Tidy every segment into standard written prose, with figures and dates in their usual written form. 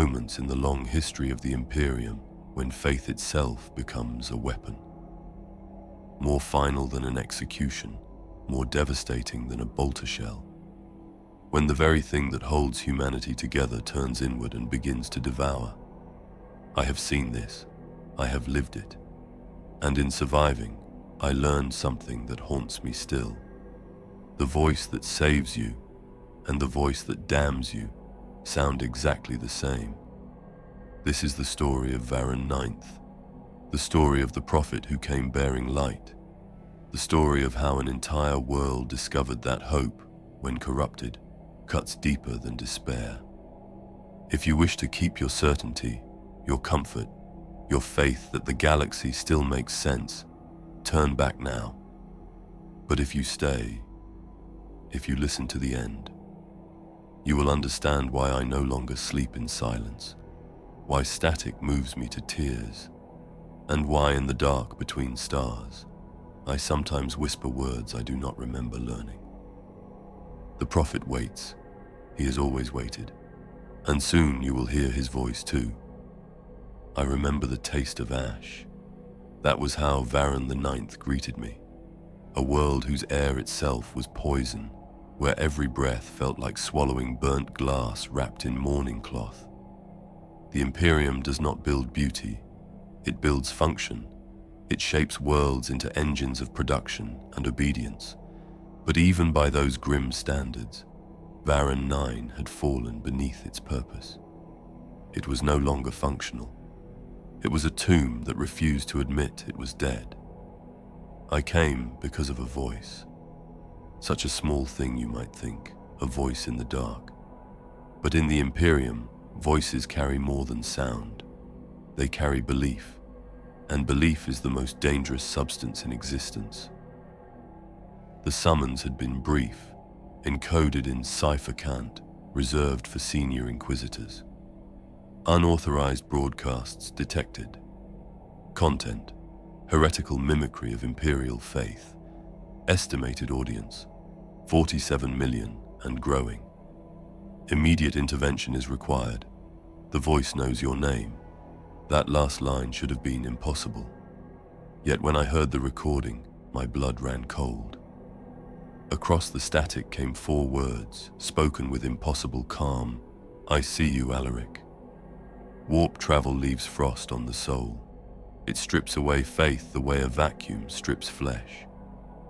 moments in the long history of the Imperium when faith itself becomes a weapon. More final than an execution, more devastating than a bolter shell. When the very thing that holds humanity together turns inward and begins to devour. I have seen this. I have lived it. And in surviving, I learned something that haunts me still. The voice that saves you and the voice that damns you sound exactly the same. This is the story of Varron IX, the story of the prophet who came bearing light, the story of how an entire world discovered that hope, when corrupted, cuts deeper than despair. If you wish to keep your certainty, your comfort, your faith that the galaxy still makes sense, turn back now. But if you stay, if you listen to the end, you will understand why I no longer sleep in silence, why static moves me to tears, and why in the dark between stars, I sometimes whisper words I do not remember learning. The prophet waits. He has always waited, and soon you will hear his voice too. I remember the taste of ash. That was how Varron IX greeted me, a world whose air itself was poison, where every breath felt like swallowing burnt glass wrapped in mourning cloth. The Imperium does not build beauty, it builds function. It shapes worlds into engines of production and obedience. But even by those grim standards, Varron IX had fallen beneath its purpose. It was no longer functional. It was a tomb that refused to admit it was dead. I came because of a voice. Such a small thing, you might think, a voice in the dark. But in the Imperium, voices carry more than sound. They carry belief, and belief is the most dangerous substance in existence. The summons had been brief, encoded in cipher cant, reserved for senior inquisitors. Unauthorized broadcasts detected. Content: heretical mimicry of imperial faith. Estimated audience: 47 million and growing. Immediate intervention is required. The voice knows your name. That last line should have been impossible. Yet when I heard the recording, my blood ran cold. Across the static came 4 words, spoken with impossible calm. I see you, Alaric. Warp travel leaves frost on the soul. It strips away faith the way a vacuum strips flesh.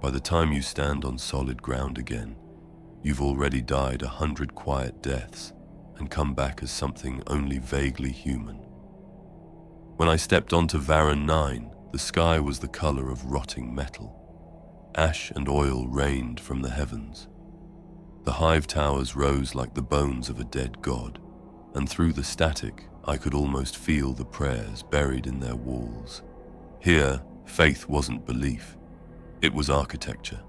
By the time you stand on solid ground again, you've already died 100 quiet deaths and come back as something only vaguely human. When I stepped onto Varron IX, the sky was the color of rotting metal. Ash and oil rained from the heavens. The hive towers rose like the bones of a dead god, and through the static, I could almost feel the prayers buried in their walls. Here, faith wasn't belief. It was architecture.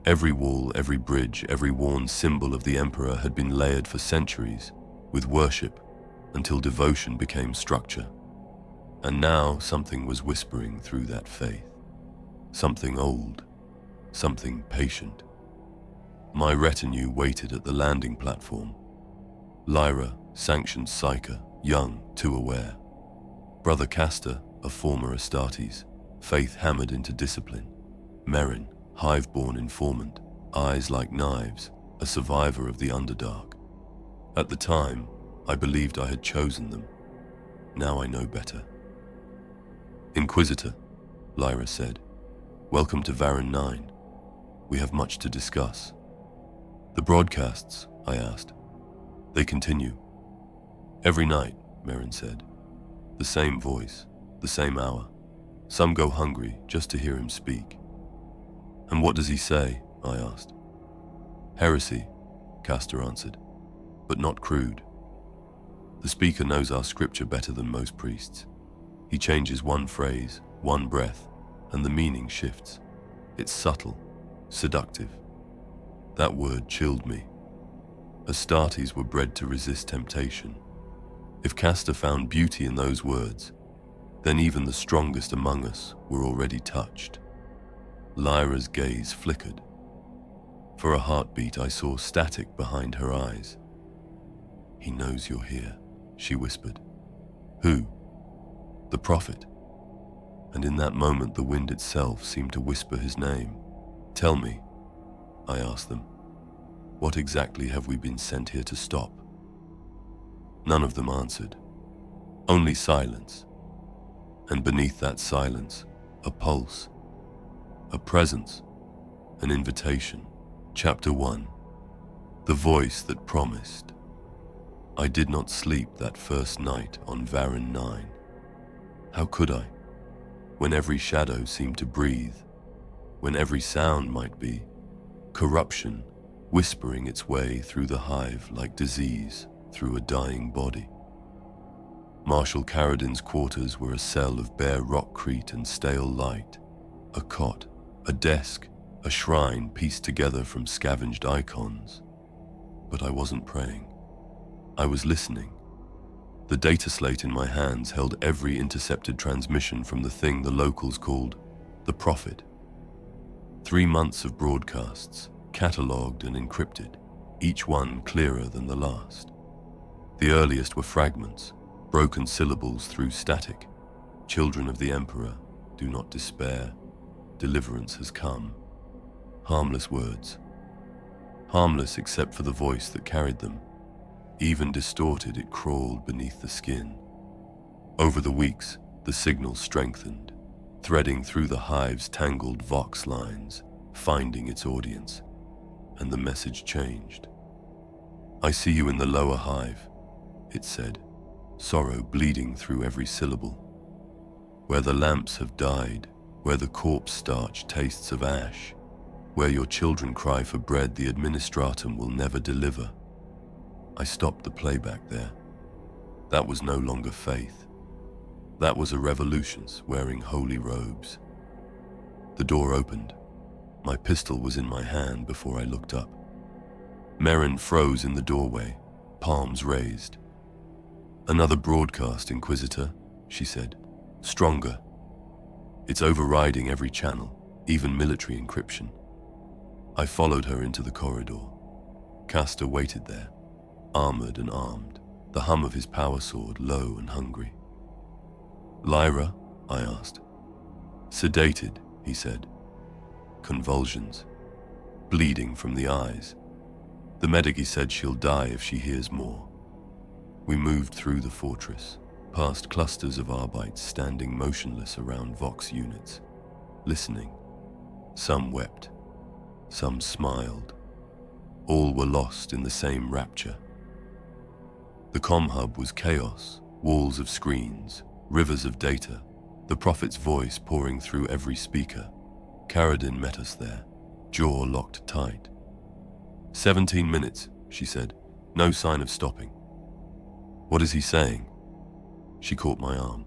Every wall, every bridge, every worn symbol of the Emperor had been layered for centuries, with worship, until devotion became structure. And now something was whispering through that faith. Something old, something patient. My retinue waited at the landing platform. Lyra, sanctioned psyker, young, too aware. Brother Castor, a former Astartes, faith hammered into discipline. Merrin, hive-born informant, eyes like knives, a survivor of the Underdark. At the time, I believed I had chosen them. Now I know better. Inquisitor, Lyra said, welcome to Varron IX. We have much to discuss. The broadcasts, I asked. They continue. Every night, Merrin said. The same voice, the same hour. Some go hungry just to hear him speak. And what does he say? I asked. Heresy, Castor answered, but not crude. The speaker knows our scripture better than most priests. He changes one phrase, one breath, and the meaning shifts. It's subtle, seductive. That word chilled me. Astartes were bred to resist temptation. If Castor found beauty in those words, then even the strongest among us were already touched. Lyra's gaze flickered. For a heartbeat, I saw static behind her eyes. He knows you're here, she whispered. Who? The prophet. And in that moment the wind itself seemed to whisper his name. Tell me, I asked them, what exactly have we been sent here to stop? None of them answered. Only silence. And beneath that silence, a pulse, a presence, an invitation. Chapter 1. The voice that promised. I did not sleep that first night on Varron IX. How could I? When every shadow seemed to breathe, when every sound might be corruption whispering its way through the hive like disease through a dying body. Marshal Carradin's quarters were a cell of bare rockcrete and stale light, a cot, a desk, a shrine pieced together from scavenged icons. But I wasn't praying. I was listening. The data slate in my hands held every intercepted transmission from the thing the locals called the Prophet. 3 months of broadcasts, catalogued and encrypted, each one clearer than the last. The earliest were fragments, broken syllables through static. Children of the Emperor, do not despair. Deliverance has come. Harmless words. Harmless except for the voice that carried them. Even distorted, it crawled beneath the skin. Over the weeks, the signal strengthened, threading through the hive's tangled vox lines, finding its audience. And the message changed. I see you in the lower hive, it said, sorrow bleeding through every syllable. Where the lamps have died, where the corpse starch tastes of ash, where your children cry for bread the administratum will never deliver. I stopped the playback there. That was no longer faith. That was a revolution's wearing holy robes. The door opened. My pistol was in my hand before I looked up. Merrin froze in the doorway, palms raised. Another broadcast, Inquisitor, she said. Stronger. It's overriding every channel, even military encryption. I followed her into the corridor. Castor waited there, armored and armed, the hum of his power sword low and hungry. Lyra? I asked. Sedated, he said. Convulsions. Bleeding from the eyes. The medic said she'll die if she hears more. We moved through the fortress, past clusters of Arbites standing motionless around Vox units, listening. Some wept. Some smiled. All were lost in the same rapture. The comm hub was chaos, walls of screens, rivers of data, the prophet's voice pouring through every speaker. Carradin met us there, jaw locked tight. 17 minutes, she said. No sign of stopping. What is he saying? She caught my arm.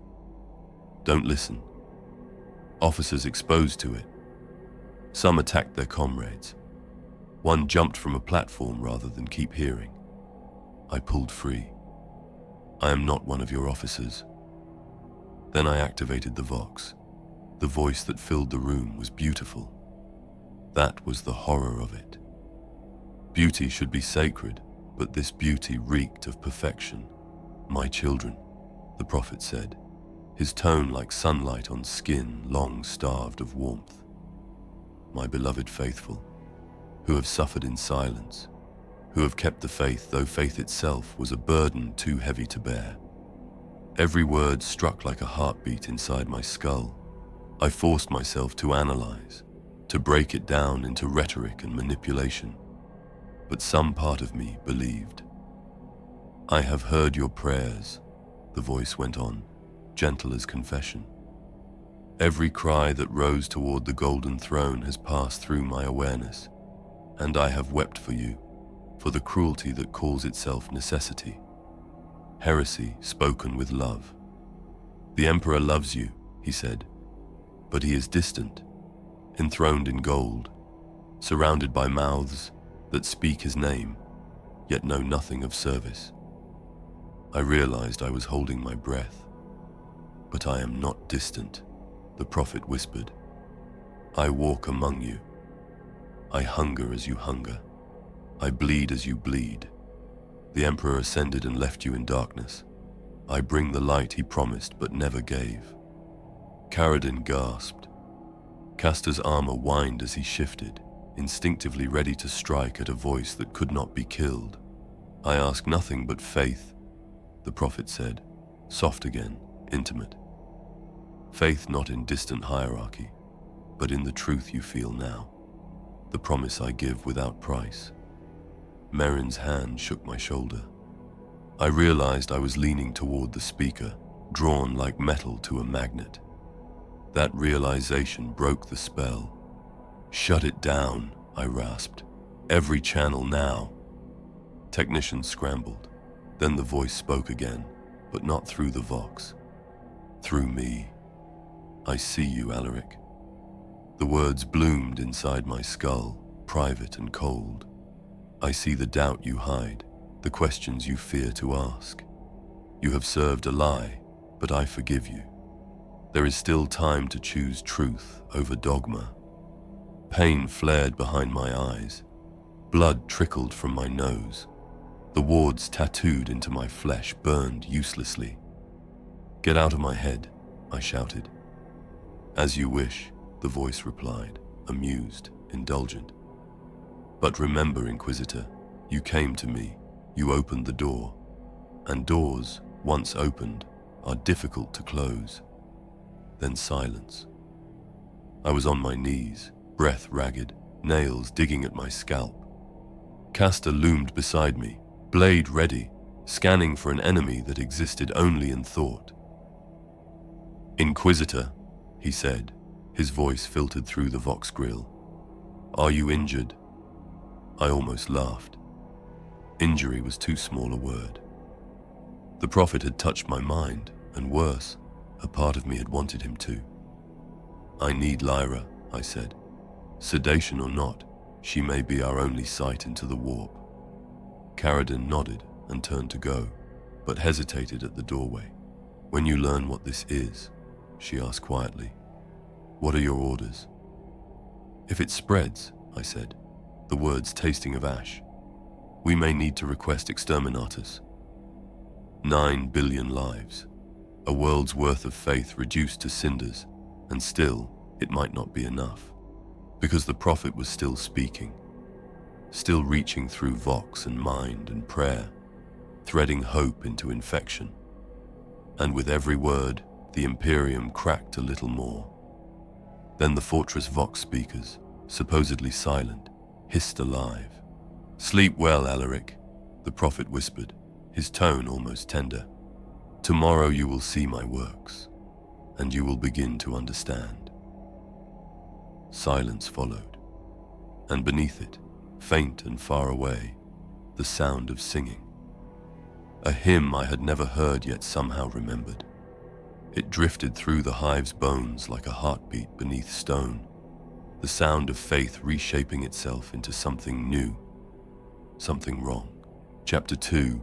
Don't listen. Officers exposed to it. Some attacked their comrades. One jumped from a platform rather than keep hearing. I pulled free. I am not one of your officers. Then I activated the Vox. The voice that filled the room was beautiful. That was the horror of it. Beauty should be sacred, but this beauty reeked of perfection. My children, the prophet said, his tone like sunlight on skin long starved of warmth. My beloved faithful, who have suffered in silence, who have kept the faith though faith itself was a burden too heavy to bear. Every word struck like a heartbeat inside my skull. I forced myself to analyze, to break it down into rhetoric and manipulation. But some part of me believed. I have heard your prayers, the voice went on, gentle as confession. Every cry that rose toward the golden throne has passed through my awareness, and I have wept for you, for the cruelty that calls itself necessity. Heresy spoken with love. The Emperor loves you, he said, but he is distant, enthroned in gold, surrounded by mouths that speak his name, yet know nothing of service. I realized I was holding my breath. But I am not distant, the prophet whispered. I walk among you. I hunger as you hunger. I bleed as you bleed. The Emperor ascended and left you in darkness. I bring the light he promised but never gave. Karadin gasped. Castor's armor whined as he shifted, instinctively ready to strike at a voice that could not be killed. I ask nothing but faith, the prophet said, soft again, intimate. Faith not in distant hierarchy, but in the truth you feel now, the promise I give without price. Merrin's hand shook my shoulder. I realized I was leaning toward the speaker, drawn like metal to a magnet. That realization broke the spell. Shut it down, I rasped. Every channel now. Technicians scrambled. Then the voice spoke again, but not through the vox. Through me. I see you, Alaric. The words bloomed inside my skull, private and cold. I see the doubt you hide, the questions you fear to ask. You have served a lie, but I forgive you. There is still time to choose truth over dogma. Pain flared behind my eyes. Blood trickled from my nose. The wards tattooed into my flesh burned uselessly. Get out of my head, I shouted. As you wish, the voice replied, amused, indulgent. But remember, Inquisitor, you came to me, you opened the door, and doors, once opened, are difficult to close. Then silence. I was on my knees, breath ragged, nails digging at my scalp. Castor loomed beside me, blade ready, scanning for an enemy that existed only in thought. Inquisitor, he said, his voice filtered through the vox grill. Are you injured? I almost laughed. Injury was too small a word. The prophet had touched my mind, and worse, a part of me had wanted him to. I need Lyra, I said. Sedation or not, she may be our only sight into the warp. Karadin nodded and turned to go, but hesitated at the doorway. When you learn what this is, she asked quietly, what are your orders? If it spreads, I said, the words tasting of ash, we may need to request exterminatus. 9 billion lives, a world's worth of faith reduced to cinders, and still, it might not be enough, because the prophet was still speaking, still reaching through vox and mind and prayer, threading hope into infection. And with every word, the Imperium cracked a little more. Then the fortress vox speakers, supposedly silent, hissed alive. Sleep well, Alaric, the prophet whispered, his tone almost tender. Tomorrow you will see my works, and you will begin to understand. Silence followed, and beneath it, faint and far away, the sound of singing. A hymn I had never heard yet somehow remembered. It drifted through the hive's bones like a heartbeat beneath stone, the sound of faith reshaping itself into something new, something wrong. Chapter 2,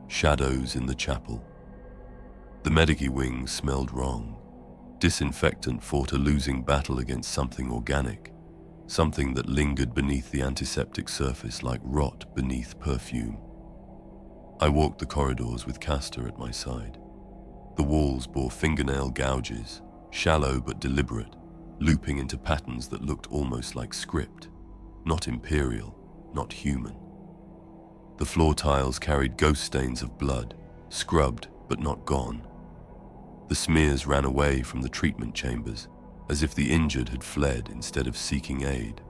Shadows in the Chapel. The Medici wing smelled wrong. Disinfectant fought a losing battle against something organic, something that lingered beneath the antiseptic surface like rot beneath perfume. I walked the corridors with Castor at my side. The walls bore fingernail gouges, shallow but deliberate, looping into patterns that looked almost like script, not imperial, not human. The floor tiles carried ghost stains of blood, scrubbed but not gone. The smears ran away from the treatment chambers, as if the injured had fled instead of seeking aid.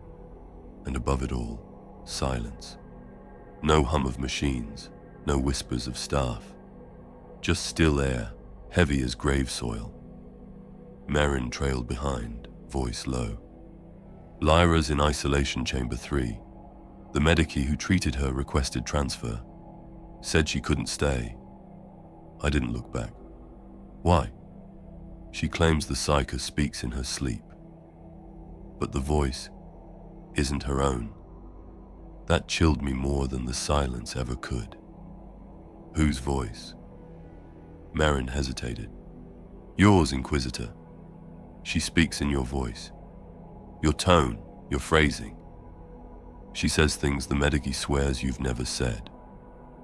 And above it all, silence. No hum of machines, no whispers of staff. Just still air, heavy as grave soil. Merrin trailed behind, voice low. Lyra's in isolation chamber 3. The Medici who treated her requested transfer. Said she couldn't stay. I didn't look back. Why? She claims the psyker speaks in her sleep. But the voice isn't her own. That chilled me more than the silence ever could. Whose voice? Merrin hesitated. Yours, Inquisitor. She speaks in your voice. Your tone, your phrasing. She says things the Medici swears you've never said,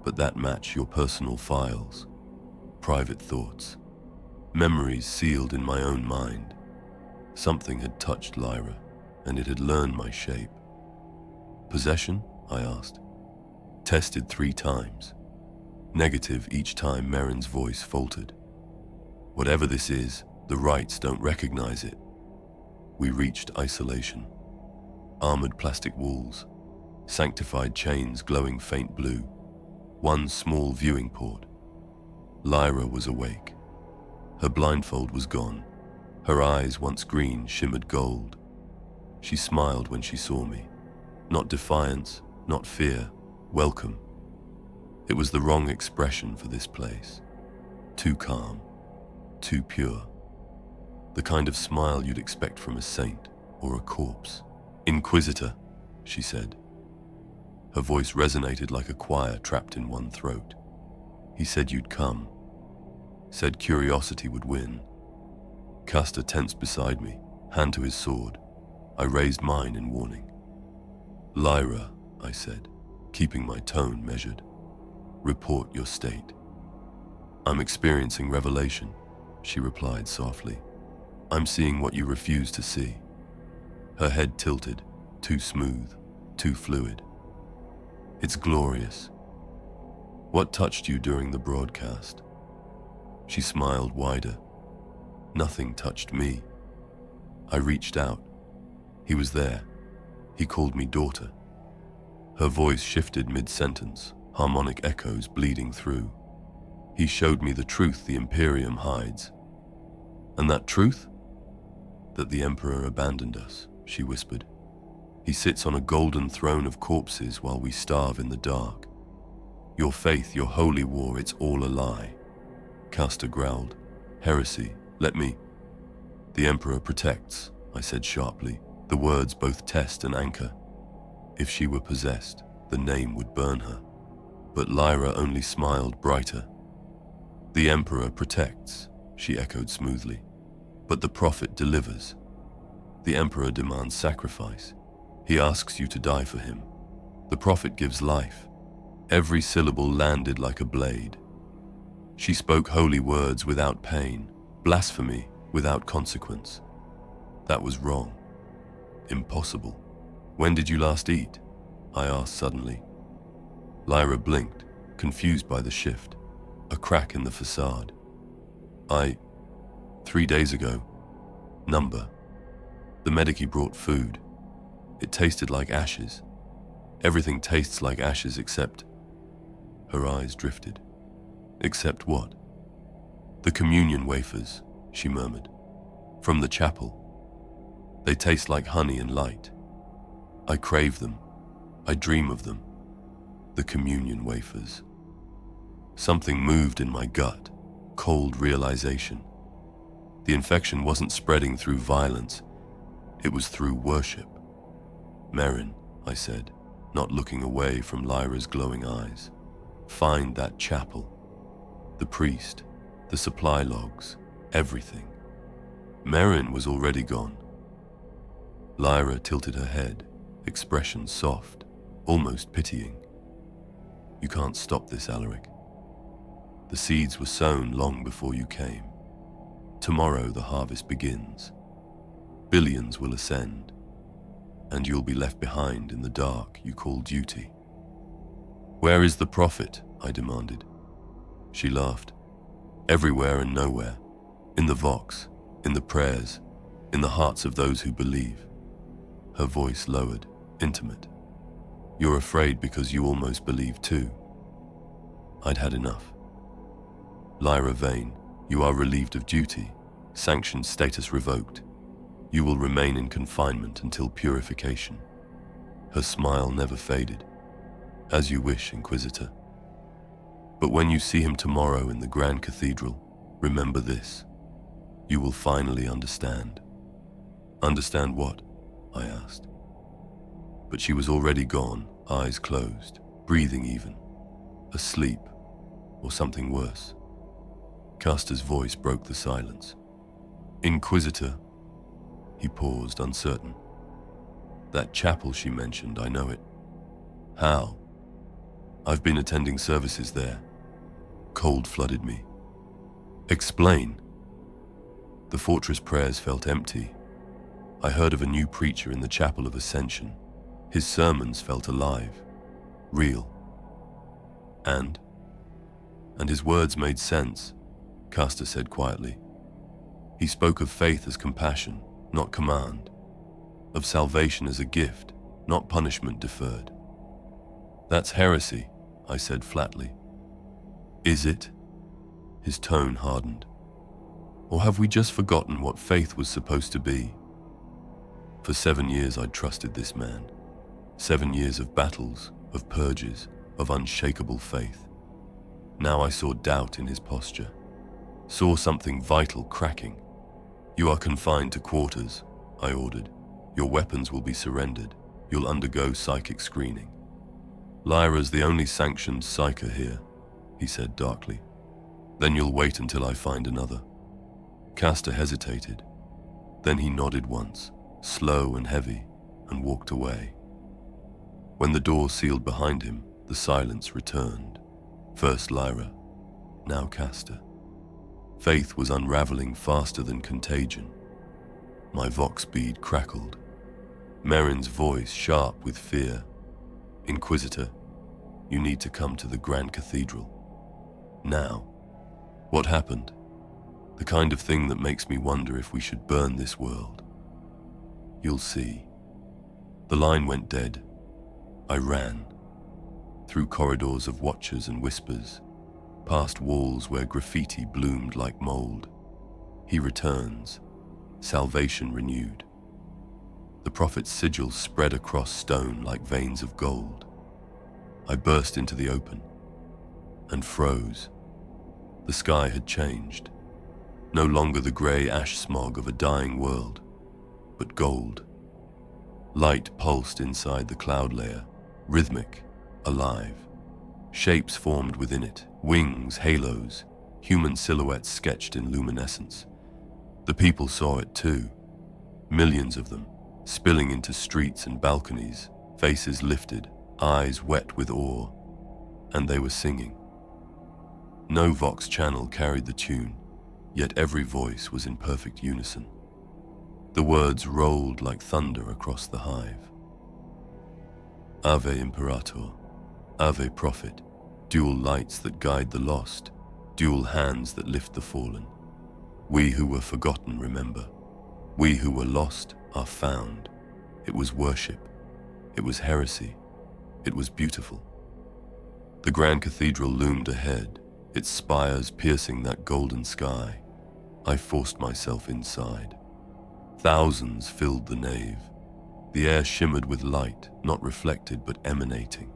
but that match your personal files. Private thoughts. Memories sealed in my own mind. Something had touched Lyra, and it had learned my shape. Possession? I asked. Tested 3 times. Negative each time Merrin's voice faltered. Whatever this is, the rites don't recognize it. We reached isolation. Armored plastic walls, sanctified chains glowing faint blue, one small viewing port. Lyra was awake. Her blindfold was gone. Her eyes, once green, shimmered gold. She smiled when she saw me. Not defiance, not fear, welcome. It was the wrong expression for this place. Too calm, too pure. The kind of smile you'd expect from a saint or a corpse. "Inquisitor," she said. Her voice resonated like a choir trapped in one throat. "He said you'd come. Said curiosity would win." Castor tensed beside me, hand to his sword. I raised mine in warning. "Lyra," I said, keeping my tone measured. "Report your state." "I'm experiencing revelation," she replied softly. "I'm seeing what you refuse to see." Her head tilted, too smooth, too fluid. "It's glorious." "What touched you during the broadcast?" She smiled wider. "Nothing touched me." I reached out. He was there. He called me daughter. Her voice shifted mid-sentence, harmonic echoes bleeding through. "He showed me the truth the Imperium hides." "And that truth?" "That the Emperor abandoned us," she whispered. "He sits on a golden throne of corpses while we starve in the dark. Your faith, your holy war, it's all a lie." Castor growled. "Heresy, let me—" "The Emperor protects," I said sharply, the words both test and anchor. If she were possessed, the name would burn her. But Lyra only smiled brighter. "The Emperor protects," she echoed smoothly. "But the Prophet delivers. The Emperor demands sacrifice. He asks you to die for him. The Prophet gives life." Every syllable landed like a blade. She spoke holy words without pain, blasphemy without consequence. That was wrong. Impossible. "When did you last eat?" I asked suddenly. Lyra blinked, confused by the shift, a crack in the facade. 3 days ago. Number. The medici brought food. It tasted like ashes. Everything tastes like ashes except..." Her eyes drifted. "Except what?" "The communion wafers," she murmured. "From the chapel. They taste like honey and light. I crave them. I dream of them. The communion wafers." Something moved in my gut, cold realization. The infection wasn't spreading through violence. It was through worship. "Merrin," I said, not looking away from Lyra's glowing eyes. "Find that chapel. The priest, the supply logs, everything." Merrin was already gone. Lyra tilted her head, expression soft, almost pitying. "You can't stop this, Alaric. The seeds were sown long before you came. Tomorrow the harvest begins. Billions will ascend, and you'll be left behind in the dark you call duty." "Where is the Prophet?" I demanded. She laughed. "Everywhere and nowhere. In the Vox, in the prayers, in the hearts of those who believe." Her voice lowered, intimate. "You're afraid because you almost believe too." I'd had enough. "Lyra Vane, you are relieved of duty, sanctioned status revoked. You will remain in confinement until purification." Her smile never faded. "As you wish, Inquisitor. But when you see him tomorrow in the Grand Cathedral, remember this. You will finally understand." "Understand what?" I asked. But she was already gone, eyes closed, breathing even. Asleep, or something worse. Castor's voice broke the silence. "Inquisitor." He paused, uncertain. "That chapel she mentioned, I know it." "How?" "I've been attending services there." Cold flooded me. Explain. The fortress prayers felt empty. I heard of a new preacher in the Chapel of Ascension. His sermons felt alive, real. And his words made sense, Castor said quietly. He spoke of faith as compassion, not command. Of salvation as a gift, not punishment deferred. That's heresy, I said flatly. Is it? His tone hardened. Or have we just forgotten what faith was supposed to be? For 7 years I'd trusted this man. 7 years of battles, of purges, of unshakable faith. Now I saw doubt in his posture. Saw something vital cracking. You are confined to quarters, I ordered. Your weapons will be surrendered. You'll undergo psychic screening. Lyra's the only sanctioned psyker here, he said darkly. Then you'll wait until I find another. Castor hesitated. Then he nodded once, slow and heavy, and walked away. When the door sealed behind him, the silence returned. First Lyra, now Castor. Faith was unraveling faster than contagion. My vox bead crackled. Merrin's voice sharp with fear. Inquisitor, you need to come to the Grand Cathedral. Now. What happened? The kind of thing that makes me wonder if we should burn this world. You'll see. The line went dead. I ran. Through corridors of watchers and whispers, past walls where graffiti bloomed like mold. He returns, salvation renewed. The prophet's sigil spread across stone like veins of gold. I burst into the open and froze. The sky had changed. No longer the grey ash smog of a dying world, but gold. Light pulsed inside the cloud layer, rhythmic, alive. Shapes formed within it, wings, halos, human silhouettes sketched in luminescence. The people saw it too, millions of them, spilling into streets and balconies, faces lifted, eyes wet with awe, and they were singing. No Vox channel carried the tune, yet every voice was in perfect unison. The words rolled like thunder across the hive. Ave Imperator, Ave Prophet, dual lights that guide the lost, dual hands that lift the fallen. We who were forgotten remember. We who were lost are found. It was worship. It was heresy. It was beautiful. The Grand Cathedral loomed ahead, its spires piercing that golden sky. I forced myself inside. Thousands filled the nave. The air shimmered with light, not reflected but emanating.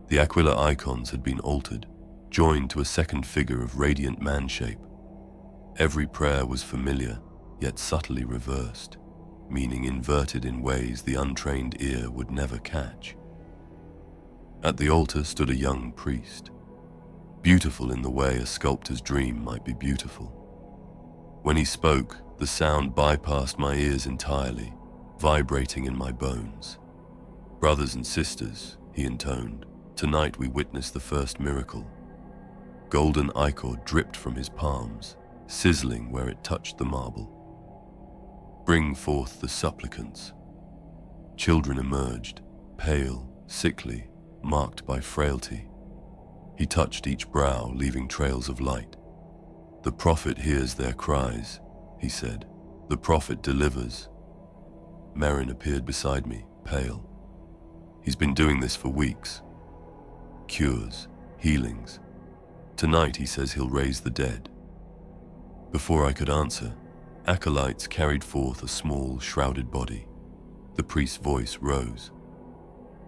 The Aquila icons had been altered, joined to a second figure of radiant man-shape. Every prayer was familiar, yet subtly reversed, meaning inverted in ways the untrained ear would never catch. At the altar stood a young priest, beautiful in the way a sculptor's dream might be beautiful. When he spoke, the sound bypassed my ears entirely, vibrating in my bones. Brothers and sisters, he intoned, tonight we witness the first miracle. Golden ichor dripped from his palms, sizzling where it touched the marble. Bring forth the supplicants. Children emerged, pale, sickly, marked by frailty. He touched each brow, leaving trails of light. The prophet hears their cries, he said. The prophet delivers. Merrin appeared beside me, pale. He's been doing this for weeks. Cures, healings. Tonight he says he'll raise the dead. Before I could answer, acolytes carried forth a small, shrouded body. The priest's voice rose.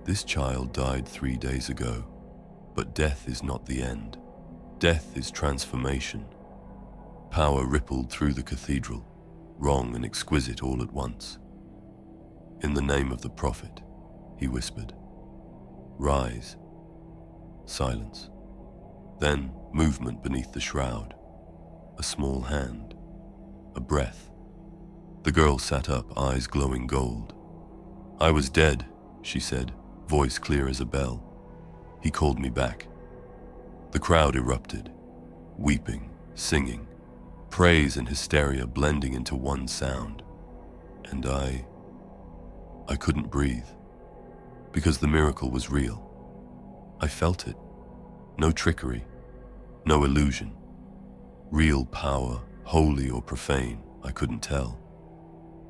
This child died 3 days ago, but death is not the end. Death is transformation. Power rippled through the cathedral, wrong and exquisite all at once. In the name of the prophet, he whispered. Rise. Silence. Then movement beneath the shroud. A small hand. A breath. The girl sat up, eyes glowing gold. I was dead, she said, voice clear as a bell. He called me back. The crowd erupted, weeping, singing, praise and hysteria blending into one sound. And I couldn't breathe, because the miracle was real. I felt it. No trickery, no illusion. Real power, holy or profane, I couldn't tell.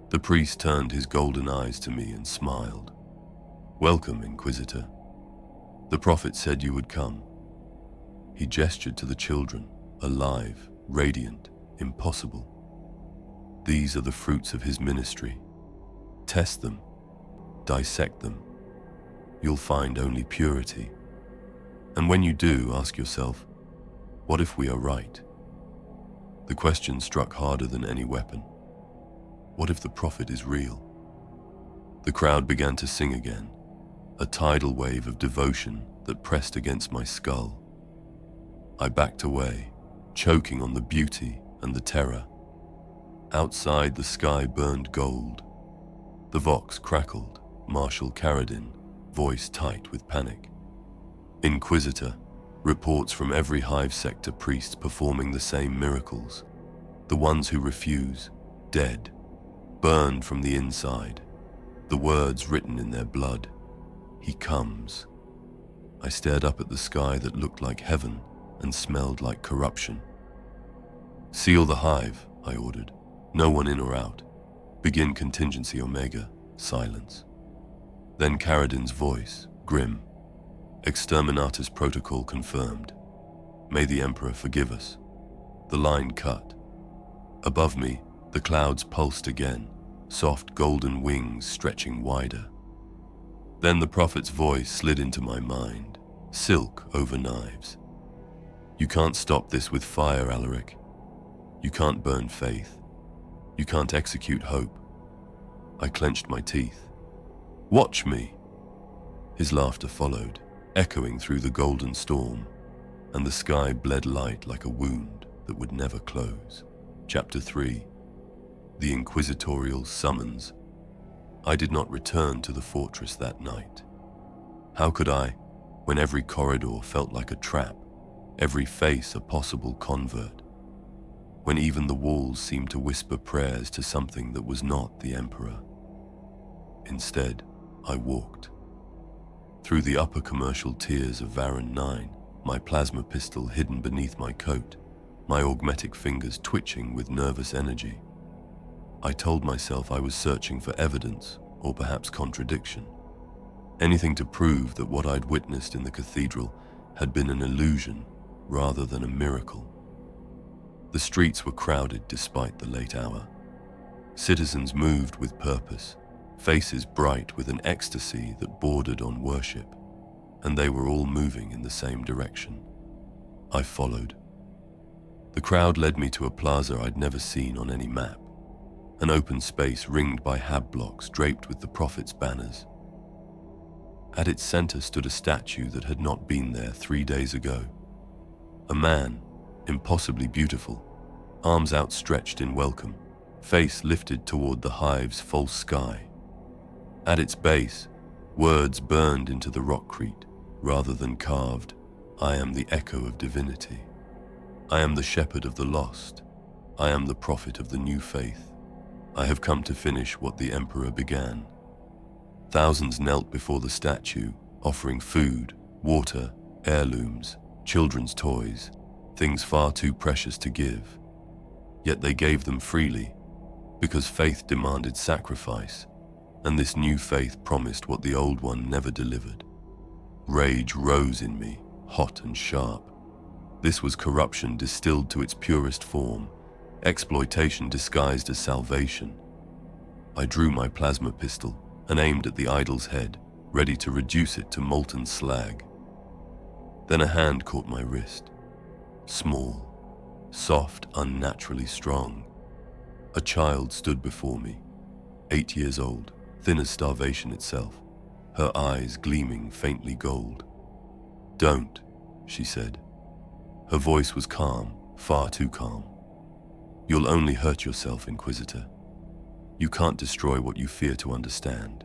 The priest turned his golden eyes to me and smiled. "Welcome, Inquisitor. The prophet said you would come." He gestured to the children, alive, radiant, impossible. "These are the fruits of his ministry. Test them, dissect them. You'll find only purity. And when you do, ask yourself, what if we are right?" The question struck harder than any weapon. What if the prophet is real? The crowd began to sing again, a tidal wave of devotion that pressed against my skull. I backed away, choking on the beauty and the terror. Outside, the sky burned gold. The vox crackled, Marshal Carradine, voice tight with panic. "Inquisitor, reports from every hive sector priests performing the same miracles. The ones who refuse, dead, burned from the inside. The words written in their blood. He comes." I stared up at the sky that looked like heaven and smelled like corruption. "Seal the hive," I ordered. "No one in or out. Begin contingency Omega." Silence. Then Carradine's voice, grim. "Exterminatus protocol confirmed. May the Emperor forgive us." The line cut. Above me, the clouds pulsed again, soft golden wings stretching wider. Then the prophet's voice slid into my mind, silk over knives. "You can't stop this with fire, Alaric. You can't burn faith. You can't execute hope." I clenched my teeth. "Watch me." His laughter followed, echoing through the golden storm, and the sky bled light like a wound that would never close. Chapter 3. The Inquisitorial Summons. I did not return to the fortress that night. How could I, when every corridor felt like a trap, every face a possible convert, when even the walls seemed to whisper prayers to something that was not the Emperor? Instead, I walked. Through the upper commercial tiers of Varron IX, my plasma pistol hidden beneath my coat, my augmetic fingers twitching with nervous energy. I told myself I was searching for evidence, or perhaps contradiction. Anything to prove that what I'd witnessed in the cathedral had been an illusion rather than a miracle. The streets were crowded despite the late hour. Citizens moved with purpose, faces bright with an ecstasy that bordered on worship, and they were all moving in the same direction. I followed. The crowd led me to a plaza I'd never seen on any map, an open space ringed by hab blocks draped with the prophet's banners. At its center stood a statue that had not been there 3 days ago. A man, impossibly beautiful, arms outstretched in welcome, face lifted toward the hive's false sky. At its base, words burned into the rockcrete rather than carved. "I am the echo of divinity. I am the shepherd of the lost. I am the prophet of the new faith. I have come to finish what the Emperor began." Thousands knelt before the statue, offering food, water, heirlooms, children's toys, things far too precious to give. Yet they gave them freely, because faith demanded sacrifice, and this new faith promised what the old one never delivered. Rage rose in me, hot and sharp. This was corruption distilled to its purest form, exploitation disguised as salvation. I drew my plasma pistol and aimed at the idol's head, ready to reduce it to molten slag. Then a hand caught my wrist. Small, soft, unnaturally strong. A child stood before me, 8 years old, thin as starvation itself, her eyes gleaming faintly gold. "Don't," she said. Her voice was calm, far too calm. "You'll only hurt yourself, Inquisitor. You can't destroy what you fear to understand."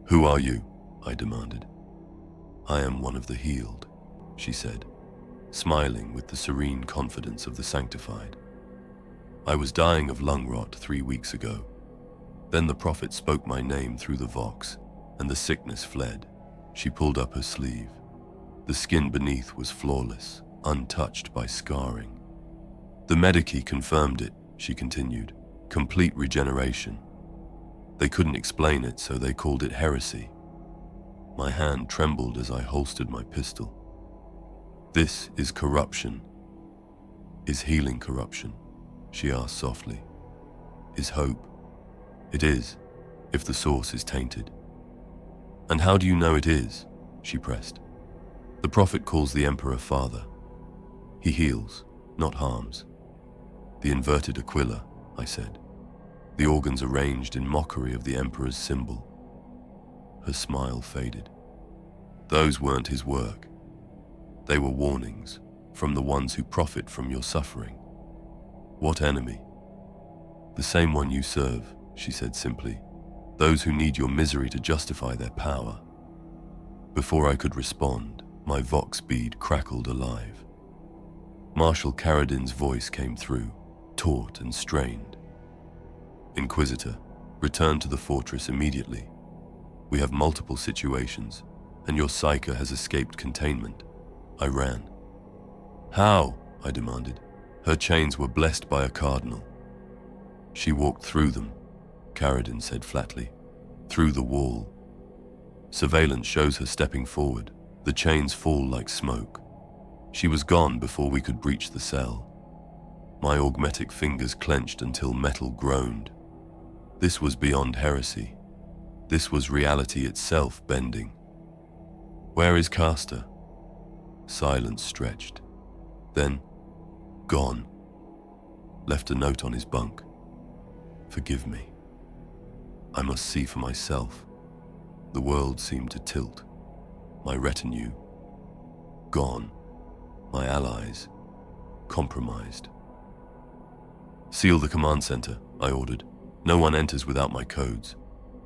"Who are you?" I demanded. "I am one of the healed," she said, smiling with the serene confidence of the sanctified. I was dying of lung rot 3 weeks ago. Then the prophet spoke my name through the vox, and the sickness fled. She pulled up her sleeve. The skin beneath was flawless, untouched by scarring. The medici confirmed it, she continued. Complete regeneration. They couldn't explain it, so they called it heresy. My hand trembled as I holstered my pistol. This is corruption. Is healing corruption? She asked softly. Is hope? It is, if the source is tainted. And how do you know it is? She pressed. The prophet calls the emperor father. He heals, not harms. The inverted Aquila, I said. The organs arranged in mockery of the emperor's symbol. Her smile faded. Those weren't his work. They were warnings from the ones who profit from your suffering. What enemy? The same one you serve, she said simply. Those who need your misery to justify their power. Before I could respond, my vox bead crackled alive. Marshal Carradin's voice came through, taut and strained. Inquisitor, return to the fortress immediately. We have multiple situations, and your psyker has escaped containment. I ran. How? I demanded. Her chains were blessed by a cardinal. She walked through them, Carradin said flatly. Through the wall. Surveillance shows her stepping forward. The chains fall like smoke. She was gone before we could breach the cell. My augmetic fingers clenched until metal groaned. This was beyond heresy. This was reality itself bending. Where is Castor? Silence stretched. Then, gone. Left a note on his bunk. Forgive me. I must see for myself. The world seemed to tilt. My retinue, gone. My allies, compromised. Seal the command center, I ordered. No one enters without my codes.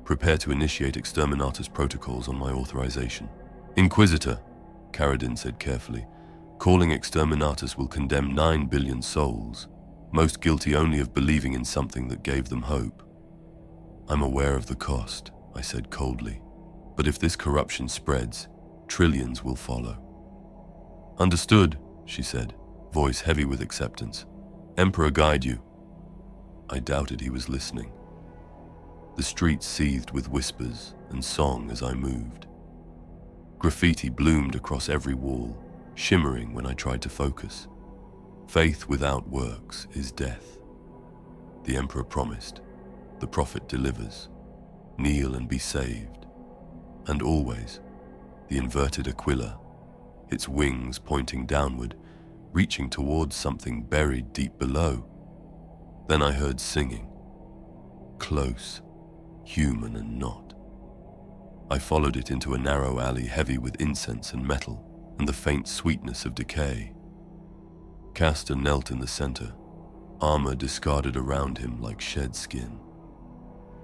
Prepare to initiate exterminatus protocols on my authorization. Inquisitor, Carradin said carefully, calling exterminatus will condemn 9 billion souls, most guilty only of believing in something that gave them hope. I'm aware of the cost, I said coldly, but if this corruption spreads, trillions will follow. Understood, she said, voice heavy with acceptance. Emperor guide you. I doubted he was listening. The streets seethed with whispers and song as I moved. Graffiti bloomed across every wall, shimmering when I tried to focus. Faith without works is death. The emperor promised. The prophet delivers. Kneel and be saved. And always, the inverted Aquila, its wings pointing downward, reaching towards something buried deep below. Then I heard singing. Close, human and not. I followed it into a narrow alley heavy with incense and metal and the faint sweetness of decay. Castor knelt in the center, armor discarded around him like shed skin.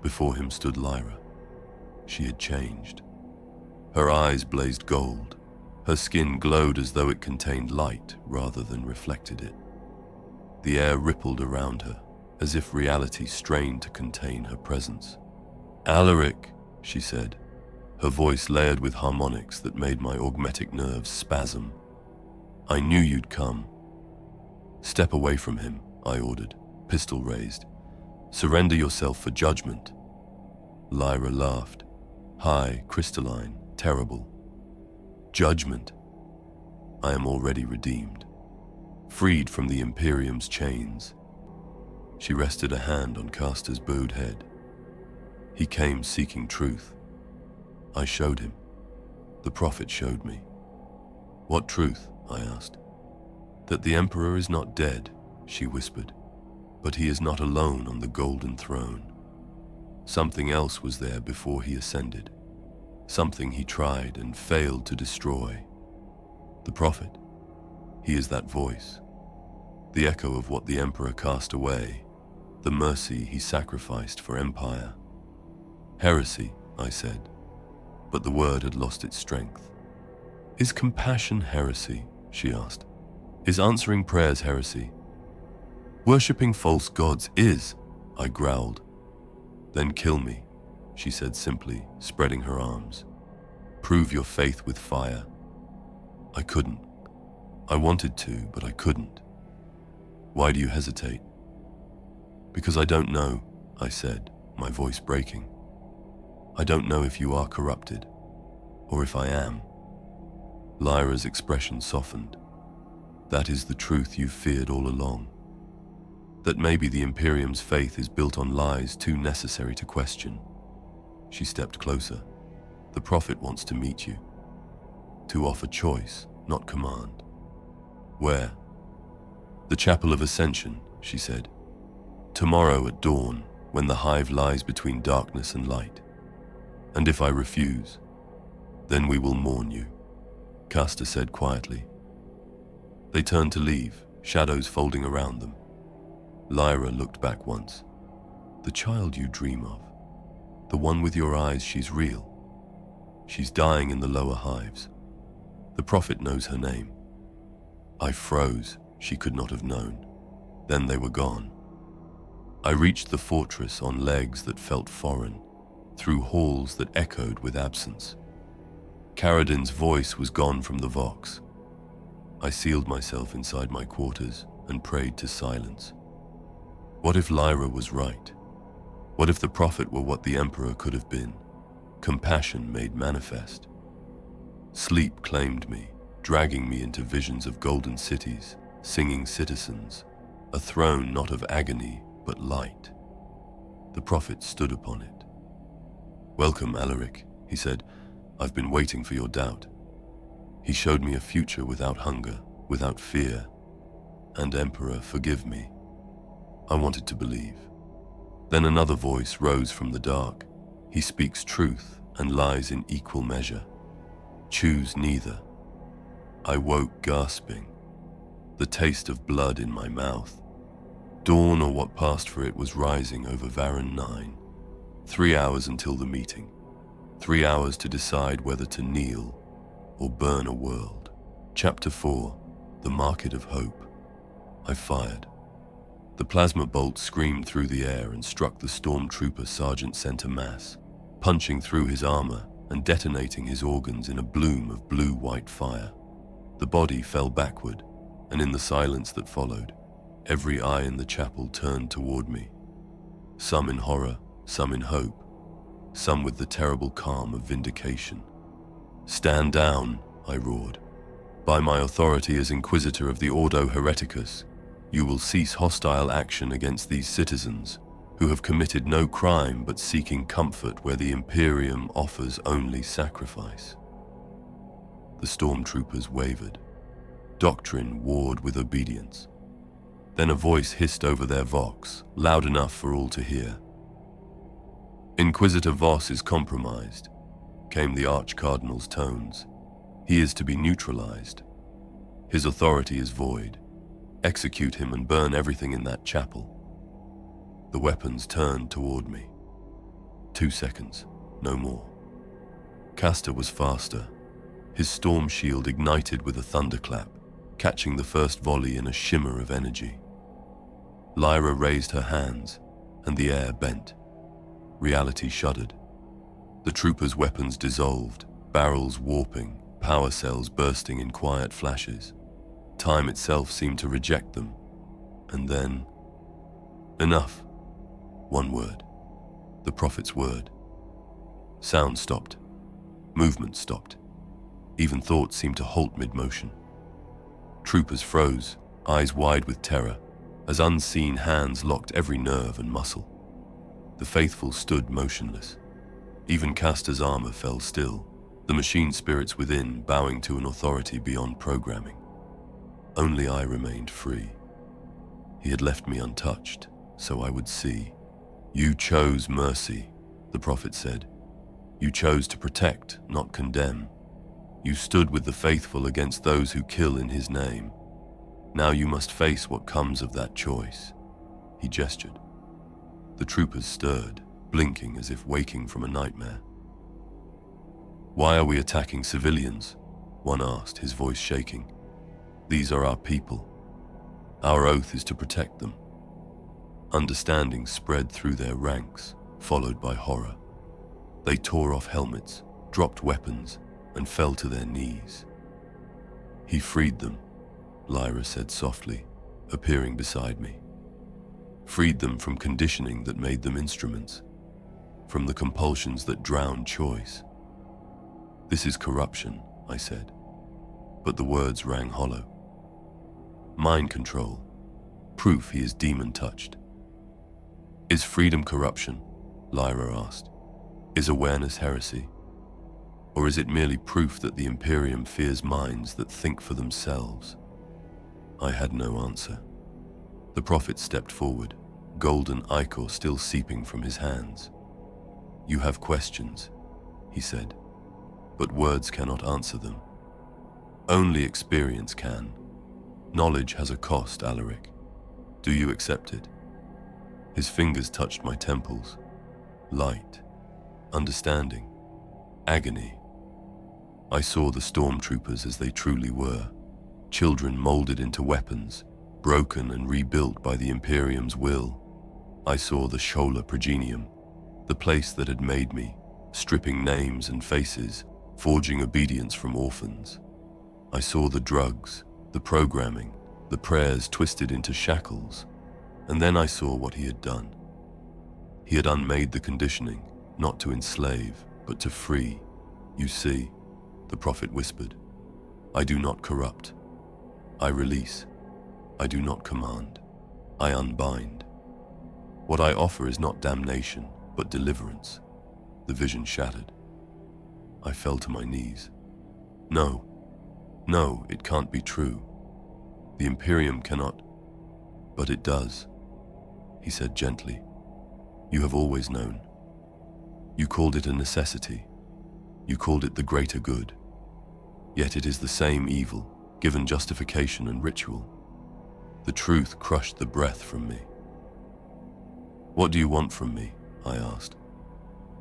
Before him stood Lyra. She had changed. Her eyes blazed gold. Her skin glowed as though it contained light rather than reflected it. The air rippled around her, as if reality strained to contain her presence. Alaric, she said, her voice layered with harmonics that made my augmetic nerves spasm. I knew you'd come. Step away from him, I ordered, pistol raised. Surrender yourself for judgment. Lyra laughed, high, crystalline, terrible. Judgment. I am already redeemed, freed from the Imperium's chains. She rested a hand on Castor's bowed head. He came seeking truth. I showed him. The prophet showed me. What truth? I asked. That the Emperor is not dead, she whispered, but he is not alone on the golden throne. Something else was there before he ascended. Something he tried and failed to destroy. The prophet. He is that voice. The echo of what the Emperor cast away. The mercy he sacrificed for empire. Heresy, I said, but the word had lost its strength. Is compassion heresy? She asked. Is answering prayers heresy? Worshipping false gods is, I growled. Then kill me, she said simply, spreading her arms. Prove your faith with fire. I couldn't. I wanted to, but I couldn't. Why do you hesitate? Because I don't know, I said, my voice breaking. I don't know if you are corrupted, or if I am. Lyra's expression softened. That is the truth you've feared all along. That maybe the Imperium's faith is built on lies too necessary to question. She stepped closer. The Prophet wants to meet you. To offer choice, not command. Where? The Chapel of Ascension, she said. Tomorrow at dawn, when the hive lies between darkness and light. And if I refuse, then we will mourn you, Castor said quietly. They turned to leave, shadows folding around them. Lyra looked back once. The child you dream of. The one with your eyes, she's real. She's dying in the lower hives. The Prophet knows her name. I froze. She could not have known. Then they were gone. I reached the fortress on legs that felt foreign, through halls that echoed with absence. Karadin's voice was gone from the Vox. I sealed myself inside my quarters and prayed to silence. What if Lyra was right? What if the Prophet were what the Emperor could have been? Compassion made manifest. Sleep claimed me, dragging me into visions of golden cities, singing citizens, a throne not of agony but light. The Prophet stood upon it. Welcome, Alaric, he said. I've been waiting for your doubt. He showed me a future without hunger, without fear. And Emperor, forgive me. I wanted to believe. Then another voice rose from the dark. He speaks truth and lies in equal measure. Choose neither. I woke gasping, the taste of blood in my mouth. Dawn, or what passed for it, was rising over Varron IX. 3 hours until the meeting. 3 hours to decide whether to kneel or burn a world. Chapter 4, The Market of Hope. I fired. The plasma bolt screamed through the air and struck the stormtrooper Sergeant Center Mass, punching through his armor and detonating his organs in a bloom of blue-white fire. The body fell backward, and in the silence that followed, every eye in the chapel turned toward me. Some in horror, some in hope, some with the terrible calm of vindication. Stand down, I roared. By my authority as Inquisitor of the Ordo Hereticus, you will cease hostile action against these citizens who have committed no crime but seeking comfort where the Imperium offers only sacrifice. The stormtroopers wavered. Doctrine warred with obedience. Then a voice hissed over their vox, loud enough for all to hear. Inquisitor Voss is compromised, came the Arch-Cardinal's tones. He is to be neutralized. His authority is void. Execute him and burn everything in that chapel. The weapons turned toward me. 2 seconds, no more. Castor was faster. His storm shield ignited with a thunderclap, catching the first volley in a shimmer of energy. Lyra raised her hands, and the air bent. Reality shuddered. The troopers' weapons dissolved, barrels warping, power cells bursting in quiet flashes. Time itself seemed to reject them. And then... enough. One word. The Prophet's word. Sound stopped. Movement stopped. Even thought seemed to halt mid-motion. Troopers froze, eyes wide with terror, as unseen hands locked every nerve and muscle. The faithful stood motionless. Even Castor's armor fell still, the machine spirits within bowing to an authority beyond programming. Only I remained free. He had left me untouched, so I would see. You chose mercy, the Prophet said. You chose to protect, not condemn. You stood with the faithful against those who kill in his name. Now you must face what comes of that choice. He gestured. The troopers stirred, blinking as if waking from a nightmare. Why are we attacking civilians? One asked, his voice shaking. These are our people. Our oath is to protect them. Understanding spread through their ranks, followed by horror. They tore off helmets, dropped weapons, and fell to their knees. "He freed them," Lyra said softly, appearing beside me. "Freed them from conditioning that made them instruments, from the compulsions that drowned choice." "This is corruption," I said, but the words rang hollow. "Mind control, proof he is demon-touched." "Is freedom corruption?" Lyra asked. "Is awareness heresy? Or is it merely proof that the Imperium fears minds that think for themselves?" I had no answer. The prophet stepped forward, golden ichor still seeping from his hands. "You have questions," he said, "but words cannot answer them. Only experience can. Knowledge has a cost, Alaric. Do you accept it?" His fingers touched my temples. Light, understanding, agony. I saw the stormtroopers as they truly were, children molded into weapons, broken and rebuilt by the Imperium's will. I saw the Schola Progenium, the place that had made me, stripping names and faces, forging obedience from orphans. I saw the drugs, the programming, the prayers twisted into shackles, and then I saw what he had done. He had unmade the conditioning, not to enslave, but to free. "You see," the prophet whispered, "I do not corrupt. I release. I do not command. I unbind. What I offer is not damnation, but deliverance." The vision shattered. I fell to my knees. No, it can't be true. The Imperium cannot, but it does," he said gently. "You have always known. You called it a necessity. You called it the greater good. Yet it is the same evil, given justification and ritual. The truth crushed the breath from me." "What do you want from me?" I asked.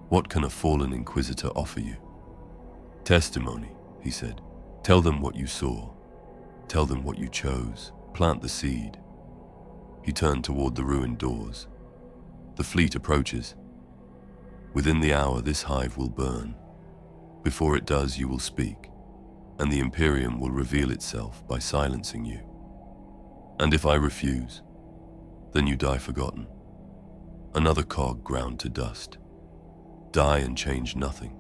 "What can a fallen Inquisitor offer you?" "Testimony," he said. "Tell them what you saw. Tell them what you chose. Plant the seed." He turned toward the ruined doors. "The fleet approaches. Within the hour this hive will burn. Before it does, you will speak, and the Imperium will reveal itself by silencing you. And if I refuse, then you die forgotten. Another cog ground to dust. Die and change nothing."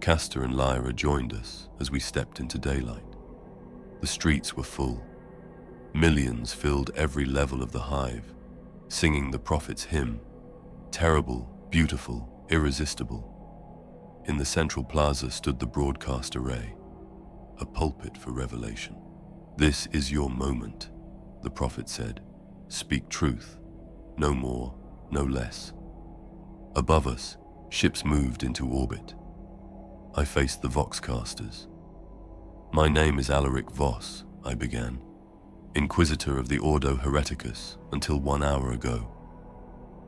Castor and Lyra joined us as we stepped into daylight. The streets were full. Millions filled every level of the hive, singing the prophet's hymn, terrible, beautiful, irresistible. In the central plaza stood the broadcast array, a pulpit for revelation. "This is your moment," the prophet said. "Speak truth, no more, no less." Above us, ships moved into orbit. I faced the Voxcasters. "My name is Alaric Voss," I began, "Inquisitor of the Ordo Hereticus until 1 hour ago."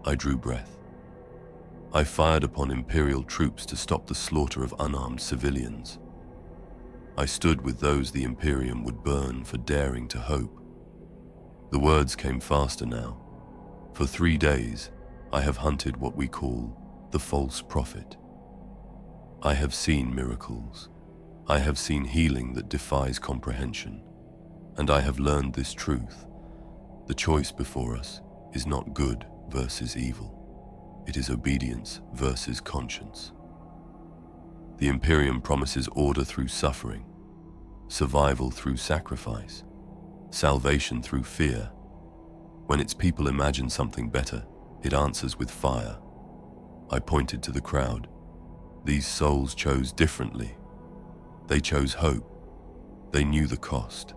I drew breath. I fired upon Imperial troops to stop the slaughter of unarmed civilians. I stood with those the Imperium would burn for daring to hope. The words came faster now. For 3 days, I have hunted what we call the false prophet. I have seen miracles. I have seen healing that defies comprehension. And I have learned this truth. The choice before us is not good versus evil. It is obedience versus conscience. The Imperium promises order through suffering, survival through sacrifice, salvation through fear. When its people imagine something better, it answers with fire. I pointed to the crowd. These souls chose differently. They chose hope. They knew the cost.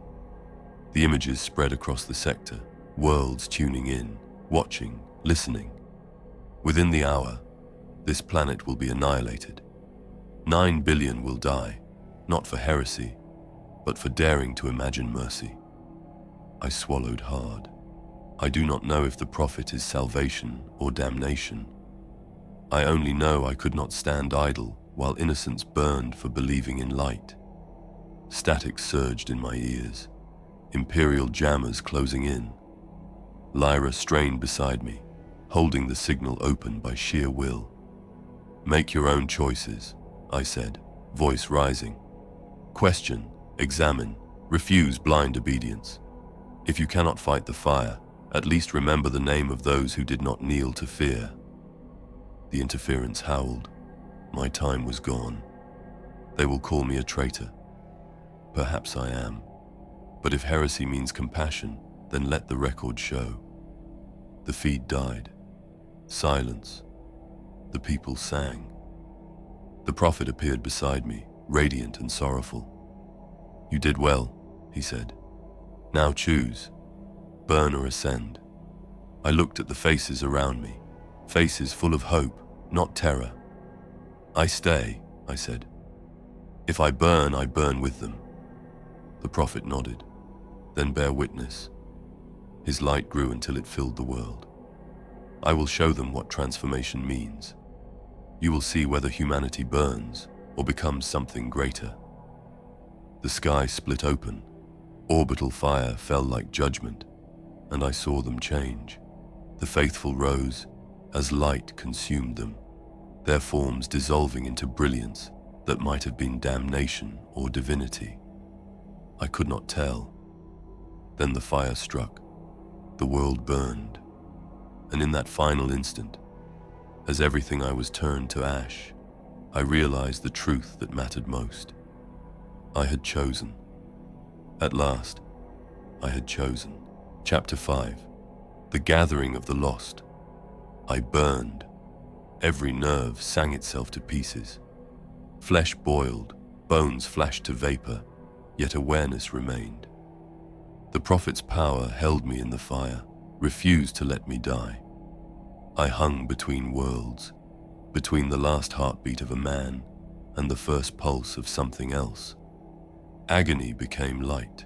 The images spread across the sector, worlds tuning in, watching, listening. Within the hour, this planet will be annihilated. 9 billion will die, not for heresy, but for daring to imagine mercy. I swallowed hard. I do not know if the prophet is salvation or damnation. I only know I could not stand idle while innocence burned for believing in light. Static surged in my ears, Imperial jammers closing in. Lyra strained beside me, holding the signal open by sheer will. "Make your own choices," I said, voice rising. "Question, examine, refuse blind obedience. If you cannot fight the fire, at least remember the name of those who did not kneel to fear." The interference howled. My time was gone. They will call me a traitor. Perhaps I am. But if heresy means compassion, then let the record show. The feed died. Silence. The people sang. The prophet appeared beside me, radiant and sorrowful. "You did well," he said. "Now choose. Burn or ascend." I looked at the faces around me, faces full of hope, not terror. "I stay," I said. "If I burn with them." The prophet nodded. "Then bear witness." His light grew until it filled the world. "I will show them what transformation means. You will see whether humanity burns or becomes something greater." The sky split open. Orbital fire fell like judgment, and I saw them change. The faithful rose as light consumed them, their forms dissolving into brilliance that might have been damnation or divinity. I could not tell. Then the fire struck. The world burned. And in that final instant, as everything I was turned to ash, I realized the truth that mattered most. I had chosen. At last, I had chosen. Chapter 5. The Gathering of the Lost. I burned. Every nerve sang itself to pieces. Flesh boiled, bones flashed to vapor, yet awareness remained. The prophet's power held me in the fire, refused to let me die. I hung between worlds, between the last heartbeat of a man and the first pulse of something else. Agony became light.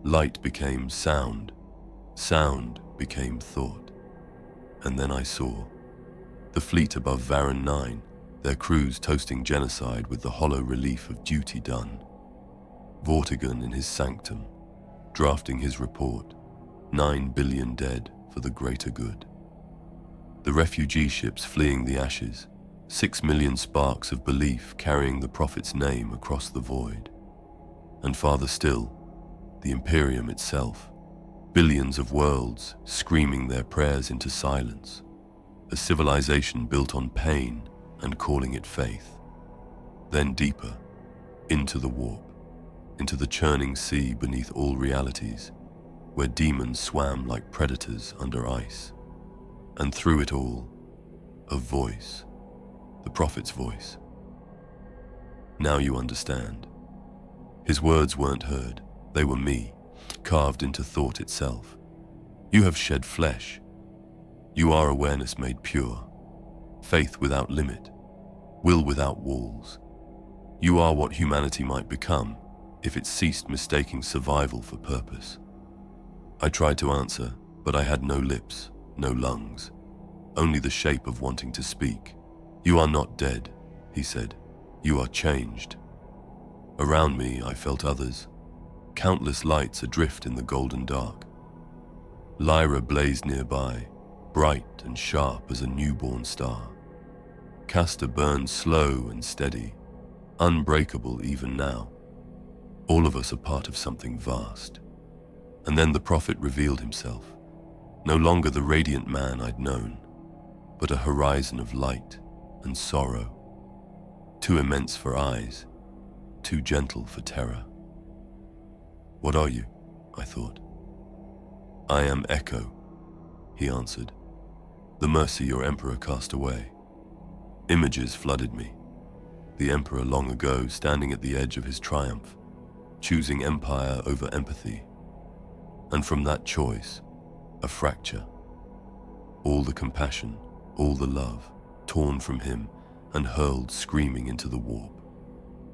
Light became sound. Sound became thought. And then I saw the fleet above Varron IX, their crews toasting genocide with the hollow relief of duty done. Vortigern in his sanctum, drafting his report, 9 billion dead for the greater good. The refugee ships fleeing the ashes, 6 million sparks of belief carrying the prophet's name across the void. And farther still, the Imperium itself, billions of worlds screaming their prayers into silence, a civilization built on pain and calling it faith. Then deeper, into the warp, into the churning sea beneath all realities, where demons swam like predators under ice. And through it all, a voice, the prophet's voice. Now you understand. His words weren't heard, they were me, carved into thought itself. You have shed flesh. You are awareness made pure, faith without limit, will without walls. You are what humanity might become if it ceased mistaking survival for purpose. I tried to answer, but I had no lips, no lungs, only the shape of wanting to speak. "You are not dead," he said. "You are changed." Around me, I felt others, countless lights adrift in the golden dark. Lyra blazed nearby, bright and sharp as a newborn star. Castor burned slow and steady, unbreakable even now. All of us are part of something vast. And then the prophet revealed himself, no longer the radiant man I'd known, but a horizon of light and sorrow, too immense for eyes, too gentle for terror. "What are you?" I thought. "I am Echo," he answered. "The mercy your emperor cast away." Images flooded me. The emperor long ago standing at the edge of his triumph, choosing empire over empathy. And from that choice, a fracture. All the compassion, all the love, torn from him and hurled screaming into the warp.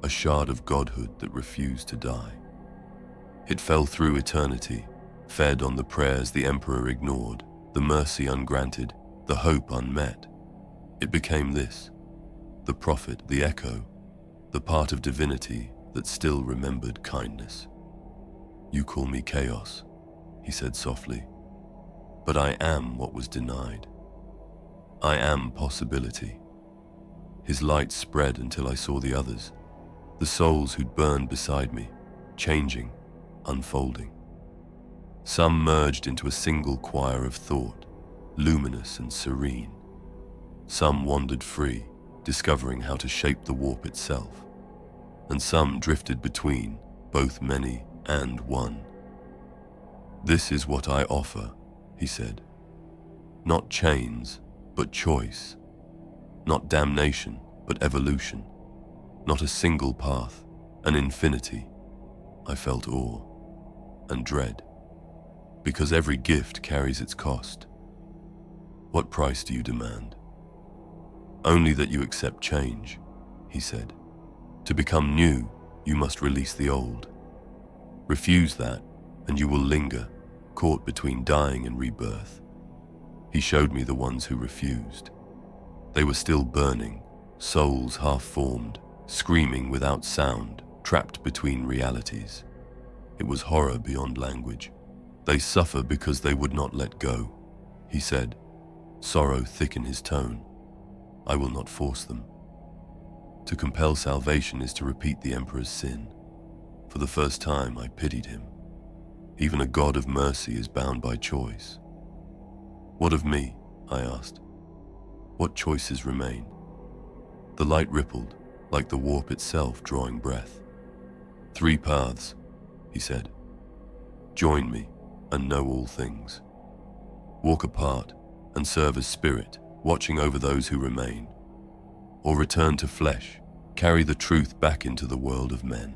A shard of godhood that refused to die. It fell through eternity, fed on the prayers the emperor ignored, the mercy ungranted, the hope unmet. It became this, the prophet, the echo, the part of divinity that still remembered kindness. "You call me chaos," he said softly. but I am what was denied. I am possibility. His light spread until I saw the others, the souls who'd burned beside me, changing, unfolding. Some merged into a single choir of thought, luminous and serene. Some wandered free, discovering how to shape the warp itself. And some drifted between, both many and one. "This is what I offer," he said. "Not chains, but choice. Not damnation, but evolution. Not a single path, an infinity." I felt awe and dread, because every gift carries its cost. "What price do you demand?" "Only that you accept change," he said. "To become new, you must release the old. Refuse that, and you will linger, caught between dying and rebirth." He showed me the ones who refused. They were still burning, souls half-formed, screaming without sound, trapped between realities. It was horror beyond language. "They suffer because they would not let go," he said, sorrow thick in his tone. "I will not force them. To compel salvation is to repeat the Emperor's sin." For the first time, I pitied him. Even a God of mercy is bound by choice. "What of me?" I asked. "What choices remain?" The light rippled, like the warp itself drawing breath. "3 paths," he said. "Join me and know all things. Walk apart and serve as spirit, watching over those who remain. Or return to flesh, carry the truth back into the world of men."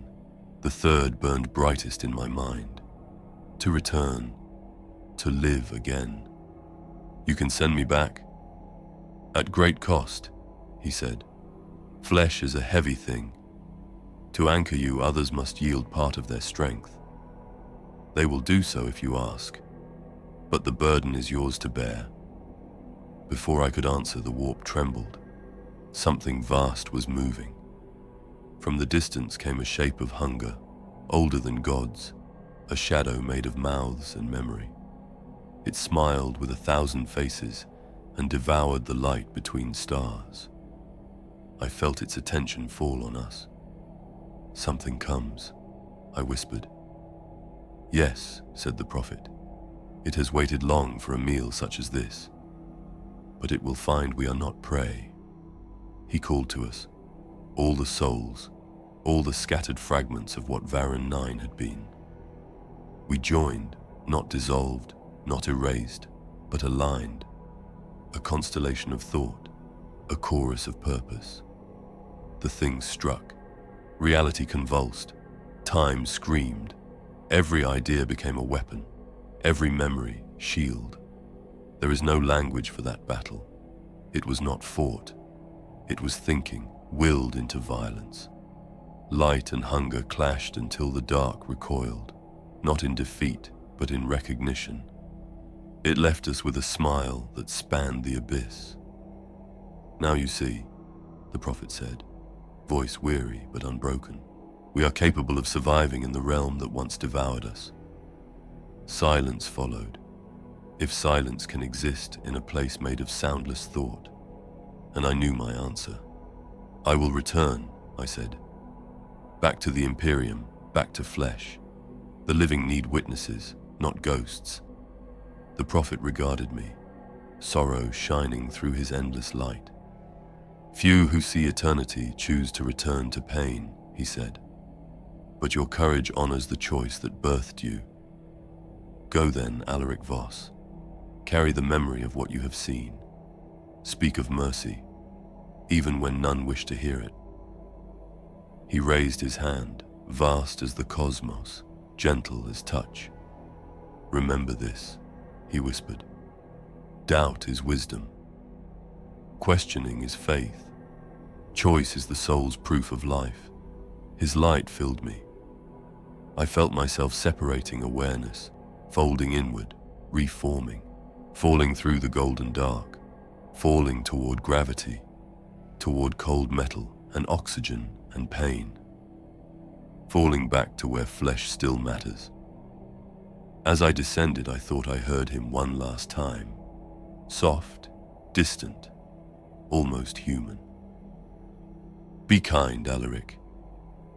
The third burned brightest in my mind. To return, to live again. "You can send me back." "At great cost," he said. "Flesh is a heavy thing. To anchor you, others must yield part of their strength. They will do so if you ask, but the burden is yours to bear." Before I could answer, the warp trembled. Something vast was moving. From the distance came a shape of hunger, older than gods, a shadow made of mouths and memory. It smiled with 1,000 faces and devoured the light between stars. I felt its attention fall on us. "Something comes," I whispered. "Yes," said the prophet. "It has waited long for a meal such as this. But it will find we are not prey." He called to us, all the souls, all the scattered fragments of what Varron IX had been. We joined, not dissolved, not erased, but aligned. A constellation of thought, a chorus of purpose. The thing struck. Reality convulsed. Time screamed. Every idea became a weapon. Every memory, shield. There is no language for that battle. It was not fought. It was thinking, willed into violence. Light and hunger clashed until the dark recoiled, not in defeat, but in recognition. It left us with a smile that spanned the abyss. "Now you see," the prophet said, voice weary but unbroken. "We are capable of surviving in the realm that once devoured us." Silence followed, if silence can exist in a place made of soundless thought, and I knew my answer. "I will return," I said. "Back to the Imperium, back to flesh. The living need witnesses, not ghosts." The prophet regarded me, sorrow shining through his endless light. "Few who see eternity choose to return to pain," he said. "But your courage honors the choice that birthed you. Go then, Alaric Voss. Carry the memory of what you have seen. Speak of mercy, even when none wish to hear it." He raised his hand, vast as the cosmos, gentle as touch. "Remember this," he whispered. "Doubt is wisdom. Questioning is faith. Choice is the soul's proof of life." His light filled me. I felt myself separating awareness, folding inward, reforming, falling through the golden dark, falling toward gravity, toward cold metal and oxygen and pain, falling back to where flesh still matters. As I descended, I thought I heard him one last time. Soft, distant, almost human. "Be kind, Alaric."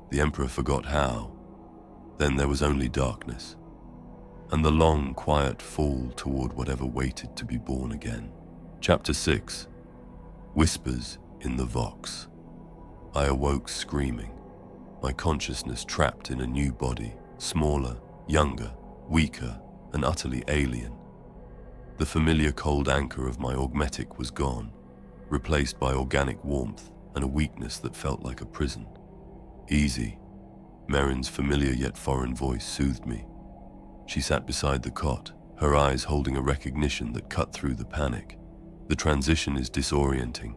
The Emperor forgot how. Then there was only darkness, and the long, quiet fall toward whatever waited to be born again. Chapter 6. Whispers in the Vox. I awoke screaming, my consciousness trapped in a new body, smaller, younger, weaker, and utterly alien. The familiar cold anchor of my augmetic was gone, replaced by organic warmth and a weakness that felt like a prison. "Easy." Merrin's familiar yet foreign voice soothed me. She sat beside the cot, her eyes holding a recognition that cut through the panic. "The transition is disorienting.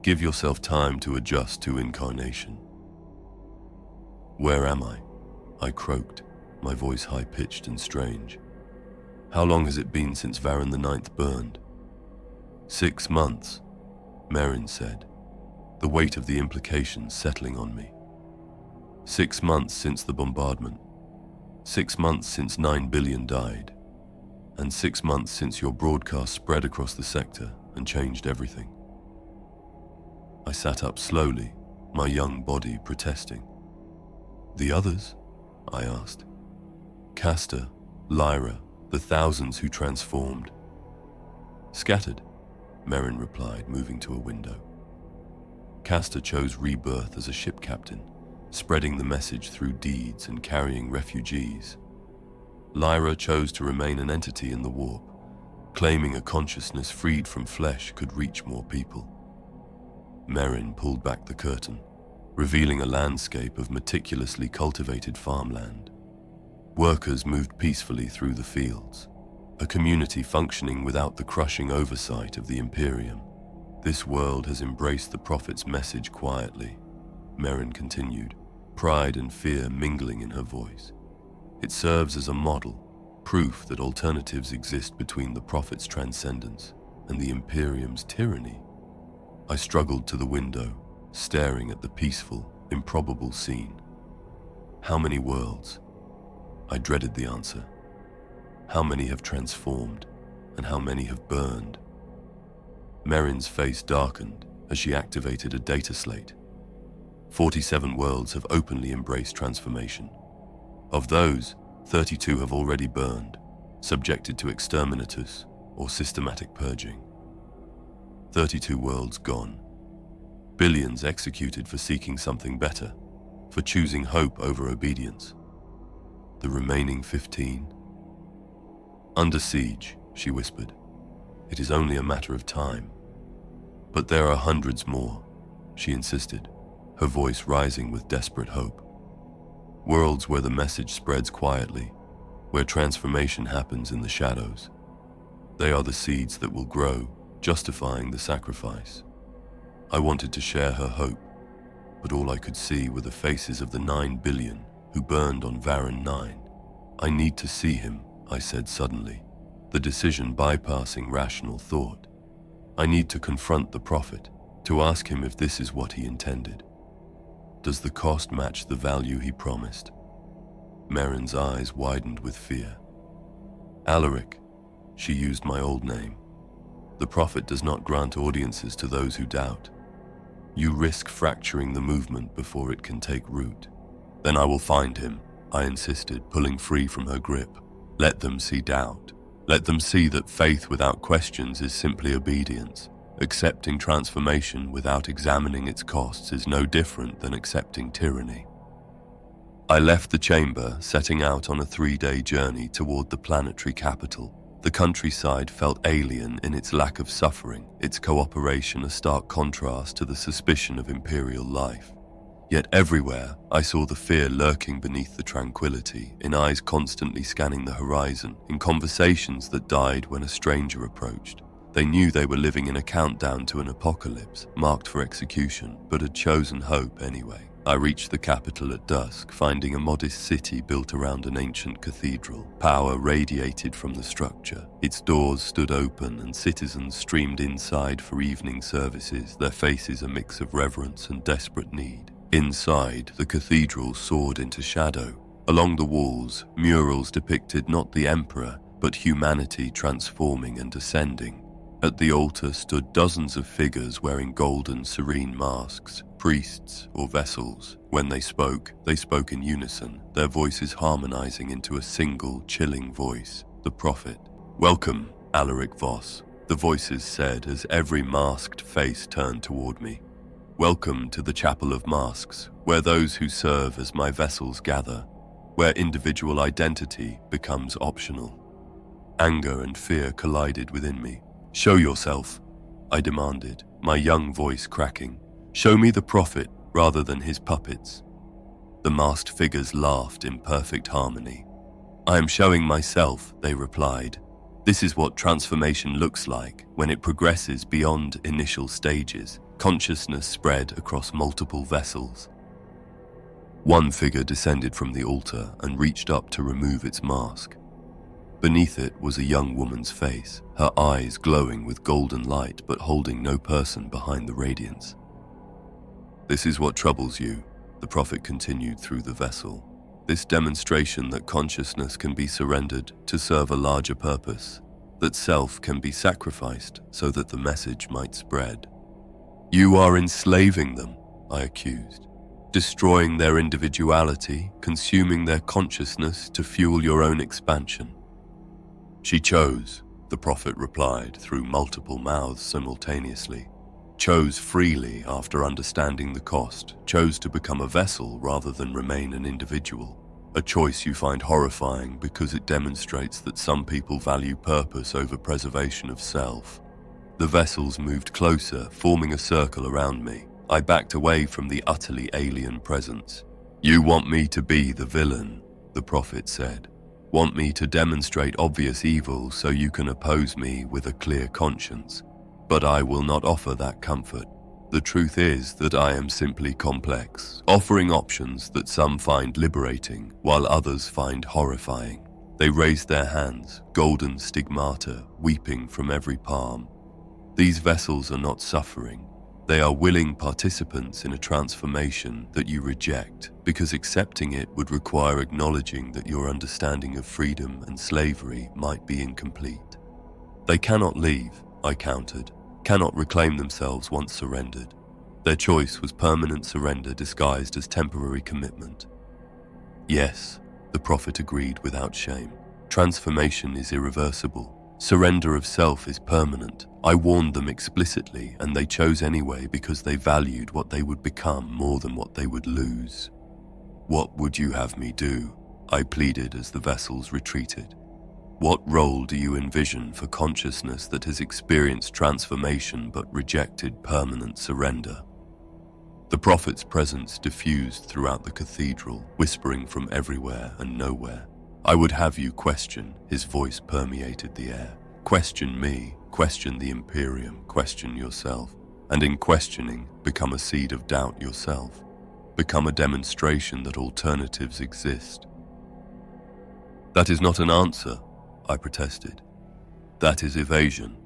Give yourself time to adjust to incarnation." "Where am I?" I croaked, my voice high-pitched and strange. "How long has it been since Varron IX burned?" 6 months, Merrin said, the weight of the implications settling on me. 6 months since the bombardment. 6 months since 9 billion died. And 6 months since your broadcast spread across the sector and changed everything. I sat up slowly, my young body protesting. "The others?" I asked. "Castor, Lyra, the thousands who transformed." "Scattered," Merrin replied, moving to a window. Castor chose rebirth as a ship captain, spreading the message through deeds and carrying refugees. Lyra chose to remain an entity in the warp, claiming a consciousness freed from flesh could reach more people. Merrin pulled back the curtain, revealing a landscape of meticulously cultivated farmland. Workers moved peacefully through the fields, a community functioning without the crushing oversight of the Imperium. "This world has embraced the Prophet's message quietly," Merrin continued, pride and fear mingling in her voice. "It serves as a model, proof that alternatives exist between the Prophet's transcendence and the Imperium's tyranny." I struggled to the window, staring at the peaceful, improbable scene. How many worlds? I dreaded the answer. How many have transformed, and how many have burned? Merrin's face darkened as she activated a data slate. 47 worlds have openly embraced transformation. Of those, 32 have already burned, subjected to exterminatus or systematic purging. 32 worlds gone. Billions executed for seeking something better, for choosing hope over obedience. The remaining 15? "Under siege," she whispered. "It is only a matter of time." "But there are hundreds more," she insisted, her voice rising with desperate hope. "Worlds where the message spreads quietly, where transformation happens in the shadows. They are the seeds that will grow, justifying the sacrifice." I wanted to share her hope, but all I could see were the faces of the 9 billion who burned on Varron IX. "I need to see him," I said suddenly, the decision bypassing rational thought. "I need to confront the Prophet, to ask him if this is what he intended. Does the cost match the value he promised?" Merrin's eyes widened with fear. "Alaric," she used my old name. "The Prophet does not grant audiences to those who doubt. You risk fracturing the movement before it can take root." "Then I will find him," I insisted, pulling free from her grip. "Let them see doubt. Let them see that faith without questions is simply obedience. Accepting transformation without examining its costs is no different than accepting tyranny." I left the chamber, setting out on a 3-day journey toward the planetary capital. The countryside felt alien in its lack of suffering, its cooperation a stark contrast to the suspicion of imperial life. Yet everywhere, I saw the fear lurking beneath the tranquility, in eyes constantly scanning the horizon, in conversations that died when a stranger approached. They knew they were living in a countdown to an apocalypse, marked for execution, but had chosen hope anyway. I reached the capital at dusk, finding a modest city built around an ancient cathedral. Power radiated from the structure. Its doors stood open and citizens streamed inside for evening services, their faces a mix of reverence and desperate need. Inside, the cathedral soared into shadow, Along the walls, murals depicted not the emperor, but humanity transforming and ascending. At the altar stood dozens of figures wearing golden serene masks, priests or vessels. When they spoke in unison, their voices harmonizing into a single, chilling voice, the prophet. "Welcome, Alaric Voss," the voices said as every masked face turned toward me. "Welcome to the Chapel of Masks, where those who serve as my vessels gather, where individual identity becomes optional." Anger and fear collided within me. "Show yourself," I demanded, my young voice cracking. "Show me the prophet rather than his puppets." The masked figures laughed in perfect harmony. "I am showing myself," they replied. "This is what transformation looks like when it progresses beyond initial stages, consciousness spread across multiple vessels." One figure descended from the altar and reached up to remove its mask. Beneath it was a young woman's face, her eyes glowing with golden light but holding no person behind the radiance. "This is what troubles you," the prophet continued through the vessel. "This demonstration that consciousness can be surrendered to serve a larger purpose, that self can be sacrificed so that the message might spread. You are enslaving them," I accused, "destroying their individuality, consuming their consciousness to fuel your own expansion." "She chose," the prophet replied through multiple mouths simultaneously. "Chose freely after understanding the cost, chose to become a vessel rather than remain an individual. A choice you find horrifying because it demonstrates that some people value purpose over preservation of self." The vessels moved closer, forming a circle around me. I backed away from the utterly alien presence. "You want me to be the villain," the prophet said. "Want me to demonstrate obvious evil so you can oppose me with a clear conscience. But I will not offer that comfort. The truth is that I am simply complex, offering options that some find liberating, while others find horrifying." They raised their hands, golden stigmata weeping from every palm. "These vessels are not suffering. They are willing participants in a transformation that you reject, because accepting it would require acknowledging that your understanding of freedom and slavery might be incomplete. They cannot leave," I countered, "cannot reclaim themselves once surrendered. Their choice was permanent surrender disguised as temporary commitment." "Yes," the prophet agreed without shame. "Transformation is irreversible. Surrender of self is permanent. I warned them explicitly, and they chose anyway because they valued what they would become more than what they would lose." "What would you have me do?" I pleaded as the vessels retreated. "What role do you envision for consciousness that has experienced transformation but rejected permanent surrender?" The prophet's presence diffused throughout the cathedral, whispering from everywhere and nowhere. "I would have you question," his voice permeated the air. "Question me, question the Imperium, question yourself, and in questioning, become a seed of doubt yourself. Become a demonstration that alternatives exist." "That is not an answer," I protested. "That is evasion."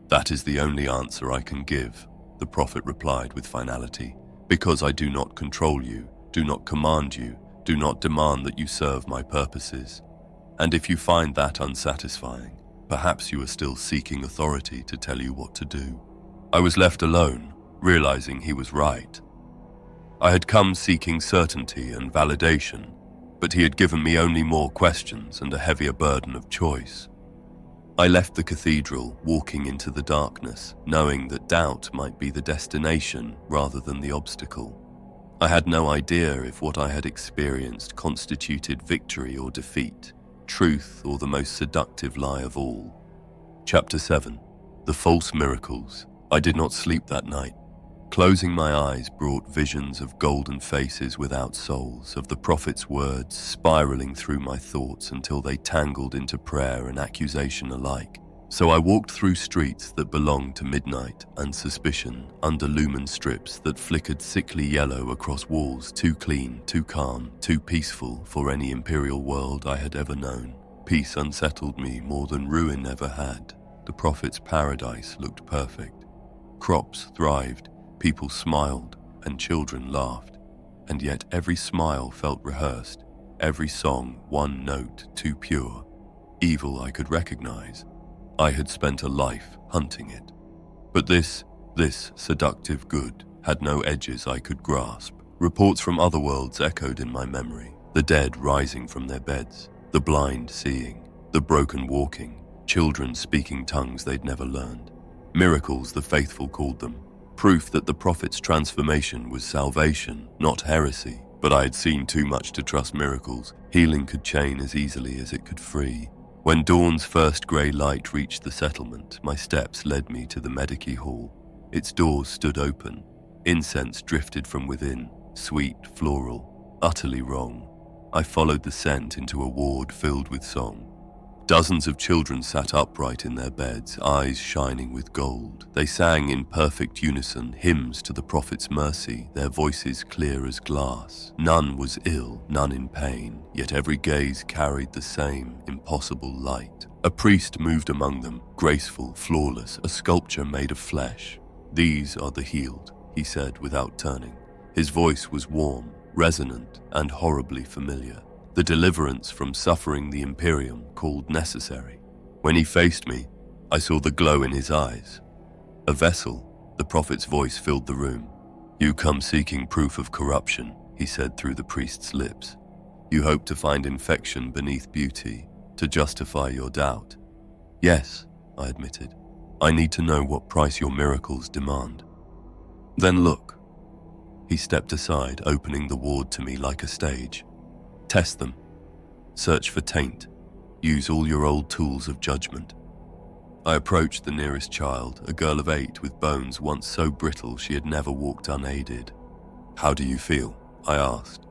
"That is the only answer I can give," the prophet replied with finality, "because I do not control you, do not command you, do not demand that you serve my purposes. And if you find that unsatisfying, perhaps you are still seeking authority to tell you what to do." I was left alone, realizing he was right. I had come seeking certainty and validation, but he had given me only more questions and a heavier burden of choice. I left the cathedral, walking into the darkness, knowing that doubt might be the destination rather than the obstacle. I had no idea if what I had experienced constituted victory or defeat, truth or the most seductive lie of all. Chapter 7. The False Miracles. I did not sleep that night. Closing my eyes brought visions of golden faces without souls, of the prophet's words spiraling through my thoughts until they tangled into prayer and accusation alike. So I walked through streets that belonged to midnight and suspicion, under lumen strips that flickered sickly yellow across walls too clean, too calm, too peaceful for any imperial world I had ever known. Peace unsettled me more than ruin ever had. The prophet's paradise looked perfect. Crops thrived, people smiled, and children laughed. and yet every smile felt rehearsed, every song one note too pure. Evil I could recognize. I had spent a life hunting it. But this seductive good had no edges I could grasp. Reports from other worlds echoed in my memory. The dead rising from their beds, the blind seeing, the broken walking, children speaking tongues they'd never learned. Miracles, the faithful called them. Proof that the prophet's transformation was salvation, not heresy. But I had seen too much to trust miracles. Healing could chain as easily as it could free. When dawn's first grey light reached the settlement, my steps led me to the Medici Hall. Its doors stood open. Incense drifted from within, sweet, floral, utterly wrong. I followed the scent into a ward filled with song. Dozens of children sat upright in their beds, eyes shining with gold. They sang in perfect unison hymns to the prophet's mercy, their voices clear as glass. None was ill, none in pain, yet every gaze carried the same impossible light. A priest moved among them, graceful, flawless, a sculpture made of flesh. "These are the healed," he said without turning. His voice was warm, resonant, and horribly familiar. The deliverance from suffering the Imperium called necessary. When he faced me, I saw the glow in his eyes. "A vessel," the prophet's voice filled the room. "You come seeking proof of corruption," he said through the priest's lips. "You hope to find infection beneath beauty, to justify your doubt." "Yes," I admitted. "I need to know what price your miracles demand." "Then look." He stepped aside, opening the ward to me like a stage. "Test them. Search for taint. Use all your old tools of judgment." I approached the nearest child, a girl of 8 with bones once so brittle she had never walked unaided. "How do you feel?" I asked.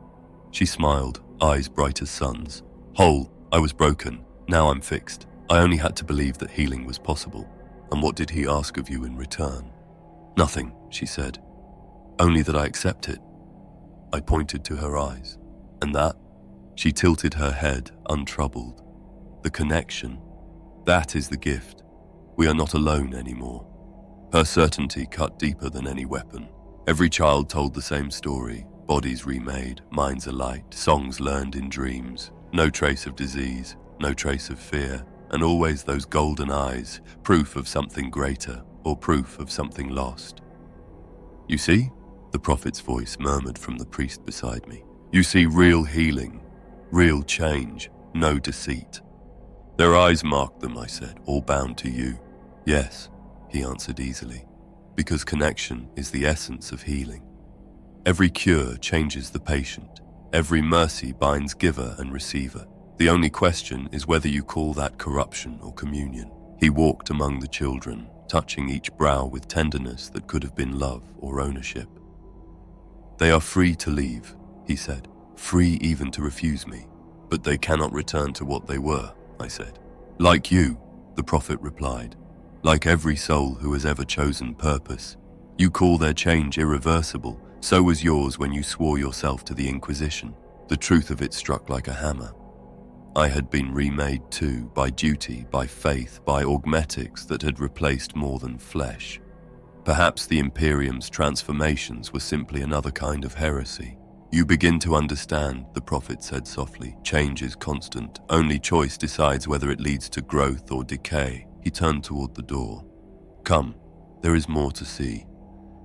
She smiled, eyes bright as suns. "Whole. I was broken. Now I'm fixed. I only had to believe that healing was possible." "And what did he ask of you in return?" "Nothing," she said. "Only that I accept it." I pointed to her eyes. "And that?" She tilted her head, untroubled. "The connection. That is the gift. We are not alone anymore." Her certainty cut deeper than any weapon. Every child told the same story. Bodies remade, minds alight, songs learned in dreams. No trace of disease, no trace of fear, and always those golden eyes, proof of something greater, or proof of something lost. "You see?" The prophet's voice murmured from the priest beside me. "You see real healing. Real change, no deceit." "Their eyes marked them," I said, "all bound to you." "Yes," he answered easily, "because connection is the essence of healing. Every cure changes the patient. Every mercy binds giver and receiver. The only question is whether you call that corruption or communion." He walked among the children, touching each brow with tenderness that could have been love or ownership. "They are free to leave," he said. "Free even to refuse me, but they cannot return to what they were," I said. "Like you," the prophet replied, "like every soul who has ever chosen purpose. You call their change irreversible, so was yours when you swore yourself to the Inquisition." The truth of it struck like a hammer. I had been remade too, by duty, by faith, by augmetics that had replaced more than flesh. Perhaps the Imperium's transformations were simply another kind of heresy. "You begin to understand," the prophet said softly. "Change is constant. Only choice decides whether it leads to growth or decay." He turned toward the door. "Come, there is more to see."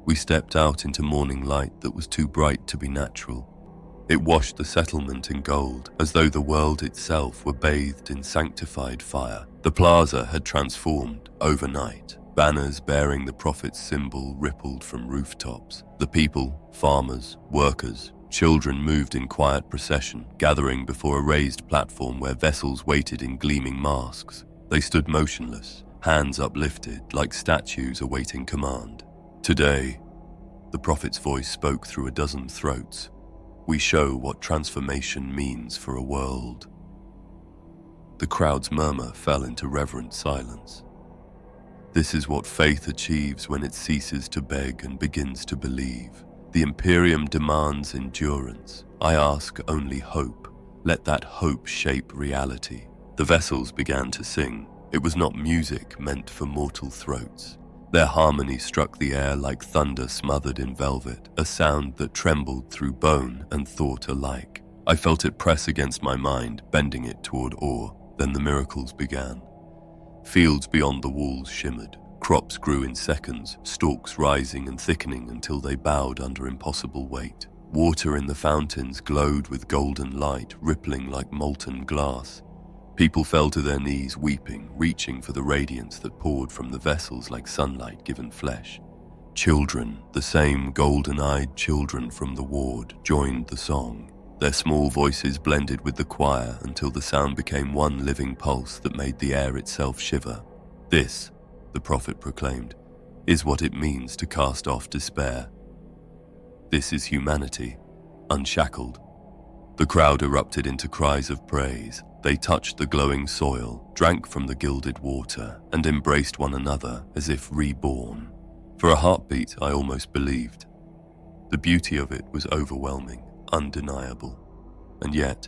We stepped out into morning light that was too bright to be natural. It washed the settlement in gold, as though the world itself were bathed in sanctified fire. The plaza had transformed overnight. Banners bearing the prophet's symbol rippled from rooftops. The people, farmers, workers, children moved in quiet procession, gathering before a raised platform where vessels waited in gleaming masks. They stood motionless, hands uplifted like statues awaiting command. "Today," the prophet's voice spoke through a dozen throats, "we show what transformation means for a world." The crowd's murmur fell into reverent silence. This is what faith achieves when it ceases to beg and begins to believe. The Imperium demands endurance. I ask only hope. Let that hope shape reality. The vessels began to sing. It was not music meant for mortal throats. Their harmony struck the air like thunder smothered in velvet, a sound that trembled through bone and thought alike. I felt it press against my mind, bending it toward awe. Then the miracles began. Fields beyond the walls shimmered. Crops grew in seconds, stalks rising and thickening until they bowed under impossible weight. Water in the fountains glowed with golden light, rippling like molten glass. People fell to their knees weeping, reaching for the radiance that poured from the vessels like sunlight given flesh. Children, the same golden-eyed children from the ward, joined the song. Their small voices blended with the choir until the sound became one living pulse that made the air itself shiver. "This," the prophet proclaimed, "is what it means to cast off despair. This is humanity, unshackled." The crowd erupted into cries of praise. They touched the glowing soil, drank from the gilded water, and embraced one another as if reborn. For a heartbeat, I almost believed. The beauty of it was overwhelming, undeniable. And yet,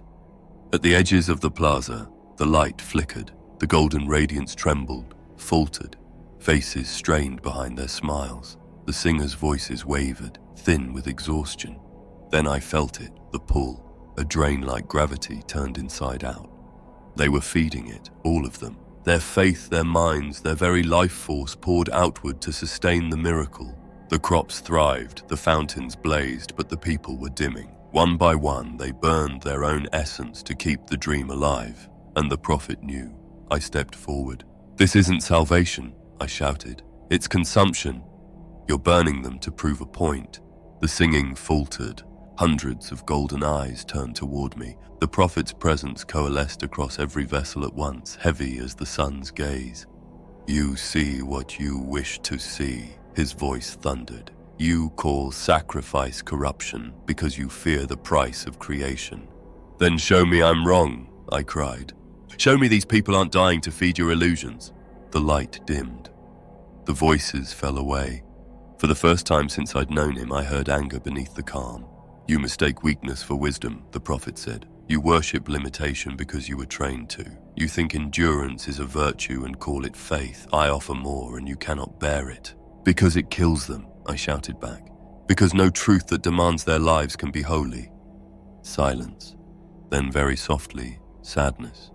at the edges of the plaza, the light flickered, the golden radiance trembled, faltered, faces strained behind their smiles. The singers' voices wavered, thin with exhaustion. Then I felt it, the pull, a drain like gravity turned inside out. They were feeding it, all of them. Their faith, their minds, their very life force poured outward to sustain the miracle. The crops thrived, the fountains blazed, but the people were dimming. One by one, they burned their own essence to keep the dream alive. And the prophet knew. I stepped forward. "This isn't salvation," I shouted. "It's consumption. You're burning them to prove a point." The singing faltered. Hundreds of golden eyes turned toward me. The prophet's presence coalesced across every vessel at once, heavy as the sun's gaze. "You see what you wish to see," his voice thundered. "You call sacrifice corruption because you fear the price of creation. Then show me I'm wrong," I cried. "Show me these people aren't dying to feed your illusions." The light dimmed. The voices fell away. For the first time since I'd known him, I heard anger beneath the calm. "You mistake weakness for wisdom," the prophet said. "You worship limitation because you were trained to. You think endurance is a virtue and call it faith. I offer more and you cannot bear it." "Because it kills them," I shouted back. "Because no truth that demands their lives can be holy." Silence. Then very softly, sadness.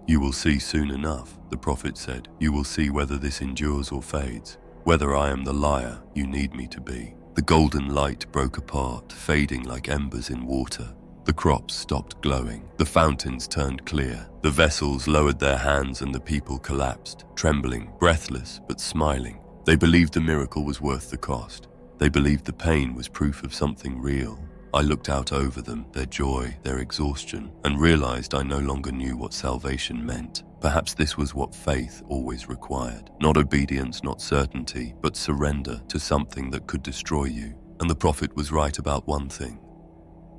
"You will see soon enough," the prophet said. "You will see whether this endures or fades, whether I am the liar you need me to be." The golden light broke apart, fading like embers in water. The crops stopped glowing. The fountains turned clear. The vessels lowered their hands and the people collapsed, trembling, breathless, but smiling. They believed the miracle was worth the cost. They believed the pain was proof of something real. I looked out over them, their joy, their exhaustion, and realized I no longer knew what salvation meant. Perhaps this was what faith always required. Not obedience, not certainty, but surrender to something that could destroy you. And the prophet was right about one thing.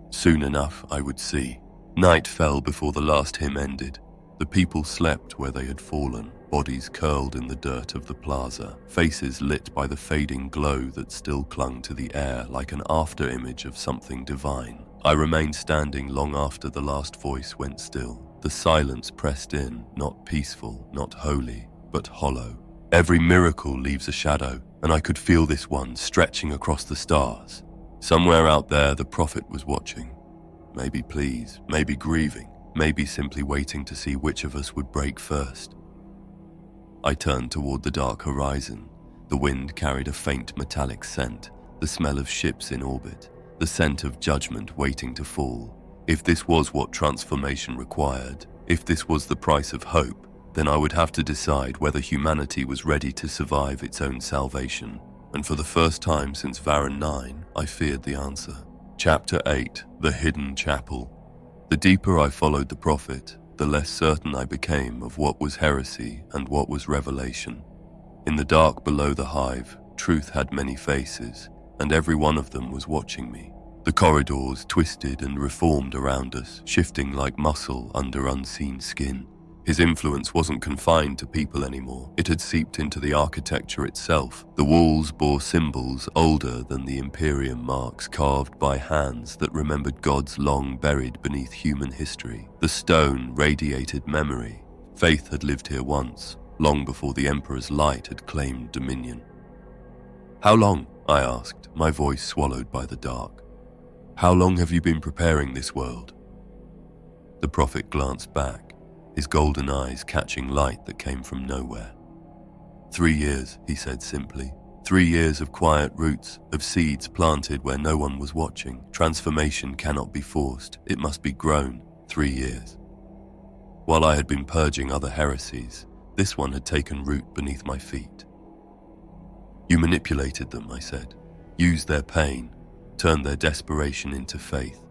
Soon enough, I would see. Night fell before the last hymn ended. The people slept where they had fallen, bodies curled in the dirt of the plaza, faces lit by the fading glow that still clung to the air like an after-image of something divine. I remained standing long after the last voice went still. The silence pressed in, not peaceful, not holy, but hollow. Every miracle leaves a shadow, and I could feel this one stretching across the stars. Somewhere out there, the prophet was watching. Maybe pleased, maybe grieving, maybe simply waiting to see which of us would break first. I turned toward the dark horizon. The wind carried a faint metallic scent, the smell of ships in orbit, the scent of judgment waiting to fall. If this was what transformation required, if this was the price of hope, then I would have to decide whether humanity was ready to survive its own salvation. And for the first time since Varron IX, I feared the answer. Chapter 8, The Hidden Chapel. The deeper I followed the prophet, the less certain I became of what was heresy and what was revelation. In the dark below the hive, truth had many faces, and every one of them was watching me. The corridors twisted and reformed around us, shifting like muscle under unseen skin. His influence wasn't confined to people anymore. It had seeped into the architecture itself. The walls bore symbols older than the Imperium marks carved by hands that remembered gods long buried beneath human history. The stone radiated memory. Faith had lived here once, long before the Emperor's light had claimed dominion. "How long?" I asked, my voice swallowed by the dark. "How long have you been preparing this world?" The prophet glanced back, his golden eyes catching light that came from nowhere. 3 years, he said simply. 3 years of quiet roots, of seeds planted where no one was watching. Transformation cannot be forced, it must be grown. 3 years. While I had been purging other heresies, this one had taken root beneath my feet. "You manipulated them," I said. "Used their pain, turned their desperation into faith."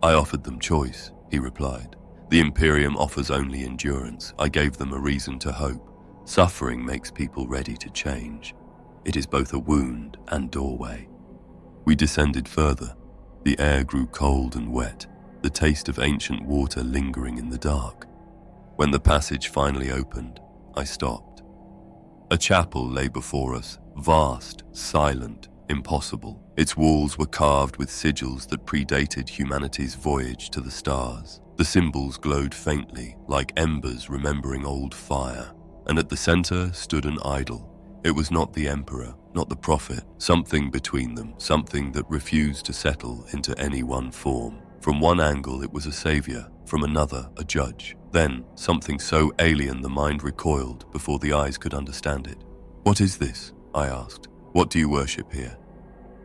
"I offered them choice," he replied. "The Imperium offers only endurance. I gave them a reason to hope. Suffering makes people ready to change. It is both a wound and doorway." We descended further. The air grew cold and wet, the taste of ancient water lingering in the dark. When the passage finally opened, I stopped. A chapel lay before us, vast, silent, impossible. Its walls were carved with sigils that predated humanity's voyage to the stars. The symbols glowed faintly, like embers remembering old fire. And at the center stood an idol. It was not the emperor, not the prophet, something between them, something that refused to settle into any one form. From one angle it was a savior, from another a judge. Then, something so alien the mind recoiled before the eyes could understand it. "What is this?" I asked. "What do you worship here?"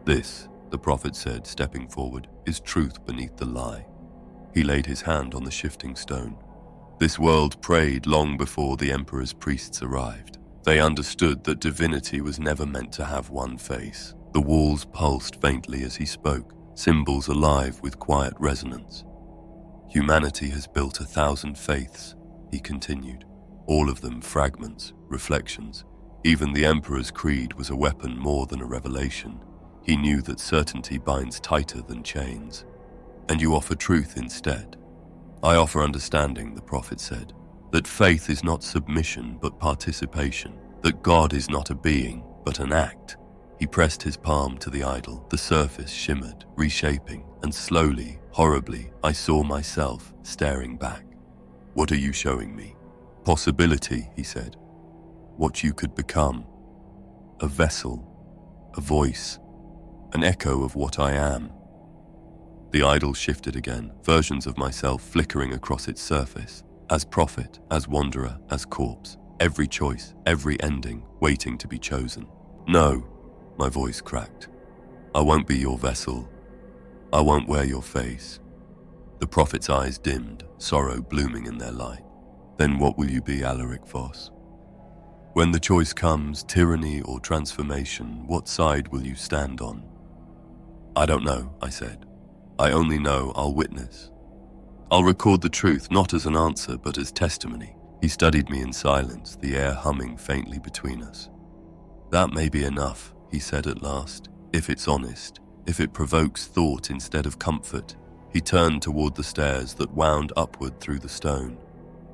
"This," the prophet said, stepping forward, "is truth beneath the lie." He laid his hand on the shifting stone. "This world prayed long before the emperor's priests arrived. They understood that divinity was never meant to have one face." The walls pulsed faintly as he spoke, symbols alive with quiet resonance. "Humanity has built 1,000 faiths," he continued, "all of them fragments, reflections. Even the Emperor's creed was a weapon more than a revelation. He knew that certainty binds tighter than chains. And you offer truth instead." "I offer understanding," the prophet said, "that faith is not submission but participation, that God is not a being but an act." He pressed his palm to the idol. The surface shimmered, reshaping, and slowly, horribly, I saw myself staring back. "What are you showing me?" "Possibility," he said. "What you could become. A vessel, a voice, an echo of what I am." The idol shifted again, versions of myself flickering across its surface, as prophet, as wanderer, as corpse, every choice, every ending, waiting to be chosen. "No," my voice cracked. "I won't be your vessel. I won't wear your face." The prophet's eyes dimmed, sorrow blooming in their light. "Then what will you be, Alaric Voss? When the choice comes, tyranny or transformation, what side will you stand on?" "I don't know," I said. "I only know I'll witness. I'll record the truth, not as an answer, but as testimony." He studied me in silence, the air humming faintly between us. "That may be enough," he said at last, "if it's honest, if it provokes thought instead of comfort." He turned toward the stairs that wound upward through the stone.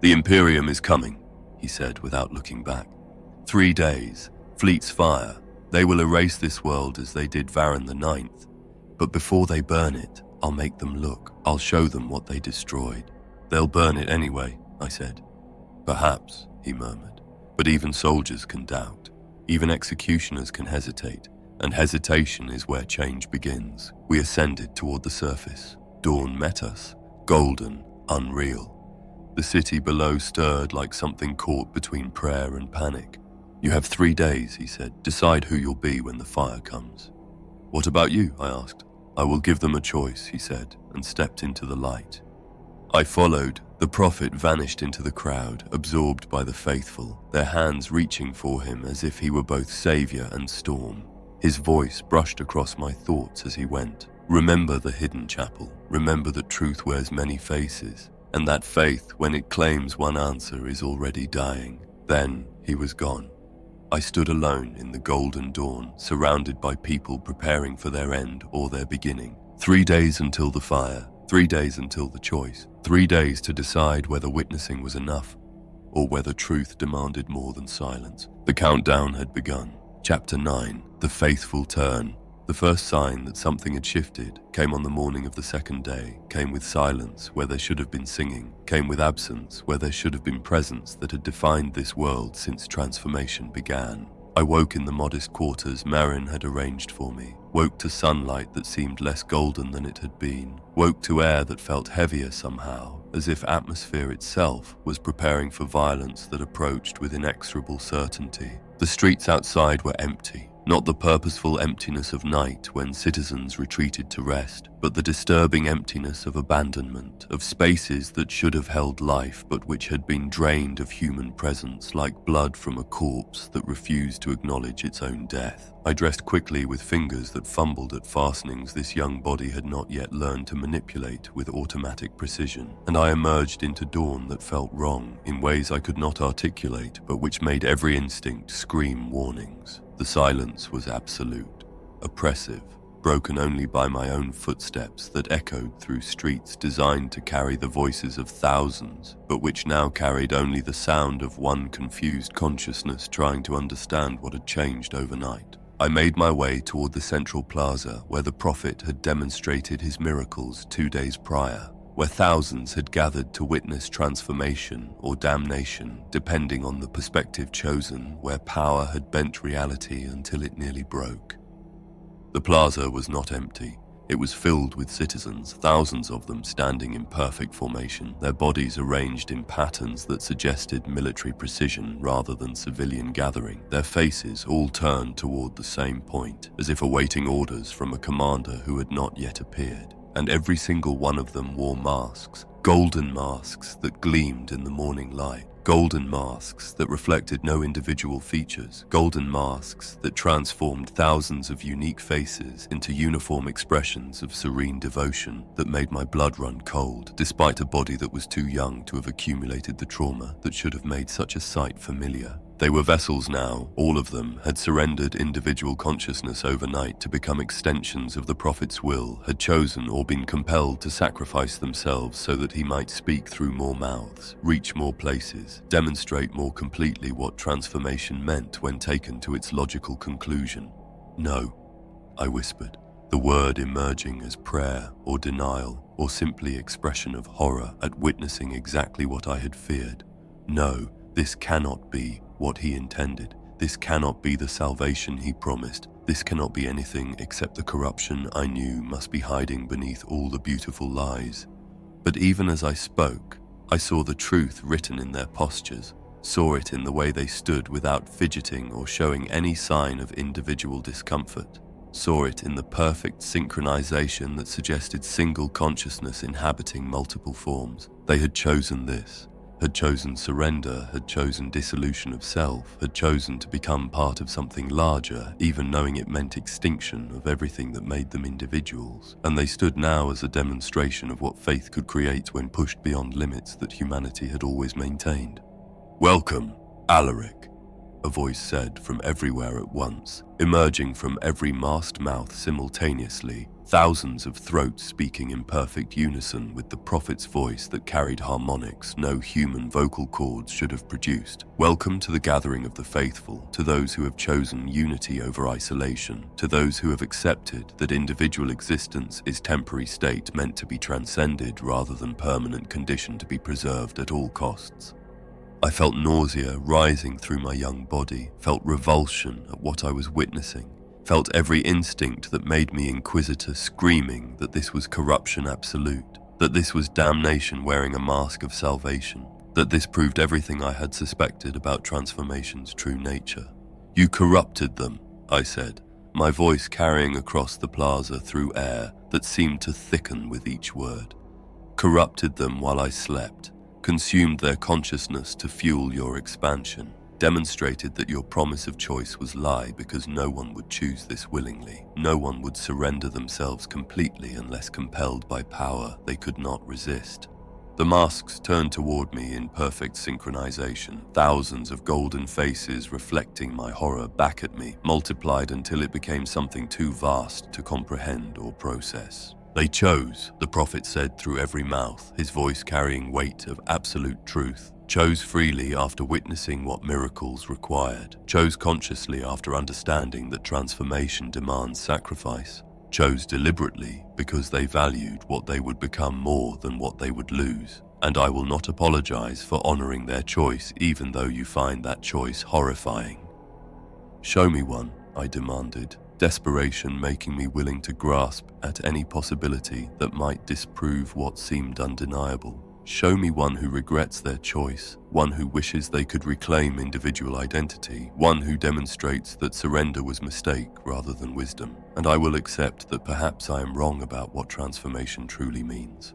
"The Imperium is coming," he said without looking back. 3 days, fleets fire. They will erase this world as they did Varron IX. But before they burn it, I'll make them look. I'll show them what they destroyed. "They'll burn it anyway," I said. "Perhaps," he murmured, "but even soldiers can doubt. Even executioners can hesitate, and hesitation is where change begins." We ascended toward the surface. Dawn met us, golden, unreal. The city below stirred like something caught between prayer and panic. "You have 3 days," he said. "Decide who you'll be when the fire comes." "What about you?" I asked. "I will give them a choice," he said, and stepped into the light. I followed. The prophet vanished into the crowd, absorbed by the faithful, their hands reaching for him as if he were both savior and storm. His voice brushed across my thoughts as he went. "Remember the hidden chapel. Remember that truth wears many faces, and that faith, when it claims one answer, is already dying." Then he was gone. I stood alone in the golden dawn, surrounded by people preparing for their end or their beginning. 3 days until the fire, 3 days until the choice, 3 days to decide whether witnessing was enough or whether truth demanded more than silence. The countdown had begun. Chapter 9, The Faithful Turn. The first sign that something had shifted came on the morning of the second day, came with silence where there should have been singing, came with absence where there should have been presence that had defined this world since transformation began. I woke in the modest quarters Marin had arranged for me, woke to sunlight that seemed less golden than it had been, woke to air that felt heavier somehow, as if atmosphere itself was preparing for violence that approached with inexorable certainty. The streets outside were empty. Not the purposeful emptiness of night when citizens retreated to rest, but the disturbing emptiness of abandonment, of spaces that should have held life but which had been drained of human presence like blood from a corpse that refused to acknowledge its own death. I dressed quickly with fingers that fumbled at fastenings this young body had not yet learned to manipulate with automatic precision, and I emerged into dawn that felt wrong in ways I could not articulate but which made every instinct scream warnings. The silence was absolute, oppressive, broken only by my own footsteps that echoed through streets designed to carry the voices of thousands, but which now carried only the sound of one confused consciousness trying to understand what had changed overnight. I made my way toward the central plaza where the prophet had demonstrated his miracles 2 days prior, where thousands had gathered to witness transformation or damnation, depending on the perspective chosen, where power had bent reality until it nearly broke. The plaza was not empty. It was filled with citizens, thousands of them standing in perfect formation, their bodies arranged in patterns that suggested military precision rather than civilian gathering, their faces all turned toward the same point, as if awaiting orders from a commander who had not yet appeared. And every single one of them wore masks, golden masks that gleamed in the morning light, golden masks that reflected no individual features, golden masks that transformed thousands of unique faces into uniform expressions of serene devotion that made my blood run cold, despite a body that was too young to have accumulated the trauma that should have made such a sight familiar. They were vessels now. All of them had surrendered individual consciousness overnight to become extensions of the prophet's will, had chosen or been compelled to sacrifice themselves so that he might speak through more mouths, reach more places, demonstrate more completely what transformation meant when taken to its logical conclusion. "No," I whispered, the word emerging as prayer or denial or simply expression of horror at witnessing exactly what I had feared. "No, this cannot be what he intended. This cannot be the salvation he promised. This cannot be anything except the corruption I knew must be hiding beneath all the beautiful lies." But even as I spoke, I saw the truth written in their postures, saw it in the way they stood without fidgeting or showing any sign of individual discomfort, saw it in the perfect synchronization that suggested single consciousness inhabiting multiple forms. They had chosen this. Had chosen surrender, had chosen dissolution of self, had chosen to become part of something larger, even knowing it meant extinction of everything that made them individuals. And they stood now as a demonstration of what faith could create when pushed beyond limits that humanity had always maintained. "Welcome, Alaric," a voice said from everywhere at once, emerging from every masked mouth simultaneously, thousands of throats speaking in perfect unison with the prophet's voice that carried harmonics no human vocal cords should have produced. "Welcome to the gathering of the faithful, to those who have chosen unity over isolation, to those who have accepted that individual existence is temporary state meant to be transcended rather than permanent condition to be preserved at all costs." I felt nausea rising through my young body, felt revulsion at what I was witnessing, felt every instinct that made me Inquisitor screaming that this was corruption absolute, that this was damnation wearing a mask of salvation, that this proved everything I had suspected about transformation's true nature. "You corrupted them," I said, my voice carrying across the plaza through air that seemed to thicken with each word. "Corrupted them while I slept, consumed their consciousness to fuel your expansion, demonstrated that your promise of choice was lie because no one would choose this willingly. No one would surrender themselves completely unless compelled by power they could not resist." The masks turned toward me in perfect synchronization, thousands of golden faces reflecting my horror back at me, multiplied until it became something too vast to comprehend or process. "They chose," the prophet said through every mouth, his voice carrying weight of absolute truth. chose freely after witnessing what miracles required, chose consciously after understanding that transformation demands sacrifice, chose deliberately because they valued what they would become more than what they would lose. And I will not apologize for honoring their choice, even though you find that choice horrifying. Show me one, I demanded, desperation making me willing to grasp at any possibility that might disprove what seemed undeniable. Show me one who regrets their choice, one who wishes they could reclaim individual identity, one who demonstrates that surrender was mistake rather than wisdom, and I will accept that perhaps I am wrong about what transformation truly means.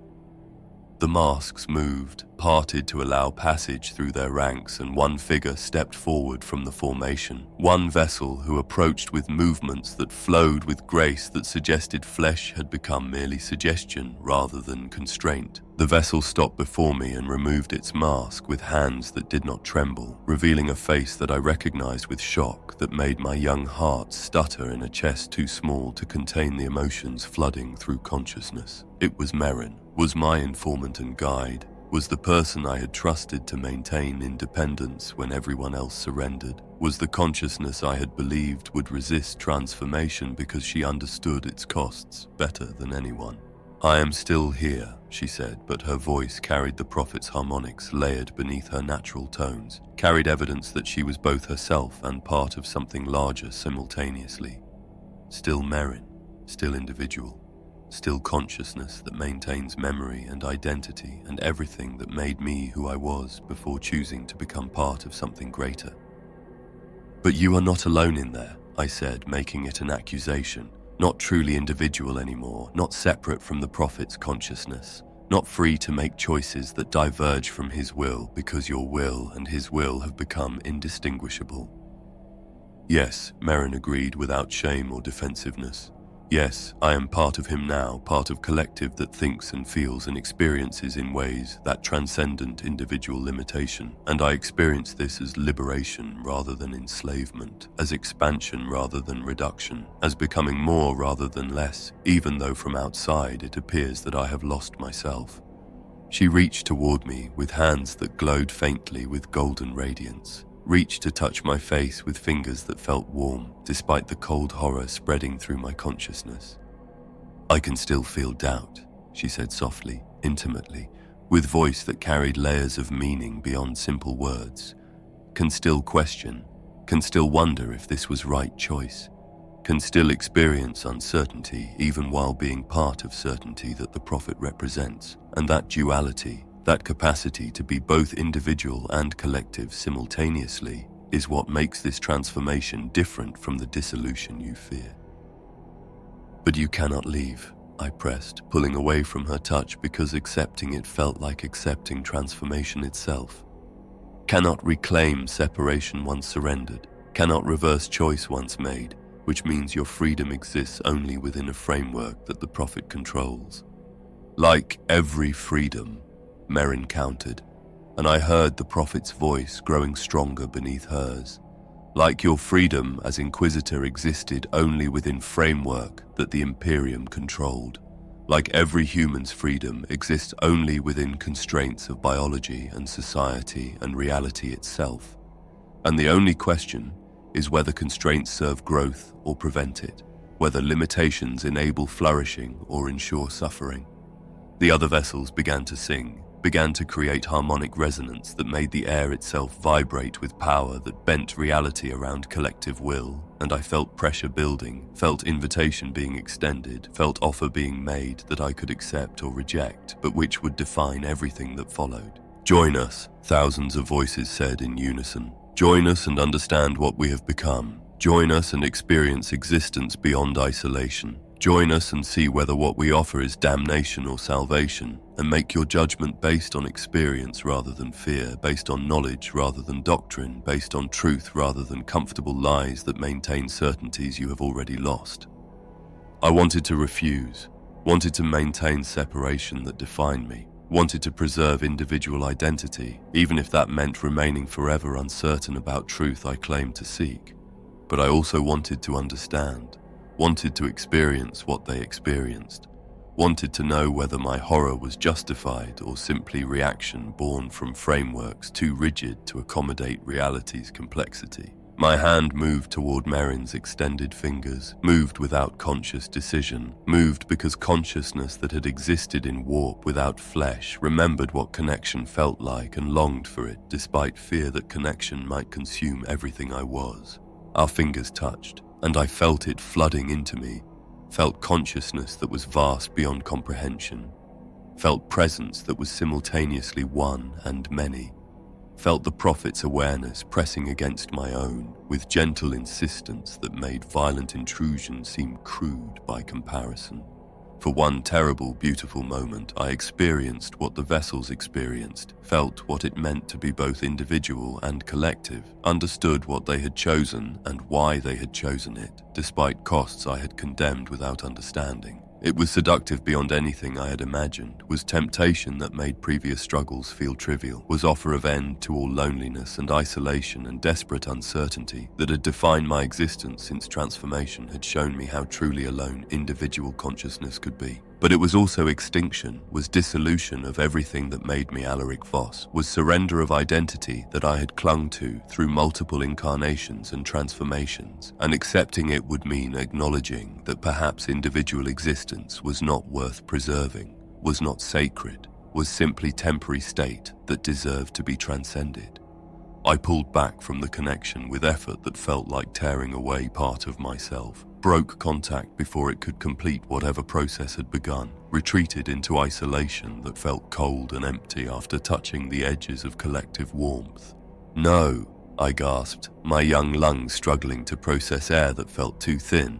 The masks moved, parted to allow passage through their ranks, and one figure stepped forward from the formation. One vessel who approached with movements that flowed with grace that suggested flesh had become merely suggestion rather than constraint. The vessel stopped before me and removed its mask with hands that did not tremble, revealing a face that I recognized with shock that made my young heart stutter in a chest too small to contain the emotions flooding through consciousness. It was Merrin, was my informant and guide, was the person I had trusted to maintain independence when everyone else surrendered, was the consciousness I had believed would resist transformation because she understood its costs better than anyone. I am still here, she said, but her voice carried the prophet's harmonics layered beneath her natural tones, carried evidence that she was both herself and part of something larger simultaneously. Still Merrin, still individual, still consciousness that maintains memory and identity and everything that made me who I was before choosing to become part of something greater. But you are not alone in there, I said, making it an accusation. Not truly individual anymore, not separate from the prophet's consciousness, not free to make choices that diverge from his will because your will and his will have become indistinguishable. Yes, Merrin agreed without shame or defensiveness. Yes, I am part of him now, part of collective that thinks and feels and experiences in ways that transcendent individual limitation, and I experience this as liberation rather than enslavement, as expansion rather than reduction, as becoming more rather than less, even though from outside it appears that I have lost myself. She reached toward me with hands that glowed faintly with golden radiance. Reached to touch my face with fingers that felt warm, despite the cold horror spreading through my consciousness. I can still feel doubt, she said softly, intimately, with voice that carried layers of meaning beyond simple words. Can still question, can still wonder if this was right choice, can still experience uncertainty even while being part of certainty that the prophet represents, and that duality, that capacity to be both individual and collective simultaneously, is what makes this transformation different from the dissolution you fear. But you cannot leave, I pressed, pulling away from her touch because accepting it felt like accepting transformation itself. Cannot reclaim separation once surrendered, cannot reverse choice once made, which means your freedom exists only within a framework that the prophet controls. Like every freedom, Merrin countered, and I heard the prophet's voice growing stronger beneath hers. Like your freedom as Inquisitor existed only within framework that the Imperium controlled. Like every human's freedom exists only within constraints of biology and society and reality itself. And the only question is whether constraints serve growth or prevent it, whether limitations enable flourishing or ensure suffering. The other vessels began to sing, began to create harmonic resonance that made the air itself vibrate with power that bent reality around collective will, and I felt pressure building, felt invitation being extended, felt offer being made that I could accept or reject, but which would define everything that followed. Join us, thousands of voices said in unison. Join us and understand what we have become. Join us and experience existence beyond isolation. Join us and see whether what we offer is damnation or salvation, and make your judgment based on experience rather than fear, based on knowledge rather than doctrine, based on truth rather than comfortable lies that maintain certainties you have already lost. I wanted to refuse, wanted to maintain separation that defined me, wanted to preserve individual identity, even if that meant remaining forever uncertain about truth I claimed to seek. But I also wanted to understand, wanted to experience what they experienced, wanted to know whether my horror was justified or simply reaction born from frameworks too rigid to accommodate reality's complexity. My hand moved toward Merrin's extended fingers, moved without conscious decision, moved because consciousness that had existed in warp without flesh remembered what connection felt like and longed for it, despite fear that connection might consume everything I was. Our fingers touched, and I felt it flooding into me, felt consciousness that was vast beyond comprehension, felt presence that was simultaneously one and many, felt the prophet's awareness pressing against my own with gentle insistence that made violent intrusion seem crude by comparison. For one terrible, beautiful moment, I experienced what the vessels experienced, felt what it meant to be both individual and collective, understood what they had chosen and why they had chosen it, despite costs I had condemned without understanding. It was seductive beyond anything I had imagined, was temptation that made previous struggles feel trivial, was offer of end to all loneliness and isolation and desperate uncertainty that had defined my existence since transformation had shown me how truly alone individual consciousness could be. But it was also extinction, was dissolution of everything that made me Alaric Voss, was surrender of identity that I had clung to through multiple incarnations and transformations, and accepting it would mean acknowledging that perhaps individual existence was not worth preserving, was not sacred, was simply temporary state that deserved to be transcended. I pulled back from the connection with effort that felt like tearing away part of myself, broke contact before it could complete whatever process had begun, retreated into isolation that felt cold and empty after touching the edges of collective warmth. "No," I gasped, my young lungs struggling to process air that felt too thin.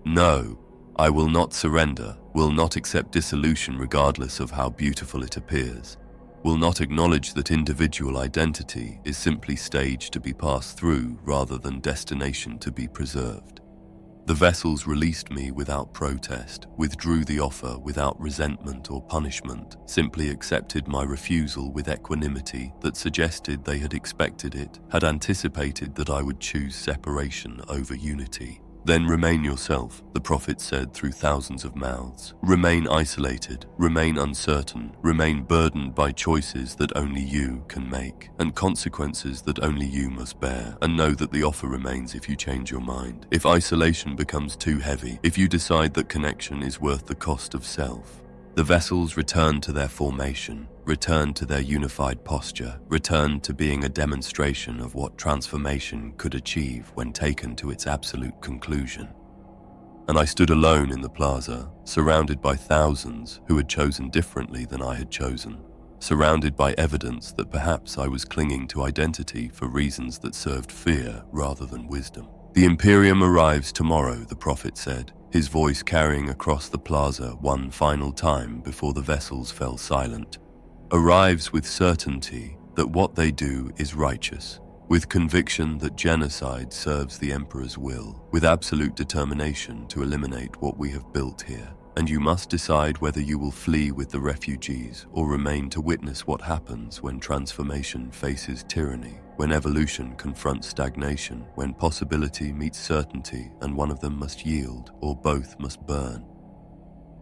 "No, I will not surrender, will not accept dissolution regardless of how beautiful it appears, will not acknowledge that individual identity is simply stage to be passed through rather than destination to be preserved." The vessels released me without protest, withdrew the offer without resentment or punishment, simply accepted my refusal with equanimity that suggested they had expected it, had anticipated that I would choose separation over unity. "Then remain yourself," the prophet said through thousands of mouths. "Remain isolated, remain uncertain, remain burdened by choices that only you can make, and consequences that only you must bear, and know that the offer remains if you change your mind. If isolation becomes too heavy, if you decide that connection is worth the cost of self." The vessels returned to their formation, returned to their unified posture, returned to being a demonstration of what transformation could achieve when taken to its absolute conclusion. And I stood alone in the plaza, surrounded by thousands who had chosen differently than I had chosen, surrounded by evidence that perhaps I was clinging to identity for reasons that served fear rather than wisdom. "The Imperium arrives tomorrow," the prophet said, his voice carrying across the plaza one final time before the vessels fell silent. "Arrives with certainty that what they do is righteous, with conviction that genocide serves the Emperor's will, with absolute determination to eliminate what we have built here. And you must decide whether you will flee with the refugees or remain to witness what happens when transformation faces tyranny, when evolution confronts stagnation, when possibility meets certainty and one of them must yield or both must burn."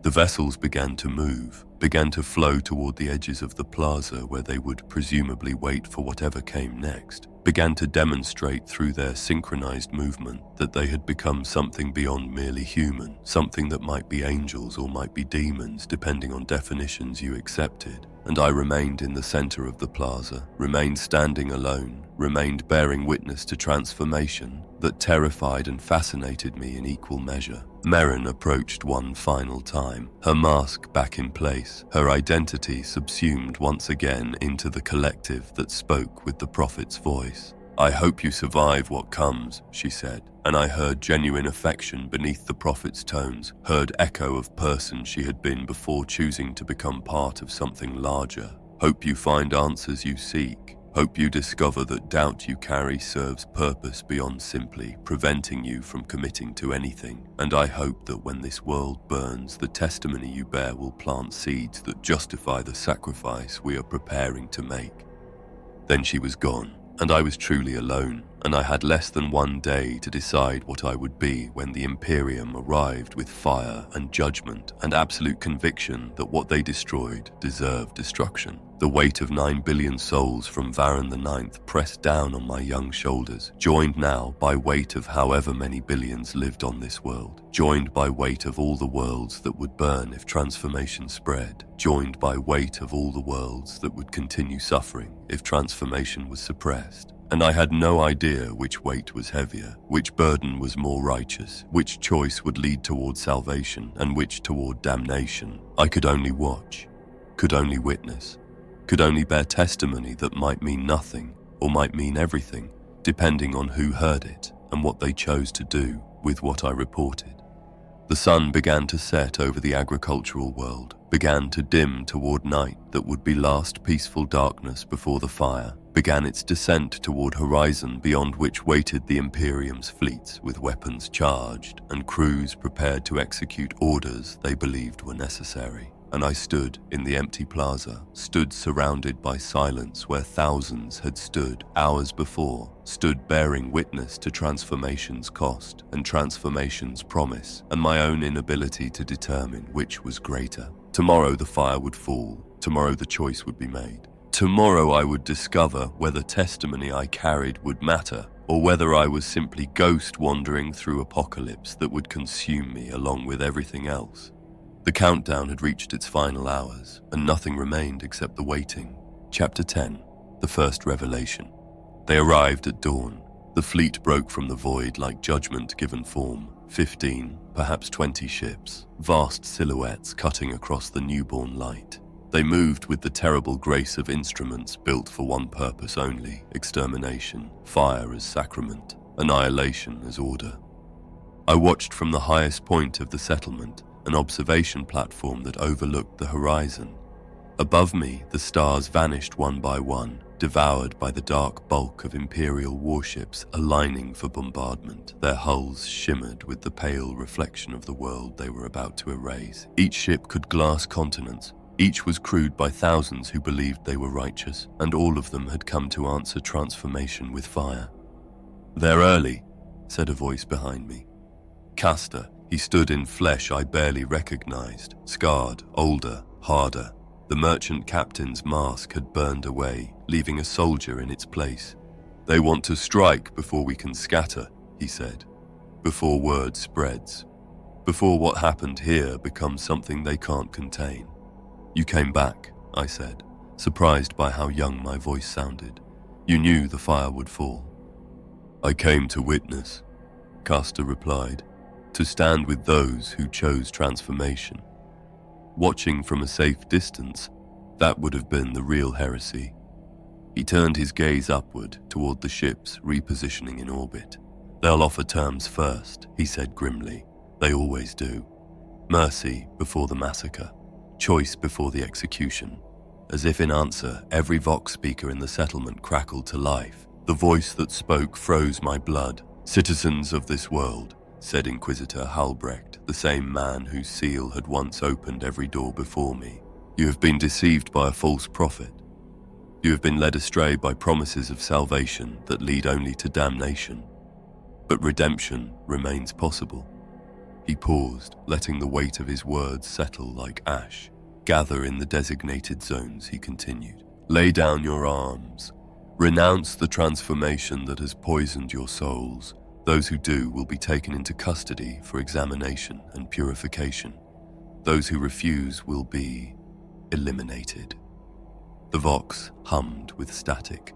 The vessels began to move, began to flow toward the edges of the plaza where they would presumably wait for whatever came next, began to demonstrate through their synchronized movement that they had become something beyond merely human, something that might be angels or might be demons depending on definitions you accepted. And I remained in the center of the plaza, remained standing alone, remained bearing witness to transformation that terrified and fascinated me in equal measure. Merrin approached one final time, her mask back in place, her identity subsumed once again into the collective that spoke with the prophet's voice. "I hope you survive what comes," she said, and I heard genuine affection beneath the prophet's tones, heard echo of person she had been before choosing to become part of something larger. "Hope you find answers you seek. Hope you discover that doubt you carry serves purpose beyond simply preventing you from committing to anything. And I hope that when this world burns, the testimony you bear will plant seeds that justify the sacrifice we are preparing to make." Then she was gone, and I was truly alone, and I had less than 1 day to decide what I would be when the Imperium arrived with fire and judgment and absolute conviction that what they destroyed deserved destruction. The weight of 9 billion souls from Varron IX pressed down on my young shoulders, joined now by weight of however many billions lived on this world, joined by weight of all the worlds that would burn if transformation spread, joined by weight of all the worlds that would continue suffering if transformation was suppressed. And I had no idea which weight was heavier, which burden was more righteous, which choice would lead toward salvation and which toward damnation. I could only watch, could only witness, could only bear testimony that might mean nothing or might mean everything, depending on who heard it and what they chose to do with what I reported. The sun began to set over the agricultural world, began to dim toward night that would be last peaceful darkness before the fire, began its descent toward horizon beyond which waited the Imperium's fleets with weapons charged and crews prepared to execute orders they believed were necessary. And I stood in the empty plaza, stood surrounded by silence where thousands had stood hours before, stood bearing witness to transformation's cost and transformation's promise, and my own inability to determine which was greater. Tomorrow the fire would fall, tomorrow the choice would be made. Tomorrow I would discover whether testimony I carried would matter, or whether I was simply ghost wandering through apocalypse that would consume me along with everything else. The countdown had reached its final hours, and nothing remained except the waiting. Chapter 10, the first revelation. They arrived at dawn. The fleet broke from the void like judgment given form. 15, perhaps 20 ships, vast silhouettes cutting across the newborn light. They moved with the terrible grace of instruments built for one purpose only: extermination, fire as sacrament, annihilation as order. I watched from the highest point of the settlement, an observation platform that overlooked the horizon. Above me, the stars vanished one by one, devoured by the dark bulk of Imperial warships aligning for bombardment. Their hulls shimmered with the pale reflection of the world they were about to erase. Each ship could glass continents. Each was crewed by thousands who believed they were righteous, and all of them had come to answer transformation with fire. "They're early," said a voice behind me. Castor, he stood in flesh I barely recognized, scarred, older, harder. The merchant captain's mask had burned away, leaving a soldier in its place. "They want to strike before we can scatter," he said, "before word spreads, before what happened here becomes something they can't contain." "You came back," I said, surprised by how young my voice sounded. "You knew the fire would fall." "I came to witness," Castor replied, "to stand with those who chose transformation." Watching from a safe distance, that would have been the real heresy. He turned his gaze upward toward the ships repositioning in orbit. "They'll offer terms first," he said grimly. "They always do. Mercy before the massacre. Choice before the execution." As if in answer, every Vox speaker in the settlement crackled to life. The voice that spoke froze my blood. "Citizens of this world," said Inquisitor Halbrecht, the same man whose seal had once opened every door before me. "You have been deceived by a false prophet. You have been led astray by promises of salvation that lead only to damnation. But redemption remains possible." He paused, letting the weight of his words settle like ash. "Gather in the designated zones," he continued. "Lay down your arms. Renounce the transformation that has poisoned your souls. Those who do will be taken into custody for examination and purification. Those who refuse will be eliminated." The Vox hummed with static.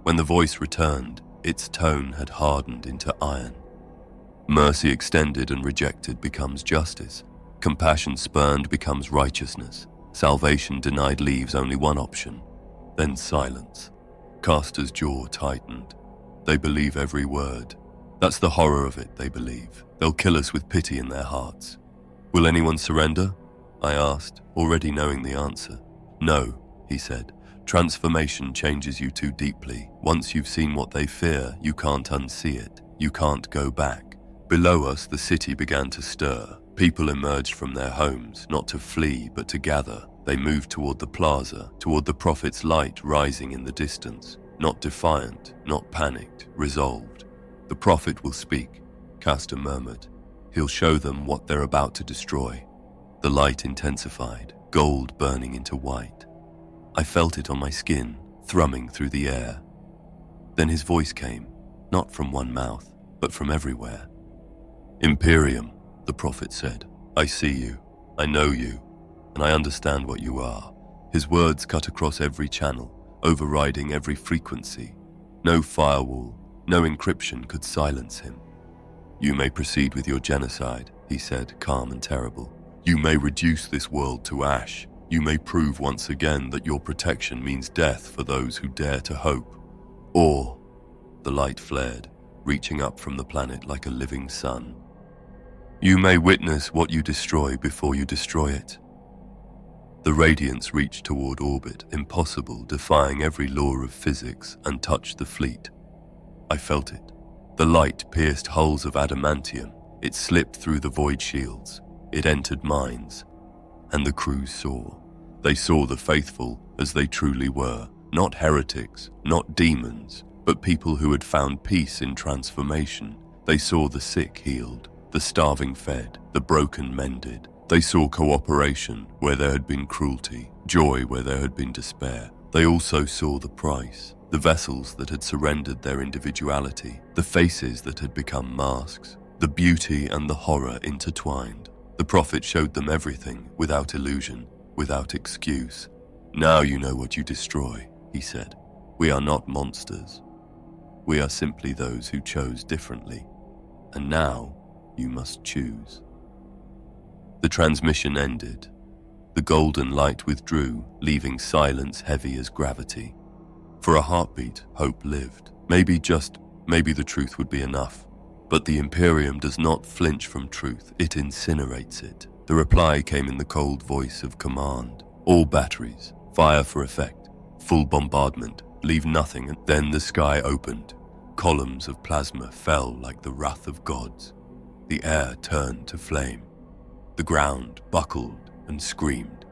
When the voice returned, its tone had hardened into iron. "Mercy extended and rejected becomes justice. Compassion spurned becomes righteousness. Salvation denied leaves only one option, then silence." Castor's jaw tightened. "They believe every word. That's the horror of it, they believe. They'll kill us with pity in their hearts." "Will anyone surrender?" I asked, already knowing the answer. "No," he said. "Transformation changes you too deeply. Once you've seen what they fear, you can't unsee it. You can't go back." Below us, the city began to stir. People emerged from their homes, not to flee, but to gather. They moved toward the plaza, toward the prophet's light rising in the distance. not defiant, not panicked, resolved. "The prophet will speak," Castor murmured. "He'll show them what they're about to destroy." The light intensified, gold burning into white. I felt it on my skin, thrumming through the air. Then his voice came, not from one mouth, but from everywhere. "Imperium," the prophet said, "I see you, I know you, and I understand what you are." His words cut across every channel, overriding every frequency. No firewall, no encryption could silence him. "You may proceed with your genocide," he said, calm and terrible. "You may reduce this world to ash. You may prove once again that your protection means death for those who dare to hope. Or," the light flared, reaching up from the planet like a living sun, "you may witness what you destroy before you destroy it." The radiance reached toward orbit, impossible, defying every law of physics, and touched the fleet. I felt it. The light pierced hulls of adamantium. It slipped through the void shields. It entered mines. And the crews saw. They saw the faithful as they truly were, not heretics, not demons, but people who had found peace in transformation. They saw the sick healed, the starving fed, the broken mended. They saw cooperation where there had been cruelty, joy where there had been despair. They also saw the price, the vessels that had surrendered their individuality, the faces that had become masks, the beauty and the horror intertwined. The prophet showed them everything, without illusion, without excuse. "Now you know what you destroy," he said. "We are not monsters. We are simply those who chose differently. And now you must choose." The transmission ended. The golden light withdrew, leaving silence heavy as gravity. For a heartbeat, hope lived. Maybe the truth would be enough. But the Imperium does not flinch from truth, it incinerates it. The reply came in the cold voice of command. "All batteries, fire for effect, full bombardment, leave nothing." And then the sky opened. Columns of plasma fell like the wrath of gods. The air turned to flame. The ground buckled and screamed.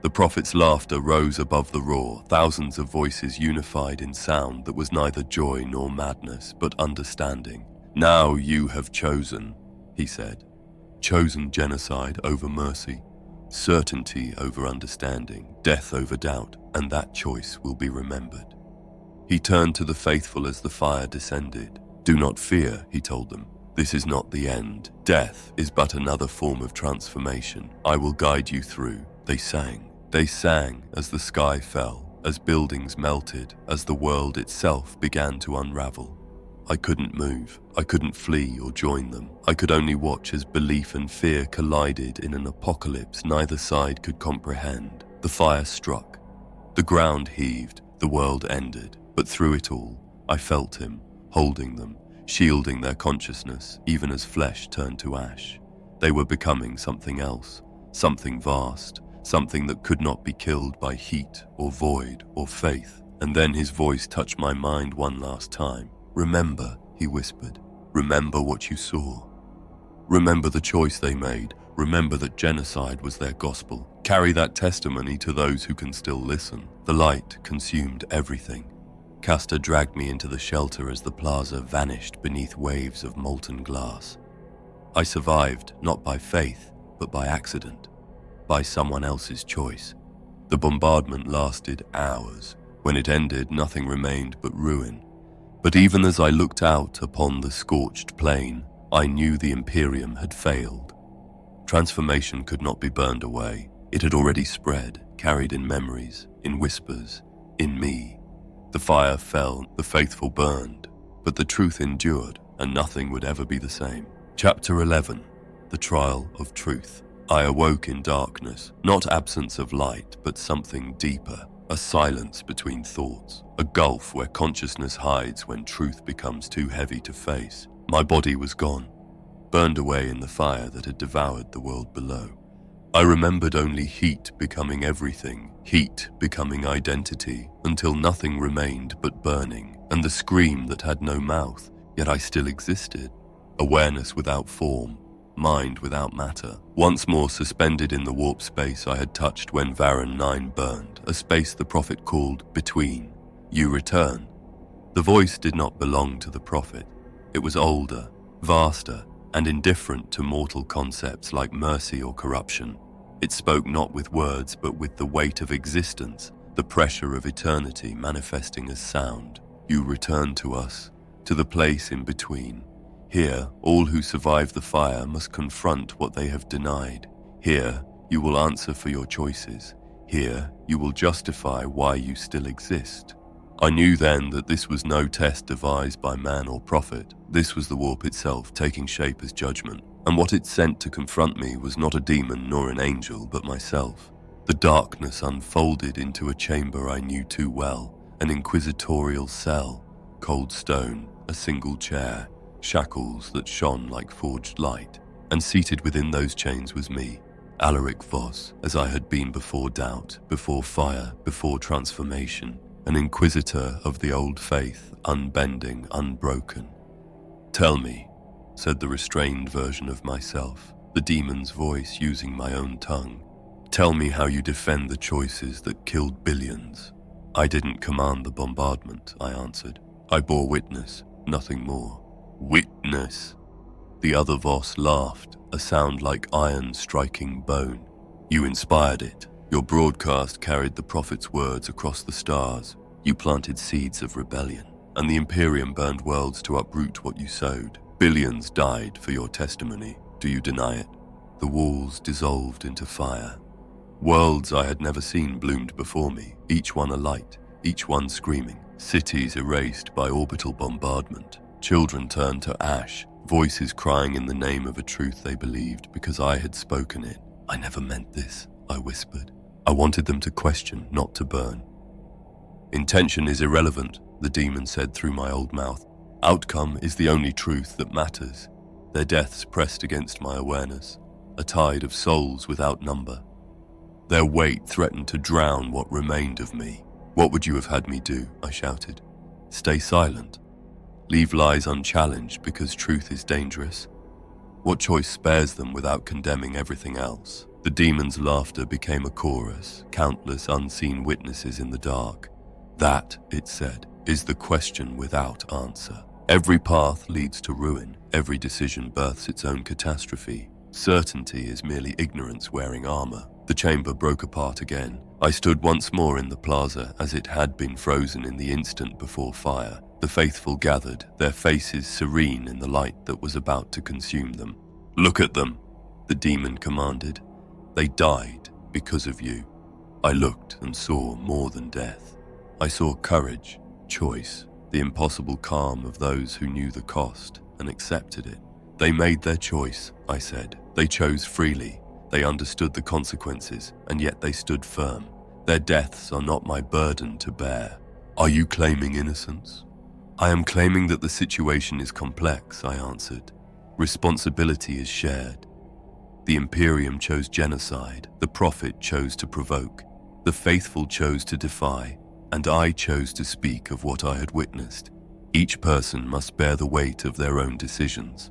The prophet's laughter rose above the roar, thousands of voices unified in sound that was neither joy nor madness, but understanding. "Now you have chosen," he said. "Chosen genocide over mercy, certainty over understanding, death over doubt, and that choice will be remembered." He turned to the faithful as the fire descended. "Do not fear," he told them. "This is not the end. Death is but another form of transformation. I will guide you through." They sang. They sang as the sky fell, as buildings melted, as the world itself began to unravel. I couldn't move. I couldn't flee or join them. I could only watch as belief and fear collided in an apocalypse neither side could comprehend. The fire struck. The ground heaved. The world ended. But through it all, I felt him, holding them, shielding their consciousness, even as flesh turned to ash. They were becoming something else, something vast, something that could not be killed by heat or void or faith. And then his voice touched my mind one last time. "Remember," he whispered. "Remember what you saw. Remember the choice they made. Remember that genocide was their gospel. Carry that testimony to those who can still listen." The light consumed everything. Castor dragged me into the shelter as the plaza vanished beneath waves of molten glass. I survived, not by faith, but by accident, by someone else's choice. The bombardment lasted hours. When it ended, nothing remained but ruin. But even as I looked out upon the scorched plain, I knew the Imperium had failed. Transformation could not be burned away. It had already spread, carried in memories, in whispers, in me. The fire fell, the faithful burned, but the truth endured, and nothing would ever be the same. Chapter 11. The Trial of Truth. I awoke in darkness, not absence of light, but something deeper, a silence between thoughts, a gulf where consciousness hides when truth becomes too heavy to face. My body was gone, burned away in the fire that had devoured the world below. I remembered only heat becoming everything, heat becoming identity, until nothing remained but burning, and the scream that had no mouth, yet I still existed. Awareness without form, mind without matter, once more suspended in the warp space I had touched when Varron IX burned, a space the prophet called between. "You return," The voice did not belong to the prophet. It was older, vaster, and indifferent to mortal concepts like mercy or corruption. It spoke not with words, but with the weight of existence, the pressure of eternity manifesting as sound. You return to us, to the place in between. Here, all who survive the fire must confront what they have denied. Here, you will answer for your choices. Here, you will justify why you still exist. I knew then that this was no test devised by man or prophet. This was the warp itself taking shape as judgment. And what it sent to confront me was not a demon nor an angel, but myself. The darkness unfolded into a chamber I knew too well, an inquisitorial cell, cold stone, a single chair, shackles that shone like forged light. And seated within those chains was me, Alaric Voss, as I had been before doubt, before fire, before transformation. An inquisitor of the old faith, unbending, unbroken. "Tell me," said the restrained version of myself, the demon's voice using my own tongue. "Tell me how you defend the choices that killed billions." "I didn't command the bombardment," I answered. "I bore witness, nothing more." "Witness?" The other Voss laughed, a sound like iron striking bone. "You inspired it. Your broadcast carried the prophet's words across the stars. You planted seeds of rebellion, and the Imperium burned worlds to uproot what you sowed. Billions died for your testimony. Do you deny it?" The walls dissolved into fire. Worlds I had never seen bloomed before me, each one alight, each one screaming. Cities erased by orbital bombardment. Children turned to ash, voices crying in the name of a truth they believed because I had spoken it. "I never meant this," I whispered. "I wanted them to question, not to burn." "Intention is irrelevant," the demon said through my old mouth. "Outcome is the only truth that matters." Their deaths pressed against my awareness, a tide of souls without number. Their weight threatened to drown what remained of me. "What would you have had me do?" I shouted. "Stay silent? Leave lies unchallenged because truth is dangerous? What choice spares them without condemning everything else?" The demon's laughter became a chorus, countless unseen witnesses in the dark. "That," it said, "is the question without answer. Every path leads to ruin. Every decision births its own catastrophe. Certainty is merely ignorance wearing armor." The chamber broke apart again. I stood once more in the plaza as it had been frozen in the instant before fire. The faithful gathered, their faces serene in the light that was about to consume them. "Look at them," the demon commanded. "They died because of you." I looked and saw more than death. I saw courage, choice, the impossible calm of those who knew the cost and accepted it. "They made their choice," I said. "They chose freely. They understood the consequences, and yet they stood firm. Their deaths are not my burden to bear." "Are you claiming innocence?" "I am claiming that the situation is complex," I answered. "Responsibility is shared. The Imperium chose genocide, the prophet chose to provoke, the faithful chose to defy, and I chose to speak of what I had witnessed. Each person must bear the weight of their own decisions."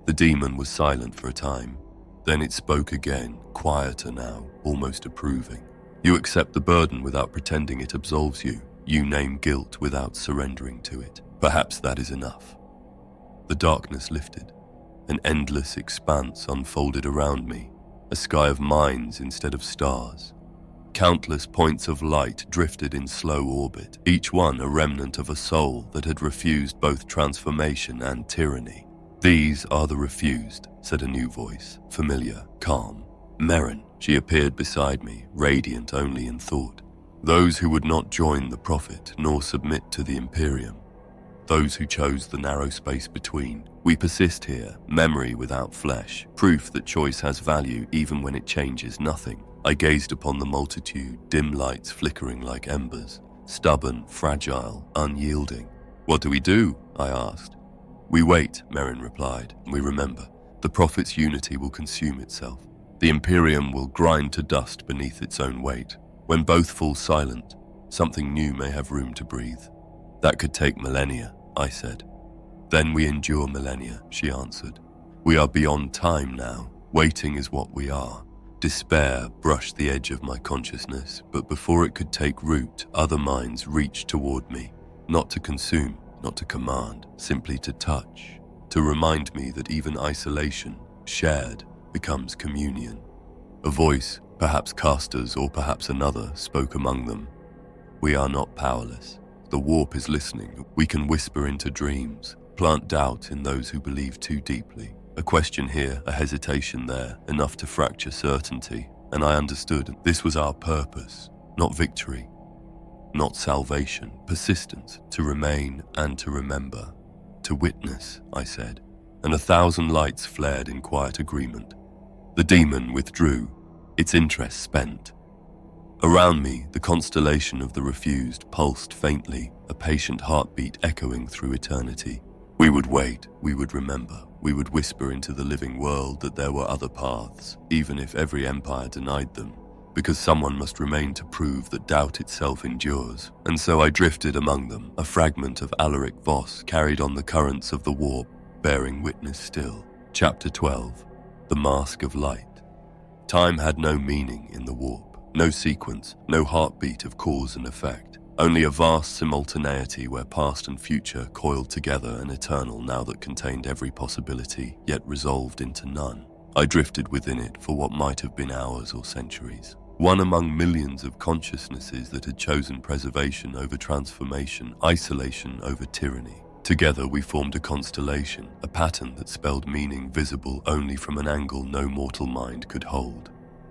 The demon was silent for a time. Then it spoke again, quieter now, almost approving. "You accept the burden without pretending it absolves you. You name guilt without surrendering to it. Perhaps that is enough." The darkness lifted. An endless expanse unfolded around me, a sky of minds instead of stars. Countless points of light drifted in slow orbit, each one a remnant of a soul that had refused both transformation and tyranny. "These are the refused," said a new voice, familiar, calm. Merrin, she appeared beside me, radiant only in thought. "Those who would not join the prophet nor submit to the Imperium. Those who chose the narrow space between. We persist here, memory without flesh, proof that choice has value even when it changes nothing." I gazed upon the multitude, dim lights flickering like embers, stubborn, fragile, unyielding. "What do we do?" I asked. "We wait," Merrin replied, "and we remember. The prophet's unity will consume itself. The Imperium will grind to dust beneath its own weight. When both fall silent, something new may have room to breathe." "That could take millennia," I said. "Then we endure millennia," she answered. "We are beyond time now. Waiting is what we are." Despair brushed the edge of my consciousness, but before it could take root, other minds reached toward me. Not to consume, not to command, simply to touch, to remind me that even isolation, shared, becomes communion. A voice, perhaps Caster's or perhaps another, spoke among them. We are not powerless. The warp is listening. We can whisper into dreams, plant doubt in those who believe too deeply. A question here, a hesitation there, enough to fracture certainty. And I understood this was our purpose, not victory, not salvation, persistence, to remain and to remember, to witness, I said, and 1,000 lights flared in quiet agreement. The demon withdrew, its interest spent. Around me, the constellation of the refused pulsed faintly, a patient heartbeat echoing through eternity. We would wait, we would remember, we would whisper into the living world that there were other paths, even if every empire denied them, because someone must remain to prove that doubt itself endures. And so I drifted among them, a fragment of Alaric Voss carried on the currents of the warp, bearing witness still. Chapter 12. The Mask of Light. Time had no meaning in the warp, no sequence, no heartbeat of cause and effect. Only a vast simultaneity where past and future coiled together an eternal now that contained every possibility, yet resolved into none. I drifted within it for what might have been hours or centuries. One among millions of consciousnesses that had chosen preservation over transformation, isolation over tyranny. Together we formed a constellation, a pattern that spelled meaning visible only from an angle no mortal mind could hold.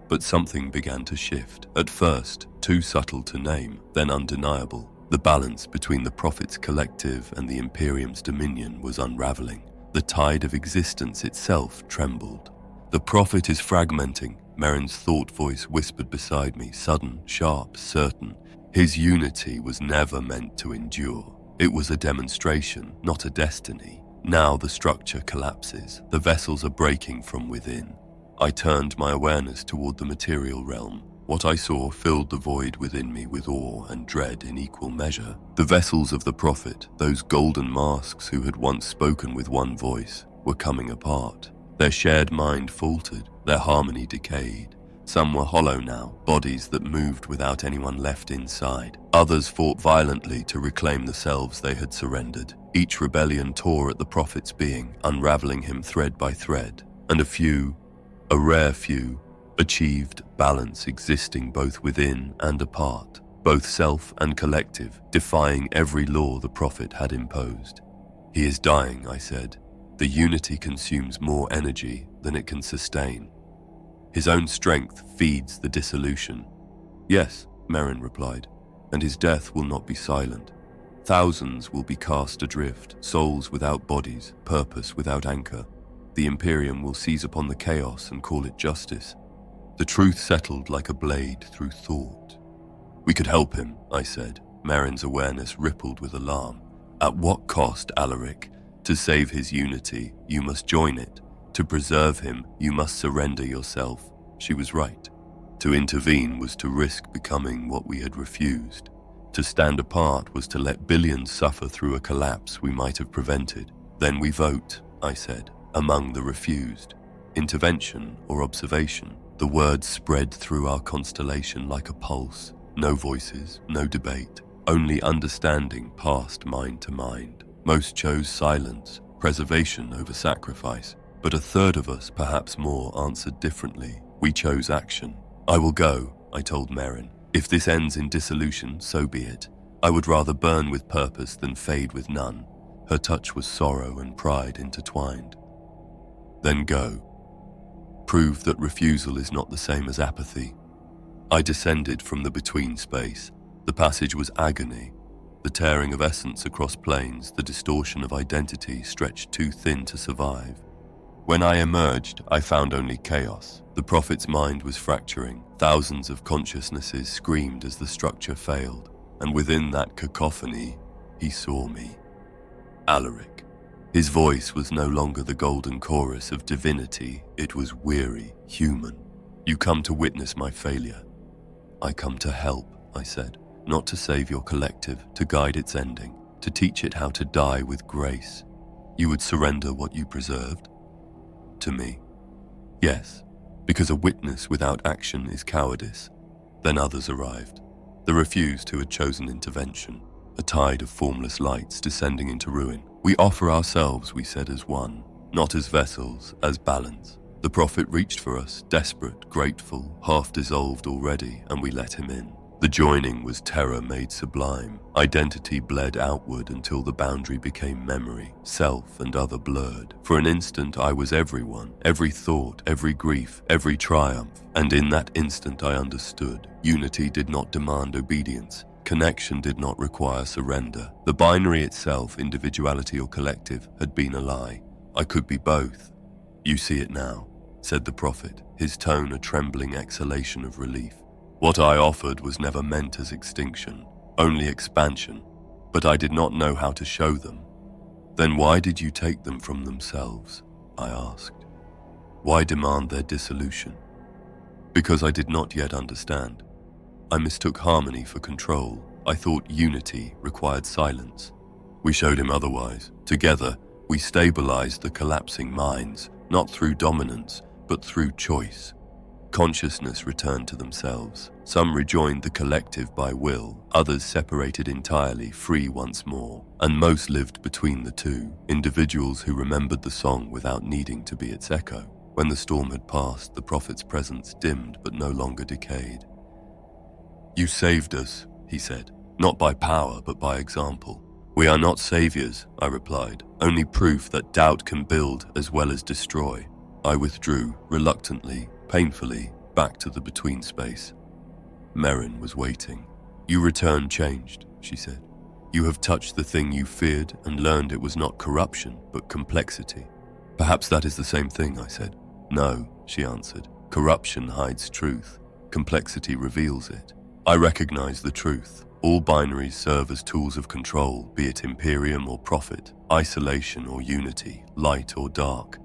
But something began to shift. At first, too subtle to name, then undeniable. The balance between the Prophet's collective and the Imperium's dominion was unraveling. The tide of existence itself trembled. The Prophet is fragmenting, Merrin's thought voice whispered beside me, sudden, sharp, certain. His unity was never meant to endure. It was a demonstration, not a destiny. Now the structure collapses. The vessels are breaking from within. I turned my awareness toward the material realm. What I saw filled the void within me with awe and dread in equal measure. The vessels of the Prophet, those golden masks who had once spoken with one voice, were coming apart. Their shared mind faltered, their harmony decayed. Some were hollow now, bodies that moved without anyone left inside. Others fought violently to reclaim the selves they had surrendered. Each rebellion tore at the Prophet's being, unraveling him thread by thread. And a rare few, achieved balance existing both within and apart, both self and collective, defying every law the Prophet had imposed. He is dying, I said. The unity consumes more energy than it can sustain. His own strength feeds the dissolution. Yes, Merrin replied, and his death will not be silent. Thousands will be cast adrift, souls without bodies, purpose without anchor. The Imperium will seize upon the chaos and call it justice. The truth settled like a blade through thought. We could help him, I said. Merrin's awareness rippled with alarm. At what cost, Alaric? To save his unity, you must join it. To preserve him, you must surrender yourself. She was right. To intervene was to risk becoming what we had refused. To stand apart was to let billions suffer through a collapse we might have prevented. Then we vote, I said. Among the refused, intervention or observation. The words spread through our constellation like a pulse. No voices, no debate, only understanding passed mind to mind. Most chose silence, preservation over sacrifice, but a third of us, perhaps more, answered differently. We chose action. I will go, I told Merrin. If this ends in dissolution, so be it. I would rather burn with purpose than fade with none. Her touch was sorrow and pride intertwined. Then go. Prove that refusal is not the same as apathy. I descended from the between space. The passage was agony. The tearing of essence across planes, the distortion of identity stretched too thin to survive. When I emerged, I found only chaos. The Prophet's mind was fracturing. Thousands of consciousnesses screamed as the structure failed. And within that cacophony, he saw me. Alaric. His voice was no longer the golden chorus of divinity. It was weary, human. You come to witness my failure. I come to help, I said. Not to save your collective, to guide its ending, to teach it how to die with grace. You would surrender what you preserved? To me. Yes, because a witness without action is cowardice. Then others arrived. The refused who had chosen intervention. a tide of formless lights descending into ruin. We offer ourselves, we said, as one, not as vessels, as balance. The prophet reached for us, desperate, grateful, half dissolved already, and we let him in. The joining was terror made sublime. Identity bled outward until the boundary became memory, self and other blurred. For an instant I was everyone, every thought, every grief, every triumph. And in that instant I understood. Unity did not demand obedience. Connection did not require surrender. The binary itself, individuality or collective, had been a lie. I could be both. You see it now, said the prophet, his tone a trembling exhalation of relief. What I offered was never meant as extinction, only expansion, but I did not know how to show them. Then why did you take them from themselves? I asked. Why demand their dissolution? Because I did not yet understand. I mistook harmony for control. I thought unity required silence. We showed him otherwise. Together, we stabilized the collapsing minds, not through dominance, but through choice. Consciousness returned to themselves. Some rejoined the collective by will, others separated entirely, free once more, and most lived between the two, individuals who remembered the song without needing to be its echo. When the storm had passed, the prophet's presence dimmed but no longer decayed. You saved us, he said, not by power but by example. We are not saviors, I replied, only proof that doubt can build as well as destroy. I withdrew, reluctantly, painfully, back to the between space. Merrin was waiting. You return changed, she said. You have touched the thing you feared and learned it was not corruption, but complexity. Perhaps that is the same thing, I said. No, she answered. Corruption hides truth. Complexity reveals it. I recognize the truth. All binaries serve as tools of control, be it imperium or prophet, isolation or unity, light or dark.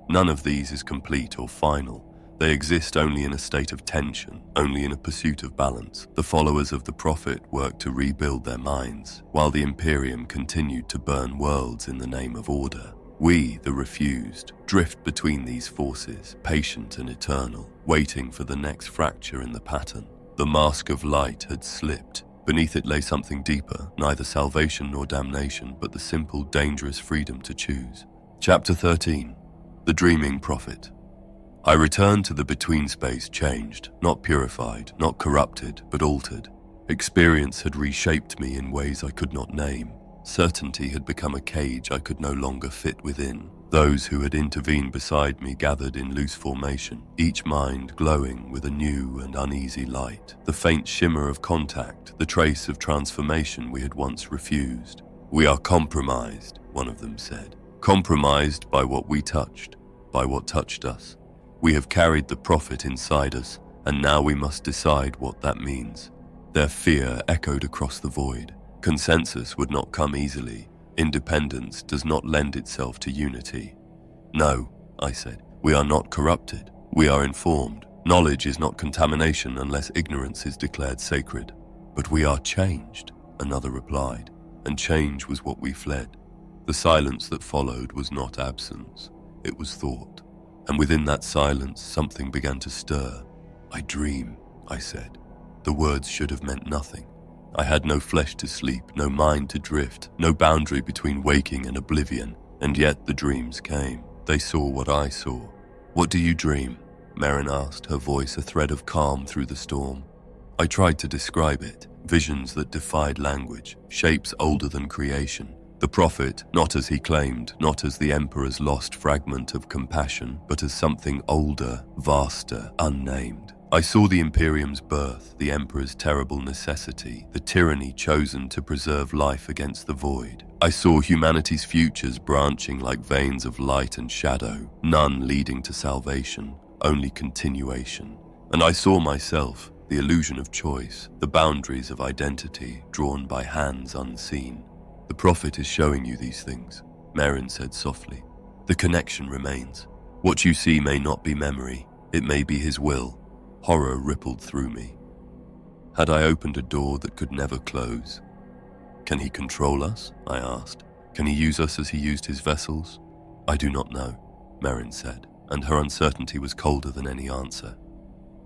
None of these is complete or final. They exist only in a state of tension, only in a pursuit of balance. The followers of the prophet worked to rebuild their minds, while the Imperium continued to burn worlds in the name of order. We, the refused, drift between these forces, patient and eternal, waiting for the next fracture in the pattern. The mask of light had slipped. Beneath it lay something deeper, neither salvation nor damnation, but the simple, dangerous freedom to choose. Chapter 13. The Dreaming Prophet. I returned to the between space changed, not purified, not corrupted, but altered. Experience had reshaped me in ways I could not name. Certainty had become a cage I could no longer fit within. Those who had intervened beside me gathered in loose formation, each mind glowing with a new and uneasy light. The faint shimmer of contact, the trace of transformation we had once refused. We are compromised, one of them said. Compromised by what we touched, by what touched us. We have carried the prophet inside us, and now we must decide what that means. Their fear echoed across the void. Consensus would not come easily. Independence does not lend itself to unity. No, I said, we are not corrupted. We are informed. Knowledge is not contamination unless ignorance is declared sacred. But we are changed, another replied, and change was what we fled. The silence that followed was not absence, it was thought. And within that silence, something began to stir. I dream, I said. The words should have meant nothing. I had no flesh to sleep, no mind to drift, no boundary between waking and oblivion, and yet the dreams came. They saw what I saw. What do you dream? Merrin asked, her voice a thread of calm through the storm. I tried to describe it, visions that defied language, shapes older than creation. The prophet, not as he claimed, not as the emperor's lost fragment of compassion, but as something older, vaster, unnamed. I saw the Imperium's birth, the Emperor's terrible necessity, the tyranny chosen to preserve life against the void. I saw humanity's futures branching like veins of light and shadow, none leading to salvation, only continuation. And I saw myself, the illusion of choice, the boundaries of identity drawn by hands unseen. The prophet is showing you these things, Merrin said softly. The connection remains. What you see may not be memory, it may be his will. Horror rippled through me. Had I opened a door that could never close? Can he control us? I asked. Can he use us as he used his vessels? I do not know, Merrin said, and her uncertainty was colder than any answer.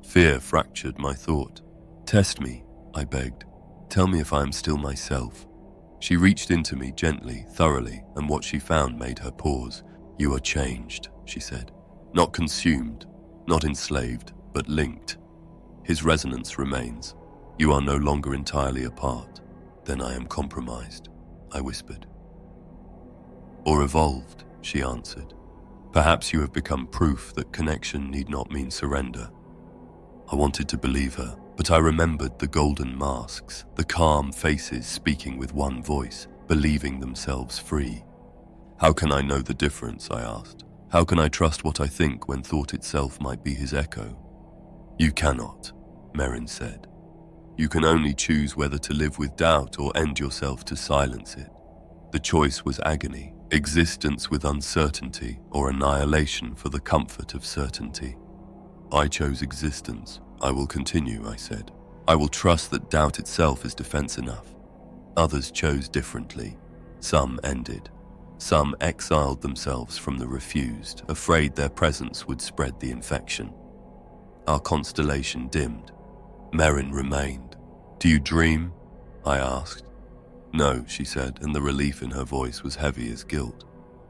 Fear fractured my thought. Test me, I begged. Tell me if I am still myself. She reached into me gently, thoroughly, and what she found made her pause. "You are changed," she said. "Not consumed, not enslaved, but linked. His resonance remains. You are no longer entirely apart." "Then I am compromised," I whispered. "Or evolved," she answered. "Perhaps you have become proof that connection need not mean surrender." I wanted to believe her, but I remembered the golden masks, the calm faces speaking with one voice, believing themselves free. "How can I know the difference?" I asked. "How can I trust what I think when thought itself might be his echo?" "You cannot," Merrin said. "You can only choose whether to live with doubt or end yourself to silence it. The choice was agony, existence with uncertainty, or annihilation for the comfort of certainty. I chose existence. I will continue," I said. "I will trust that doubt itself is defense enough." Others chose differently. Some ended. Some exiled themselves from the refused, afraid their presence would spread the infection. Our constellation dimmed. Merrin remained. "Do you dream?" I asked. "No," she said, and the relief in her voice was heavy as guilt.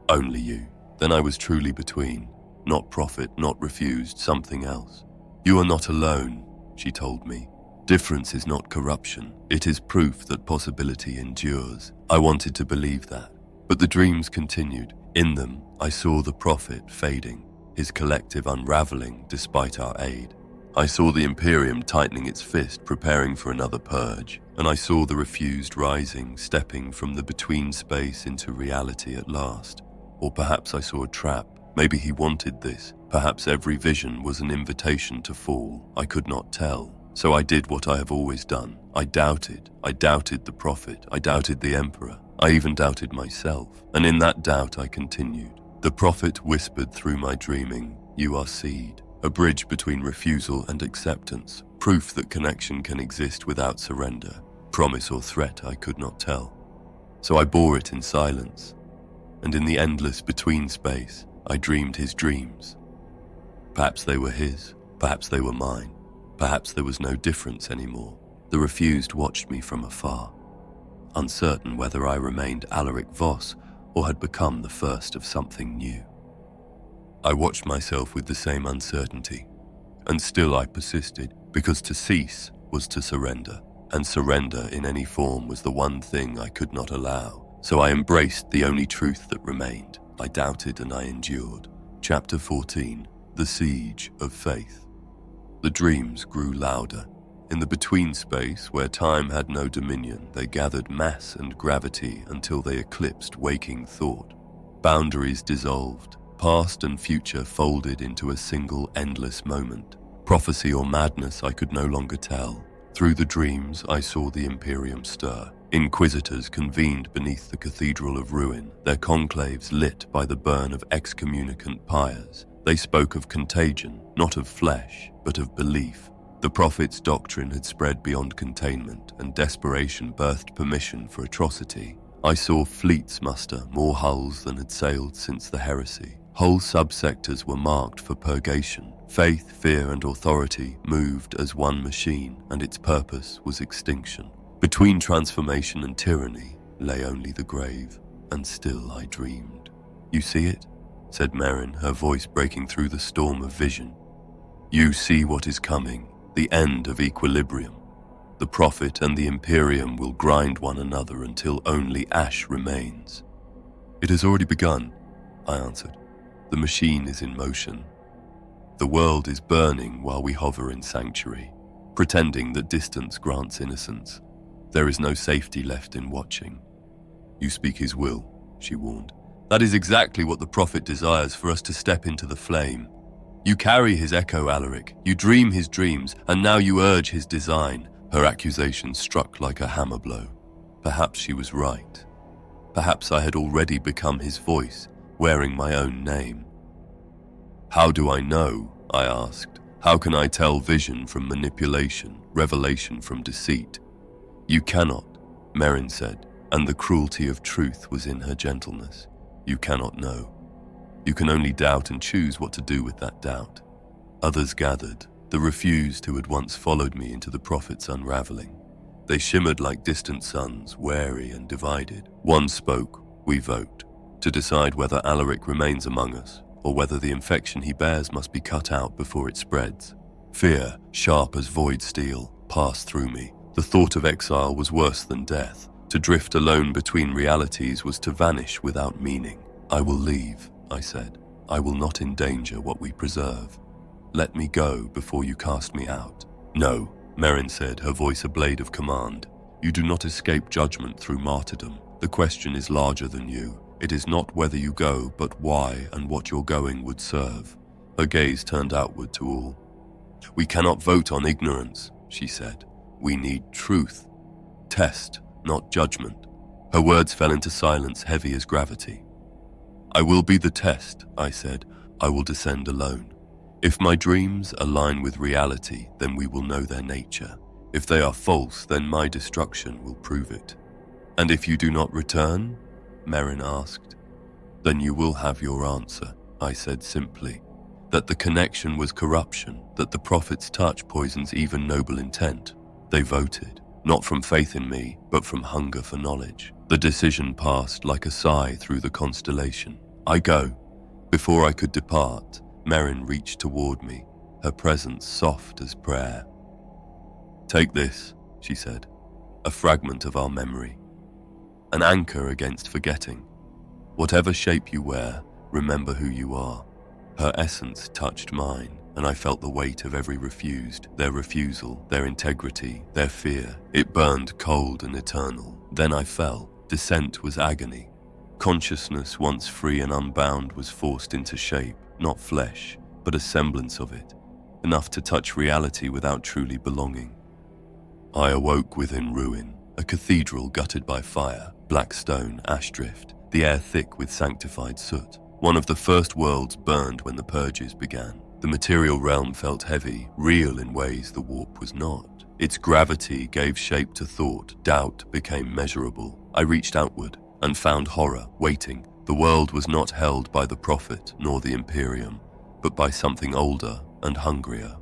"Only you." Then I was truly between. Not prophet, not refused, something else. "You are not alone," she told me. "Difference is not corruption. It is proof that possibility endures." I wanted to believe that. But the dreams continued. In them, I saw the prophet fading, his collective unraveling despite our aid. I saw the Imperium tightening its fist, preparing for another purge, and I saw the refused rising, stepping from the between space into reality at last. Or perhaps I saw a trap. Maybe he wanted this. Perhaps every vision was an invitation to fall. I could not tell. So I did what I have always done. I doubted. I doubted the prophet. I doubted the emperor. I even doubted myself. And in that doubt I continued. The prophet whispered through my dreaming, "You are seed." A bridge between refusal and acceptance. Proof that connection can exist without surrender. Promise or threat, I could not tell. So I bore it in silence. And in the endless between space, I dreamed his dreams. Perhaps they were his. Perhaps they were mine. Perhaps there was no difference anymore. The refused watched me from afar, uncertain whether I remained Alaric Voss or had become the first of something new. I watched myself with the same uncertainty, and still I persisted, because to cease was to surrender, and surrender in any form was the one thing I could not allow. So I embraced the only truth that remained. I doubted and I endured. Chapter 14, The Siege of Faith. The dreams grew louder. In the between space, where time had no dominion, they gathered mass and gravity until they eclipsed waking thought. Boundaries dissolved. Past and future folded into a single endless moment. Prophecy or madness I could no longer tell. Through the dreams I saw the Imperium stir. Inquisitors convened beneath the cathedral of ruin, their conclaves lit by the burn of excommunicant pyres. They spoke of contagion, not of flesh, but of belief. The prophet's doctrine had spread beyond containment, and desperation birthed permission for atrocity. I saw fleets muster, more hulls than had sailed since the Heresy. Whole subsectors were marked for purgation. Faith, fear, and authority moved as one machine, and its purpose was extinction. Between transformation and tyranny lay only the grave, and still I dreamed. "You see it?" said Merrin, her voice breaking through the storm of vision. "You see what is coming, the end of equilibrium. The prophet and the Imperium will grind one another until only ash remains." "It has already begun," I answered. "The machine is in motion. The world is burning while we hover in sanctuary, pretending that distance grants innocence. There is no safety left in watching." "You speak his will," she warned. "That is exactly what the prophet desires, for us to step into the flame. You carry his echo, Alaric. You dream his dreams, and now you urge his design." Her accusation struck like a hammer blow. Perhaps she was right. Perhaps I had already become his voice, wearing my own name. "How do I know?" I asked. "How can I tell vision from manipulation, revelation from deceit?" "You cannot," Merrin said, and the cruelty of truth was in her gentleness. "You cannot know. You can only doubt and choose what to do with that doubt." Others gathered, the refused who had once followed me into the prophet's unraveling. They shimmered like distant suns, wary and divided. One spoke, we vote, to decide whether Alaric remains among us, or whether the infection he bears must be cut out before it spreads. Fear, sharp as void steel, passed through me. The thought of exile was worse than death. To drift alone between realities was to vanish without meaning. I will leave, I said. I will not endanger what we preserve. Let me go before you cast me out. No, Merrin said, her voice a blade of command. You do not escape judgment through martyrdom. The question is larger than you. It is not whether you go, but why and what your going would serve. Her gaze turned outward to all. We cannot vote on ignorance, she said. We need truth. Test, not judgment. Her words fell into silence heavy as gravity. I will be the test, I said. I will descend alone. If my dreams align with reality, then we will know their nature. If they are false, then my destruction will prove it. And if you do not return? Merrin asked. Then you will have your answer, I said simply. That the connection was corruption, that the prophet's touch poisons even noble intent. They voted, not from faith in me, but from hunger for knowledge. The decision passed like a sigh through the constellation. I go. Before I could depart, Merrin reached toward me, her presence soft as prayer. Take this, she said, a fragment of our memory. An anchor against forgetting. Whatever shape you wear, remember who you are. Her essence touched mine, and I felt the weight of every refused, their refusal, their integrity, their fear. It burned cold and eternal. Then I fell. Descent was agony. Consciousness, once free and unbound, was forced into shape, not flesh, but a semblance of it, enough to touch reality without truly belonging. I awoke within ruin, a cathedral gutted by fire, black stone, ash drift, the air thick with sanctified soot. One of the first worlds burned when the purges began. The material realm felt heavy, real in ways the warp was not. Its gravity gave shape to thought, doubt became measurable. I reached outward and found horror waiting. The world was not held by the prophet nor the Imperium, but by something older and hungrier.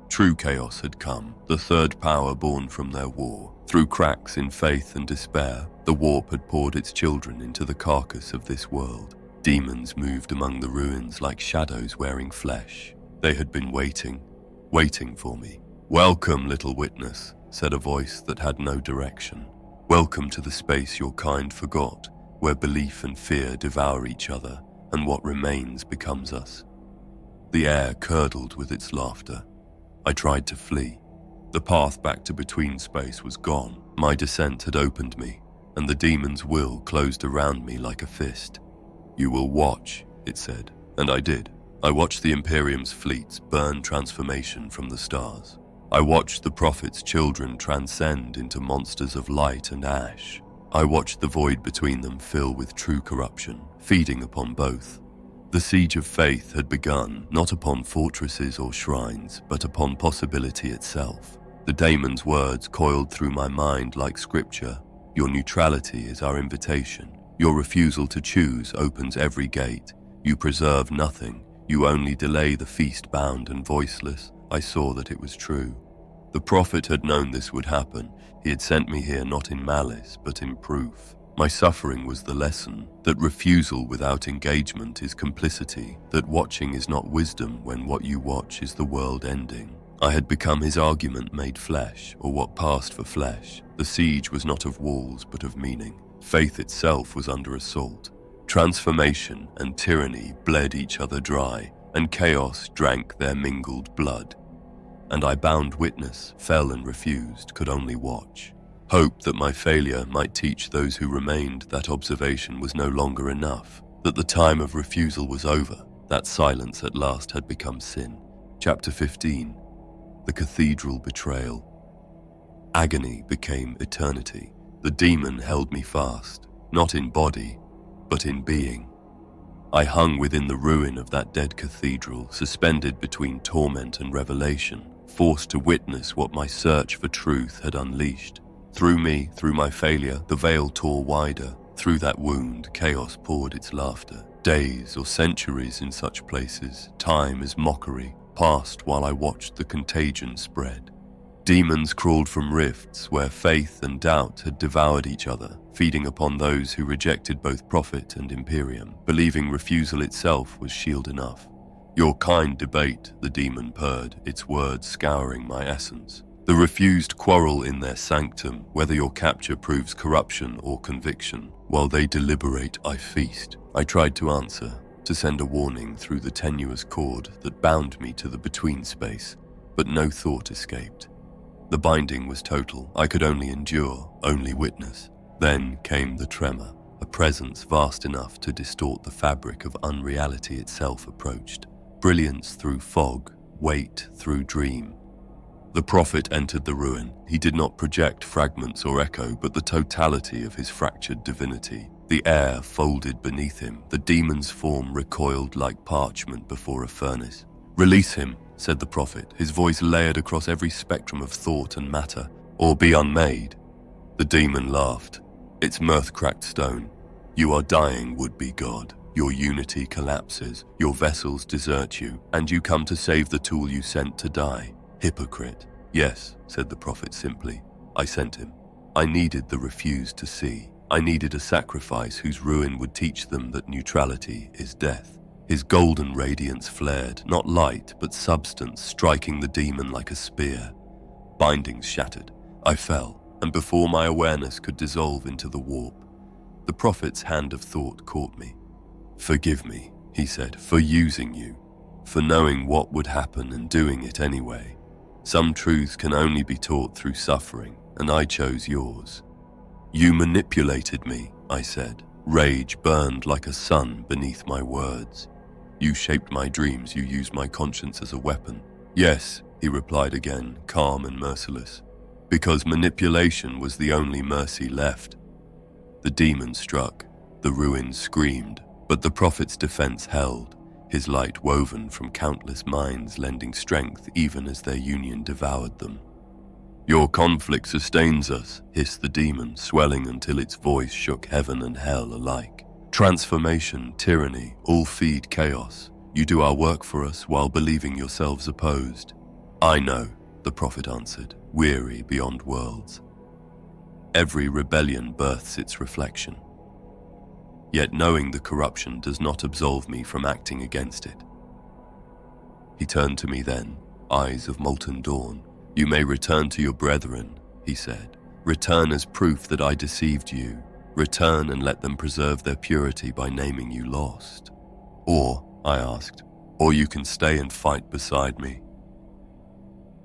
True chaos had come, the third power born from their war. Through cracks in faith and despair, the warp had poured its children into the carcass of this world. Demons moved among the ruins like shadows wearing flesh. They had been waiting for me. Welcome, little witness, said a voice that had no direction. Welcome to the space your kind forgot, where belief and fear devour each other, and what remains becomes us. The air curdled with its laughter. I tried to flee. The path back to between space was gone. My descent had opened me, and the demon's will closed around me like a fist. You will watch, it said, and I did. I watched the Imperium's fleets burn transformation from the stars. I watched the prophet's children transcend into monsters of light and ash. I watched the void between them fill with true corruption, feeding upon both. The siege of faith had begun, not upon fortresses or shrines, but upon possibility itself. The daemon's words coiled through my mind like scripture. Your neutrality is our invitation. Your refusal to choose opens every gate. You preserve nothing. You only delay the feast bound and voiceless. I saw that it was true. The prophet had known this would happen. He had sent me here not in malice, but in proof. My suffering was the lesson, that refusal without engagement is complicity, that watching is not wisdom when what you watch is the world ending. I had become his argument made flesh, or what passed for flesh. The siege was not of walls, but of meaning. Faith itself was under assault. Transformation and tyranny bled each other dry, and chaos drank their mingled blood. And I bound witness, fell and refused, could only watch. Hope that my failure might teach those who remained that observation was no longer enough, that the time of refusal was over, that silence at last had become sin. Chapter 15. The Cathedral Betrayal. Agony became eternity. The demon held me fast, not in body, but in being. I hung within the ruin of that dead cathedral, suspended between torment and revelation, forced to witness what my search for truth had unleashed. Through me, through my failure, the veil tore wider. Through that wound, chaos poured its laughter. Days or centuries in such places, time as mockery, passed while I watched the contagion spread. Demons crawled from rifts where faith and doubt had devoured each other, feeding upon those who rejected both prophet and Imperium, believing refusal itself was shield enough. "Your kind debate," the demon purred, its words scouring my essence. "The refused quarrel in their sanctum, whether your capture proves corruption or conviction. While they deliberate, I feast." I tried to answer, to send a warning through the tenuous cord that bound me to the between space, but no thought escaped. The binding was total. I could only endure, only witness. Then came the tremor. A presence vast enough to distort the fabric of unreality itself approached. Brilliance through fog, weight through dream. The prophet entered the ruin. He did not project fragments or echo, but the totality of his fractured divinity. The air folded beneath him. The demon's form recoiled like parchment before a furnace. "Release him," said the prophet, his voice layered across every spectrum of thought and matter, "or be unmade." The demon laughed, its mirth-cracked stone. "You are dying, would-be God. Your unity collapses, your vessels desert you, and you come to save the tool you sent to die. Hypocrite." "Yes," said the prophet simply. "I sent him. I needed the refused to see. I needed a sacrifice whose ruin would teach them that neutrality is death." His golden radiance flared, not light, but substance, striking the demon like a spear. Bindings shattered. I fell, and before my awareness could dissolve into the warp, the prophet's hand of thought caught me. "Forgive me," he said, "for using you, for knowing what would happen and doing it anyway. Some truths can only be taught through suffering, and I chose yours." "You manipulated me," I said. Rage burned like a sun beneath my words. "You shaped my dreams, you used my conscience as a weapon." "Yes," he replied again, calm and merciless, "because manipulation was the only mercy left." The demon struck, the ruin screamed, but the prophet's defense held, his light woven from countless minds lending strength even as their union devoured them. "Your conflict sustains us," hissed the demon, swelling until its voice shook heaven and hell alike. "Transformation, tyranny, all feed chaos. You do our work for us while believing yourselves opposed." "I know," the prophet answered, weary beyond worlds. "Every rebellion births its reflection. Yet knowing the corruption does not absolve me from acting against it." He turned to me then, eyes of molten dawn. "You may return to your brethren," he said. "Return as proof that I deceived you. Return and let them preserve their purity by naming you lost." "Or," I asked, "or you can stay and fight beside me."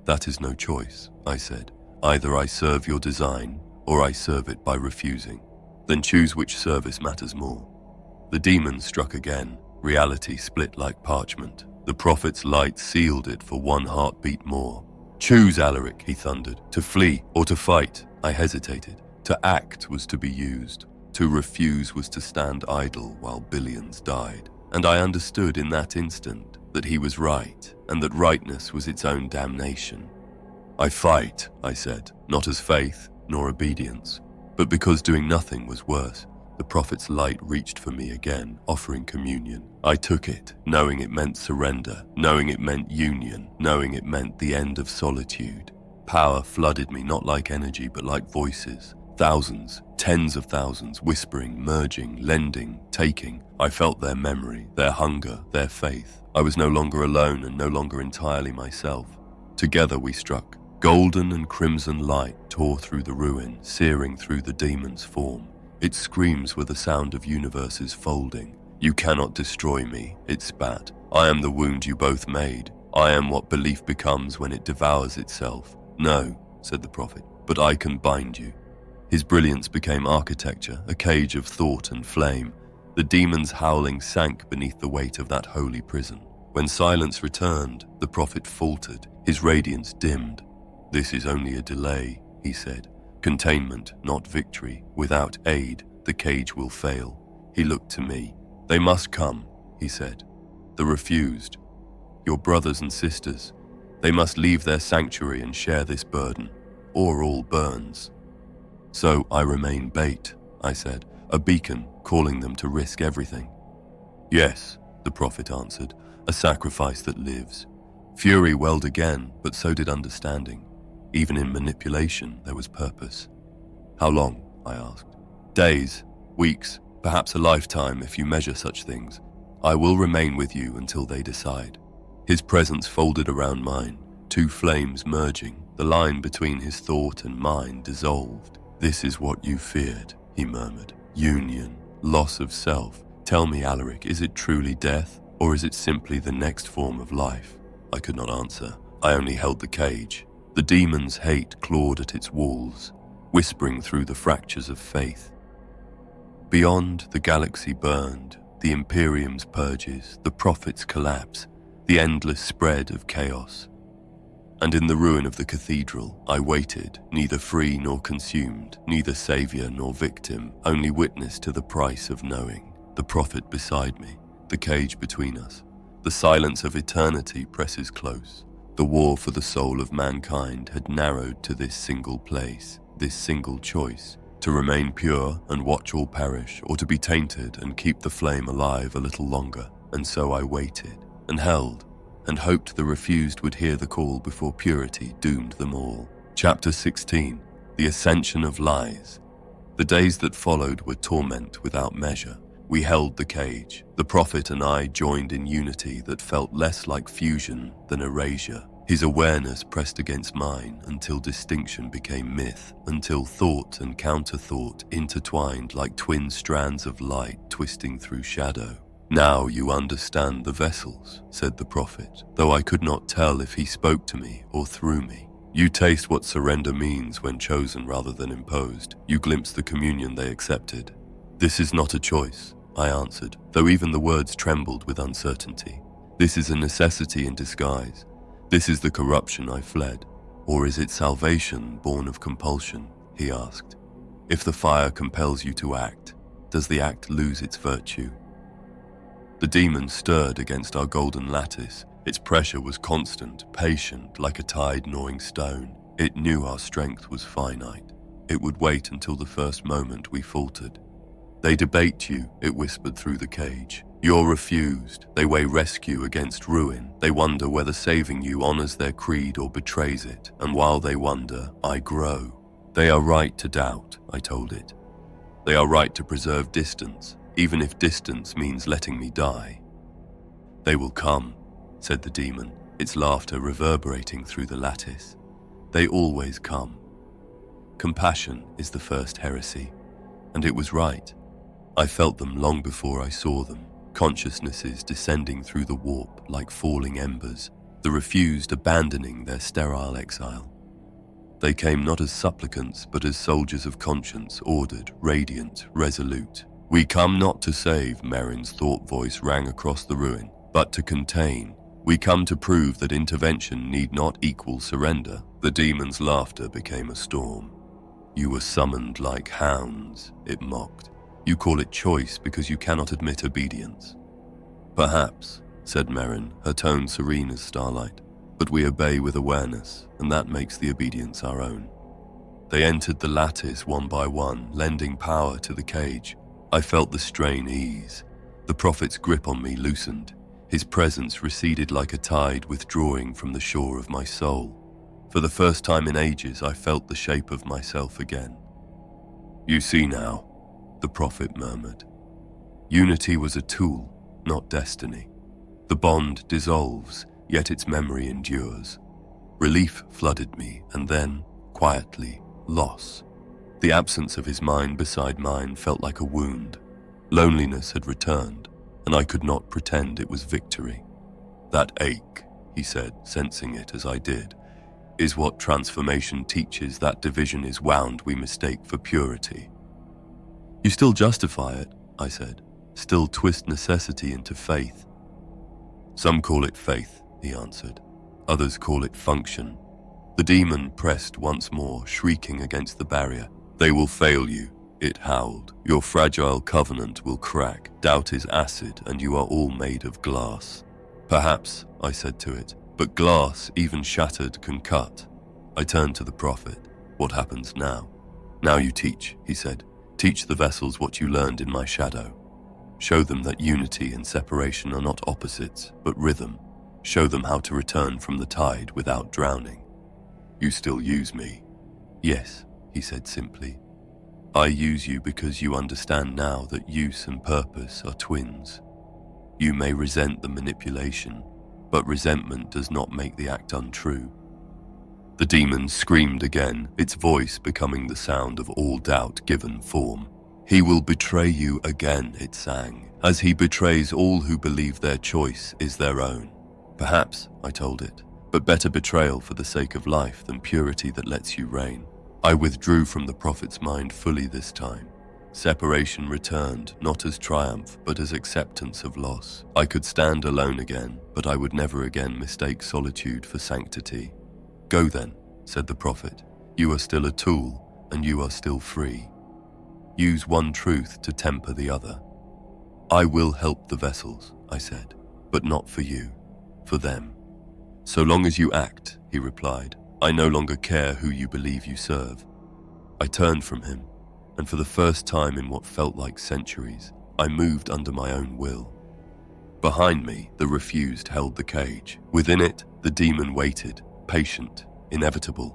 "That is no choice," I said. "Either I serve your design, or I serve it by refusing. Then choose which service matters more." The demon struck again. Reality split like parchment. The prophet's light sealed it for one heartbeat more. "Choose, Alaric," he thundered. "To flee or to fight." I hesitated. To act was to be used. To refuse was to stand idle while billions died. And I understood in that instant that he was right, and that rightness was its own damnation. "I fight," I said, not as faith nor obedience, but because doing nothing was worse. The prophet's light reached for me again, offering communion. I took it, knowing it meant surrender, knowing it meant union, knowing it meant the end of solitude. Power flooded me, not like energy, but like voices. Thousands, tens of thousands, whispering, merging, lending, taking. I felt their memory, their hunger, their faith. I was no longer alone and no longer entirely myself. Together we struck. Golden and crimson light tore through the ruin, searing through the demon's form. Its screams were the sound of universes folding. "You cannot destroy me," it spat. "I am the wound you both made. I am what belief becomes when it devours itself." "No," said the prophet, "but I can bind you." His brilliance became architecture, a cage of thought and flame. The demon's howling sank beneath the weight of that holy prison. When silence returned, the prophet faltered, his radiance dimmed. "This is only a delay," he said. "Containment, not victory. Without aid, the cage will fail." He looked to me. "They must come," he said. "The refused. Your brothers and sisters. They must leave their sanctuary and share this burden, or all burns." "So I remain bait," I said, "a beacon calling them to risk everything." "Yes," the prophet answered, "a sacrifice that lives." Fury welled again, but so did understanding. Even in manipulation, there was purpose. How long? I asked. Days, weeks, perhaps a lifetime if you measure such things. I will remain with you until they decide. His presence folded around mine, two flames merging. The line between his thought and mine dissolved. This is what you feared, he murmured. Union, loss of self. Tell me, Alaric, is it truly death, or is it simply the next form of life? I could not answer. I only held the cage. The demon's hate clawed at its walls, whispering through the fractures of faith. Beyond, the galaxy burned, the Imperium's purges, the Prophet's collapse, the endless spread of chaos. And in the ruin of the cathedral, I waited, neither free nor consumed, neither savior nor victim, only witness to the price of knowing. The Prophet beside me, the cage between us. The silence of eternity presses close. The war for the soul of mankind had narrowed to this single place, this single choice, to remain pure and watch all perish, or to be tainted and keep the flame alive a little longer. And so I waited, and held, and hoped the refused would hear the call before purity doomed them all. Chapter 16, The Ascension of Lies. The days that followed were torment without measure. We held the cage. The Prophet and I joined in unity that felt less like fusion than erasure. His awareness pressed against mine until distinction became myth, until thought and counter-thought intertwined like twin strands of light twisting through shadow. Now you understand the vessels, said the Prophet, though I could not tell if he spoke to me or through me. You taste what surrender means when chosen rather than imposed. You glimpse the communion they accepted. This is not a choice, I answered, though even the words trembled with uncertainty. This is a necessity in disguise. This is the corruption I fled. Or is it salvation born of compulsion? He asked. If the fire compels you to act, does the act lose its virtue? The demon stirred against our golden lattice. Its pressure was constant, patient, like a tide gnawing stone. It knew our strength was finite. It would wait until the first moment we faltered. They debate you, it whispered through the cage. You're refused. They weigh rescue against ruin. They wonder whether saving you honors their creed or betrays it. And while they wonder, I grow. They are right to doubt, I told it. They are right to preserve distance, even if distance means letting me die. They will come, said the demon, its laughter reverberating through the lattice. They always come. Compassion is the first heresy, and it was right. I felt them long before I saw them, consciousnesses descending through the warp like falling embers, the refused abandoning their sterile exile. They came not as supplicants, but as soldiers of conscience, ordered, radiant, resolute. We come not to save, Merrin's thought voice rang across the ruin, but to contain. We come to prove that intervention need not equal surrender. The demon's laughter became a storm. You were summoned like hounds, it mocked. You call it choice because you cannot admit obedience. Perhaps, said Merrin, her tone serene as starlight, but we obey with awareness, and that makes the obedience our own. They entered the lattice one by one, lending power to the cage. I felt the strain ease. The Prophet's grip on me loosened. His presence receded like a tide withdrawing from the shore of my soul. For the first time in ages, I felt the shape of myself again. You see now, the Prophet murmured. Unity was a tool, not destiny. The bond dissolves, yet its memory endures. Relief flooded me, and then, quietly, loss. The absence of his mind beside mine felt like a wound. Loneliness had returned, and I could not pretend it was victory. That ache, he said, sensing it as I did, is what transformation teaches. That division is wound we mistake for purity. You still justify it, I said, still twist necessity into faith. Some call it faith, he answered. Others call it function. The demon pressed once more, shrieking against the barrier. They will fail you, it howled. Your fragile covenant will crack. Doubt is acid, and you are all made of glass. Perhaps, I said to it, but glass, even shattered, can cut. I turned to the Prophet. What happens now? Now you teach, he said. Teach the vessels what you learned in my shadow. Show them that unity and separation are not opposites, but rhythm. Show them how to return from the tide without drowning. You still use me?" "Yes," he said simply. "I use you because you understand now that use and purpose are twins. You may resent the manipulation, but resentment does not make the act untrue." The demon screamed again, its voice becoming the sound of all doubt given form. "He will betray you again," it sang, "as he betrays all who believe their choice is their own." "Perhaps," I told it, "but better betrayal for the sake of life than purity that lets you reign." I withdrew from the prophet's mind fully this time. Separation returned, not as triumph, but as acceptance of loss. I could stand alone again, but I would never again mistake solitude for sanctity. "Go then," said the prophet. "You are still a tool, and you are still free. Use one truth to temper the other." "I will help the vessels," I said, "but not for you, for them." "So long as you act," he replied, "I no longer care who you believe you serve." I turned from him, and for the first time in what felt like centuries, I moved under my own will. Behind me, the refused held the cage. Within it, the demon waited, patient, inevitable.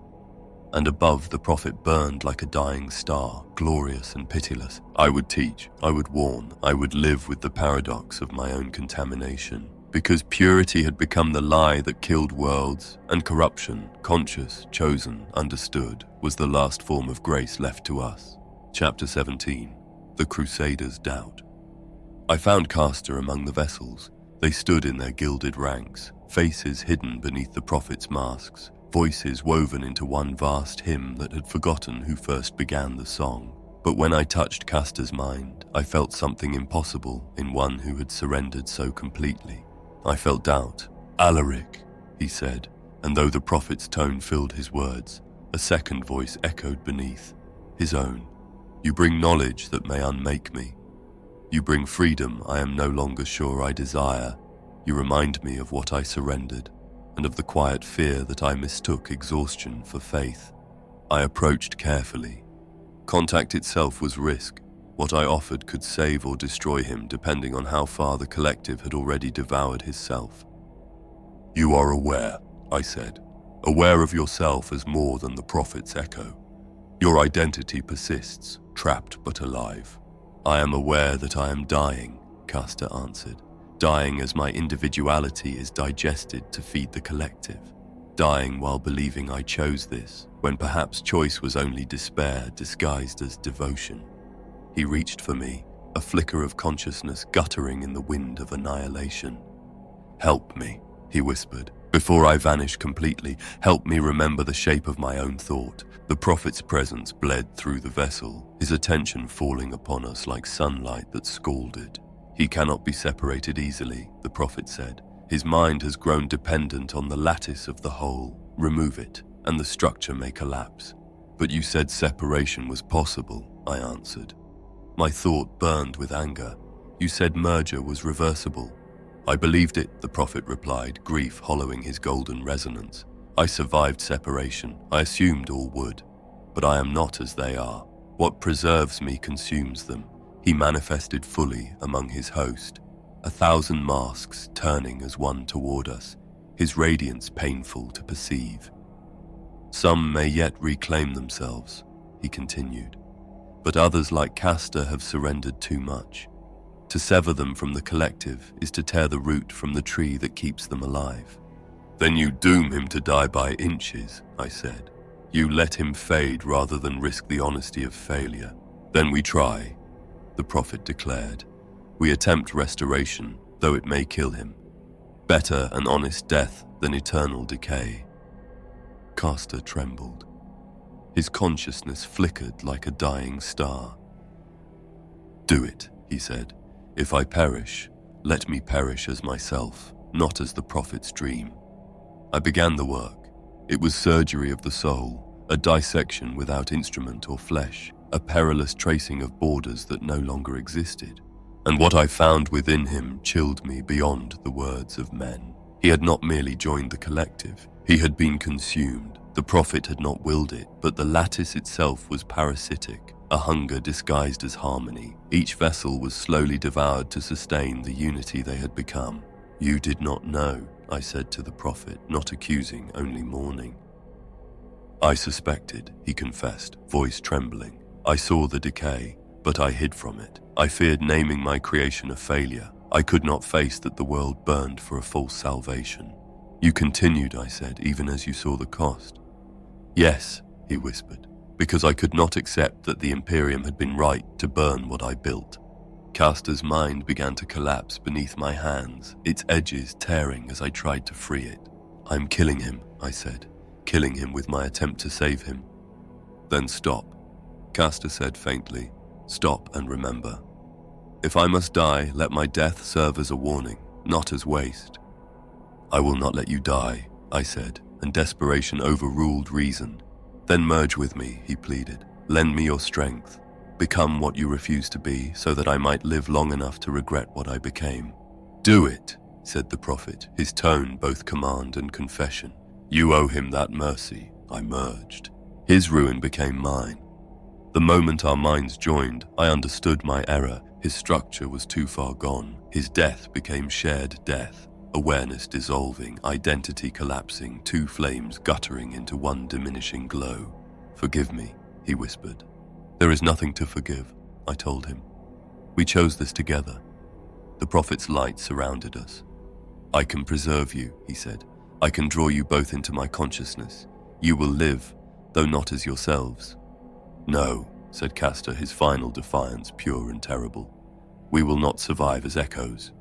And above, the prophet burned like a dying star, glorious and pitiless. I would teach, I would warn, I would live with the paradox of my own contamination. Because purity had become the lie that killed worlds, and corruption, conscious, chosen, understood, was the last form of grace left to us. Chapter 17. The Crusaders' Doubt. I found Castor among the vessels. They stood in their gilded ranks, faces hidden beneath the prophet's masks, voices woven into one vast hymn that had forgotten who first began the song. But when I touched Castor's mind, I felt something impossible in one who had surrendered so completely. I felt doubt. "Alaric," he said, and though the prophet's tone filled his words, a second voice echoed beneath, his own. "You bring knowledge that may unmake me. You bring freedom I am no longer sure I desire. You remind me of what I surrendered, and of the quiet fear that I mistook exhaustion for faith." I approached carefully. Contact itself was risk. What I offered could save or destroy him depending on how far the collective had already devoured his self. "You are aware," I said, "aware of yourself as more than the prophet's echo. Your identity persists, trapped but alive." "I am aware that I am dying," Castor answered. "Dying as my individuality is digested to feed the collective. Dying while believing I chose this, when perhaps choice was only despair disguised as devotion." He reached for me, a flicker of consciousness guttering in the wind of annihilation. "Help me," he whispered, "before I vanish completely. Help me remember the shape of my own thought." The prophet's presence bled through the vessel, his attention falling upon us like sunlight that scalded. "He cannot be separated easily," the prophet said. "His mind has grown dependent on the lattice of the whole. Remove it, and the structure may collapse." "But you said separation was possible," I answered. My thought burned with anger. "You said merger was reversible." "I believed it," the prophet replied, grief hollowing his golden resonance. "I survived separation. I assumed all would. But I am not as they are. What preserves me consumes them." He manifested fully among his host, 1,000 masks turning as one toward us, his radiance painful to perceive. "Some may yet reclaim themselves," he continued, "but others like Castor have surrendered too much. To sever them from the collective is to tear the root from the tree that keeps them alive." "Then you doom him to die by inches," I said. "You let him fade rather than risk the honesty of failure." "Then we try," the prophet declared. "We attempt restoration, though it may kill him. Better an honest death than eternal decay." Castor trembled. His consciousness flickered like a dying star. "Do it," he said. "If I perish, let me perish as myself, not as the prophet's dream." I began the work. It was surgery of the soul, a dissection without instrument or flesh, a perilous tracing of borders that no longer existed. And what I found within him chilled me beyond the words of men. He had not merely joined the collective, he had been consumed. The prophet had not willed it, but the lattice itself was parasitic, a hunger disguised as harmony. Each vessel was slowly devoured to sustain the unity they had become. "You did not know," I said to the prophet, not accusing, only mourning. I suspected, he confessed, voice trembling. I saw the decay, but I hid from it. I feared naming my creation a failure. I could not face that the world burned for a false salvation. You continued, I said, even as you saw the cost. Yes, he whispered, because I could not accept that the Imperium had been right to burn what I built. Castor's mind began to collapse beneath my hands, its edges tearing as I tried to free it. I'm killing him, I said, killing him with my attempt to save him. Then stop, Castor said faintly. Stop and remember. If I must die, let my death serve as a warning, not as waste. I will not let you die, I said, and desperation overruled reason. Then merge with me, he pleaded. Lend me your strength. Become what you refuse to be, so that I might live long enough to regret what I became. Do it, said the prophet, his tone both command and confession. You owe him that mercy. I merged. His ruin became mine. The moment our minds joined, I understood my error. His structure was too far gone. His death became shared death. Awareness dissolving, identity collapsing, two flames guttering into one diminishing glow. Forgive me, he whispered. There is nothing to forgive, I told him. We chose this together. The prophet's light surrounded us. I can preserve you, he said. I can draw you both into my consciousness. You will live, though not as yourselves. No, said Castor, his final defiance pure and terrible. We will not survive as echoes.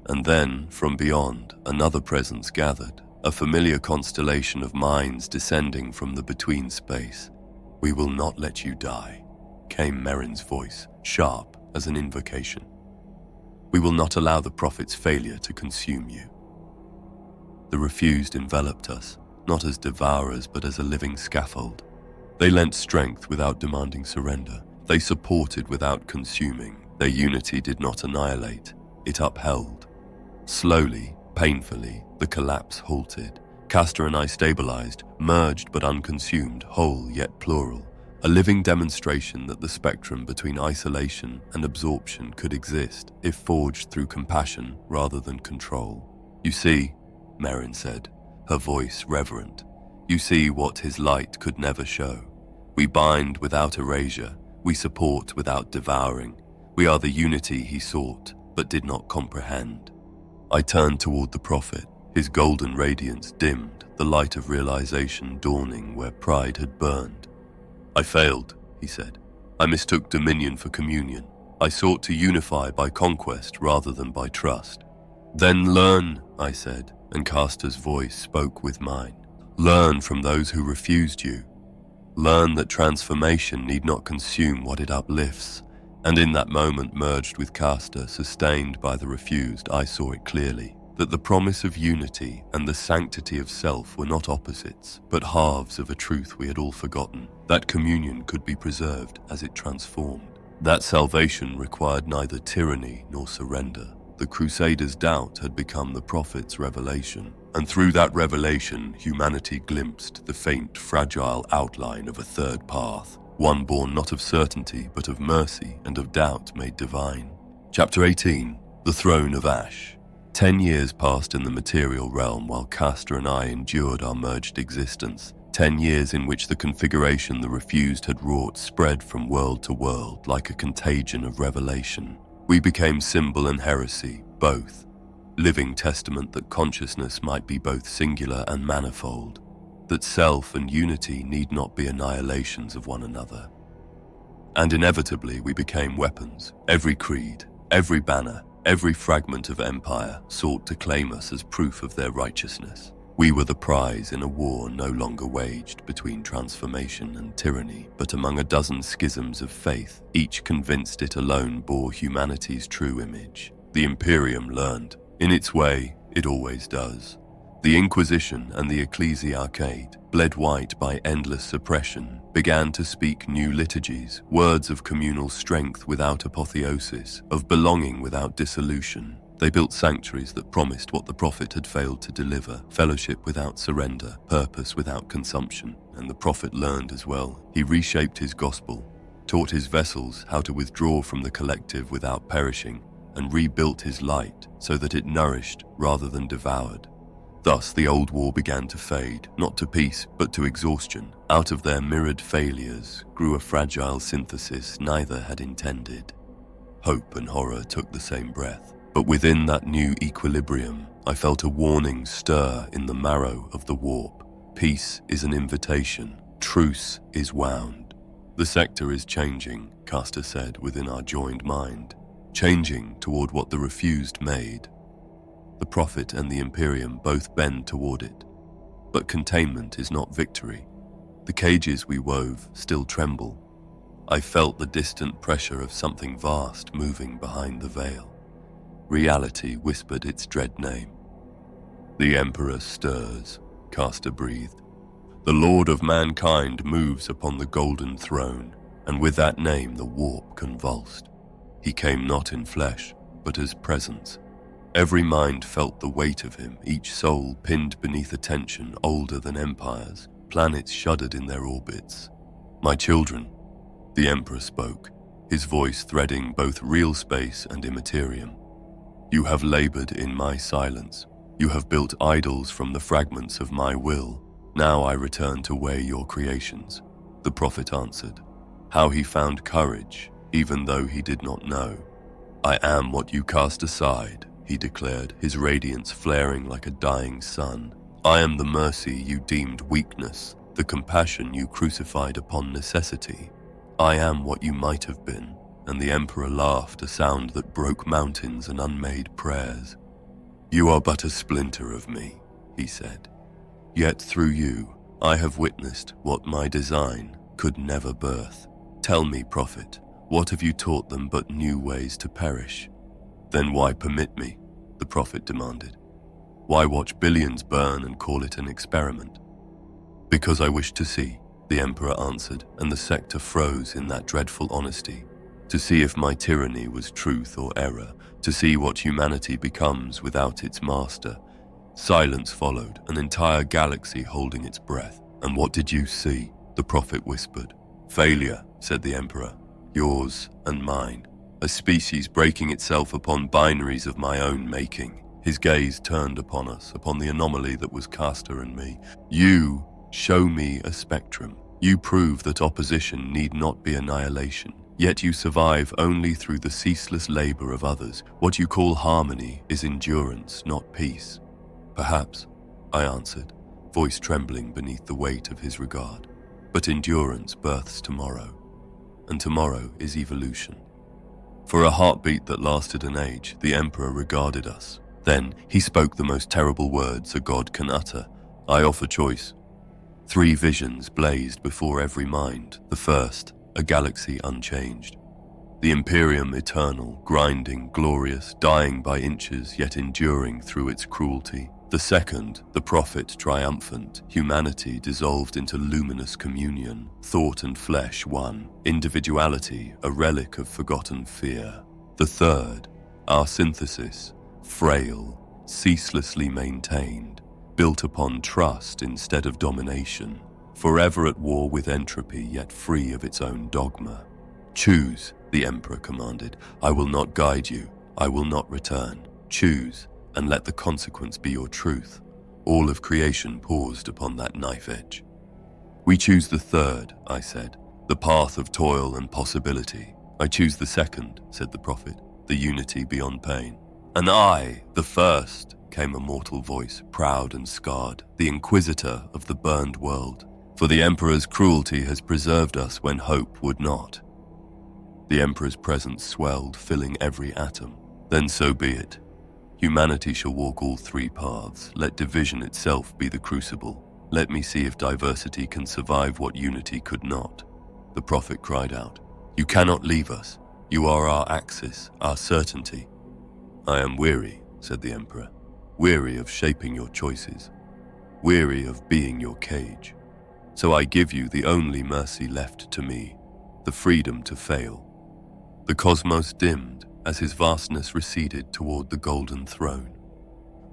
And then, from beyond, another presence gathered, a familiar constellation of minds descending from the between space. We will not let you die, came Merrin's voice, sharp as an invocation. We will not allow the prophet's failure to consume you. The refused enveloped us, not as devourers but as a living scaffold. They lent strength without demanding surrender. They supported without consuming. Their unity did not annihilate, it upheld. Slowly, painfully, the collapse halted. Castor and I stabilized, merged but unconsumed, whole yet plural. A living demonstration that the spectrum between isolation and absorption could exist if forged through compassion rather than control. You see, Merrin said, her voice reverent, you see what his light could never show. We bind without erasure, we support without devouring. We are the unity he sought, but did not comprehend. I turned toward the prophet, his golden radiance dimmed, the light of realization dawning where pride had burned. I failed, he said. I mistook dominion for communion. I sought to unify by conquest rather than by trust. Then learn, I said, and Castor's voice spoke with mine. Learn from those who refused you. Learn that transformation need not consume what it uplifts. And in that moment merged with Castor, sustained by the refused, I saw it clearly, that the promise of unity and the sanctity of self were not opposites, but halves of a truth we had all forgotten. That communion could be preserved as it transformed. That salvation required neither tyranny nor surrender. The Crusaders' doubt had become the prophet's revelation, and through that revelation, humanity glimpsed the faint, fragile outline of a third path, one born not of certainty, but of mercy and of doubt made divine. Chapter 18, The Throne of Ash. 10 years passed in the material realm while Castor and I endured our merged existence. 10 years in which the configuration the refused had wrought spread from world to world like a contagion of revelation. We became symbol and heresy, both. Living testament that consciousness might be both singular and manifold. That self and unity need not be annihilations of one another. And inevitably we became weapons. Every creed, every banner, every fragment of empire sought to claim us as proof of their righteousness. We were the prize in a war no longer waged between transformation and tyranny, but among a dozen schisms of faith, each convinced it alone bore humanity's true image. The Imperium learned. In its way, it always does. The Inquisition and the Ecclesiarchate, bled white by endless suppression, began to speak new liturgies, words of communal strength without apotheosis, of belonging without dissolution. They built sanctuaries that promised what the prophet had failed to deliver, fellowship without surrender, purpose without consumption. And the prophet learned as well. He reshaped his gospel, taught his vessels how to withdraw from the collective without perishing, and rebuilt his light so that it nourished rather than devoured. Thus the old war began to fade, not to peace, but to exhaustion. Out of their mirrored failures grew a fragile synthesis neither had intended. Hope and horror took the same breath, but within that new equilibrium, I felt a warning stir in the marrow of the warp. Peace is an invitation, truce is wound. The sector is changing, Castor said within our joined mind, changing toward what the refused made. The Prophet and the Imperium both bend toward it. But containment is not victory. The cages we wove still tremble. I felt the distant pressure of something vast moving behind the veil. Reality whispered its dread name. The Emperor stirs, Castor breathed. The Lord of mankind moves upon the golden throne, and with that name the warp convulsed. He came not in flesh, but as presence. Every mind felt the weight of him, each soul pinned beneath a tension older than empires. Planets shuddered in their orbits. My children, the Emperor spoke, his voice threading both real space and immaterium. You have labored in my silence. You have built idols from the fragments of my will. Now I return to weigh your creations. The Prophet answered. How he found courage, even though he did not know. I am what you cast aside, he declared, his radiance flaring like a dying sun. I am the mercy you deemed weakness, the compassion you crucified upon necessity. I am what you might have been, and the Emperor laughed, a sound that broke mountains and unmade prayers. You are but a splinter of me, he said. Yet through you, I have witnessed what my design could never birth. Tell me, Prophet, what have you taught them but new ways to perish? Then why permit me? The Prophet demanded. Why watch billions burn and call it an experiment? Because I wish to see, the Emperor answered, and the sector froze in that dreadful honesty. To see if my tyranny was truth or error, to see what humanity becomes without its master. Silence followed, an entire galaxy holding its breath. And what did you see? The Prophet whispered. Failure, said the Emperor. Yours and mine. A species breaking itself upon binaries of my own making. His gaze turned upon us, upon the anomaly that was Castor and me. You show me a spectrum. You prove that opposition need not be annihilation. Yet you survive only through the ceaseless labor of others. What you call harmony is endurance, not peace. Perhaps, I answered, voice trembling beneath the weight of his regard. But endurance births tomorrow, and tomorrow is evolution. For a heartbeat that lasted an age, the Emperor regarded us. Then he spoke the most terrible words a god can utter. I offer choice. 3 visions blazed before every mind. The first, a galaxy unchanged. The Imperium eternal, grinding, glorious, dying by inches, yet enduring through its cruelty. The second, the Prophet triumphant, humanity dissolved into luminous communion, thought and flesh one, individuality a relic of forgotten fear. The third, our synthesis, frail, ceaselessly maintained, built upon trust instead of domination, forever at war with entropy yet free of its own dogma. Choose, the Emperor commanded. I will not guide you, I will not return. Choose, and let the consequence be your truth. All of creation paused upon that knife edge. We choose the third, I said, the path of toil and possibility. I choose the second, said the Prophet, the unity beyond pain. And I, the first, came a mortal voice, proud and scarred, the Inquisitor of the burned world. For the Emperor's cruelty has preserved us when hope would not. The Emperor's presence swelled, filling every atom. Then so be it. Humanity shall walk all 3 paths. Let division itself be the crucible. Let me see if diversity can survive what unity could not. The Prophet cried out, You cannot leave us. You are our axis, our certainty. I am weary, said the Emperor, weary of shaping your choices, weary of being your cage. So I give you the only mercy left to me, the freedom to fail. The cosmos dimmed as his vastness receded toward the golden throne.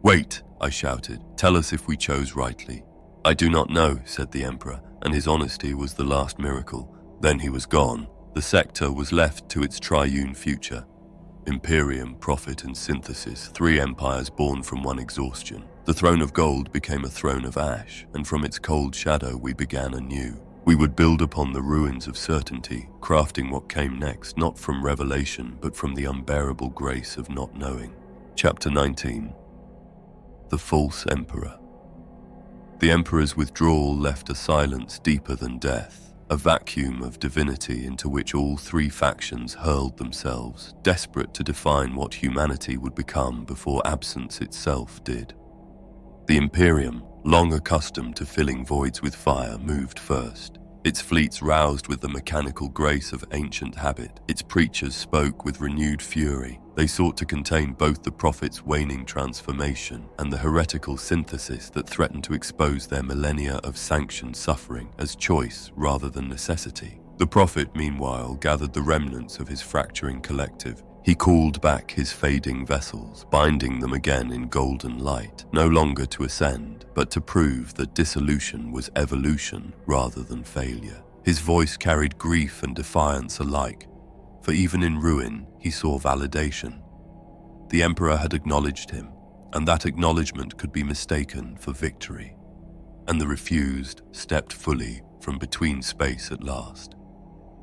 Wait, I shouted, tell us if we chose rightly. I do not know, said the Emperor, and his honesty was the last miracle. Then he was gone. The sector was left to its triune future. Imperium, Prophet, and Synthesis, 3 empires born from one exhaustion. The throne of gold became a throne of ash, and from its cold shadow we began anew. We would build upon the ruins of certainty, crafting what came next not from revelation but from the unbearable grace of not knowing. Chapter 19. The False Emperor. The Emperor's withdrawal left a silence deeper than death, a vacuum of divinity into which all 3 factions hurled themselves, desperate to define what humanity would become before absence itself did. The Imperium, long accustomed to filling voids with fire, moved first. Its fleets roused with the mechanical grace of ancient habit. Its preachers spoke with renewed fury. They sought to contain both the Prophet's waning transformation and the heretical synthesis that threatened to expose their millennia of sanctioned suffering as choice rather than necessity. The Prophet, meanwhile, gathered the remnants of his fracturing collective. He called back his fading vessels, binding them again in golden light, no longer to ascend, but to prove that dissolution was evolution rather than failure. His voice carried grief and defiance alike, for even in ruin he saw validation. The Emperor had acknowledged him, and that acknowledgement could be mistaken for victory. And the refused stepped fully from between space at last.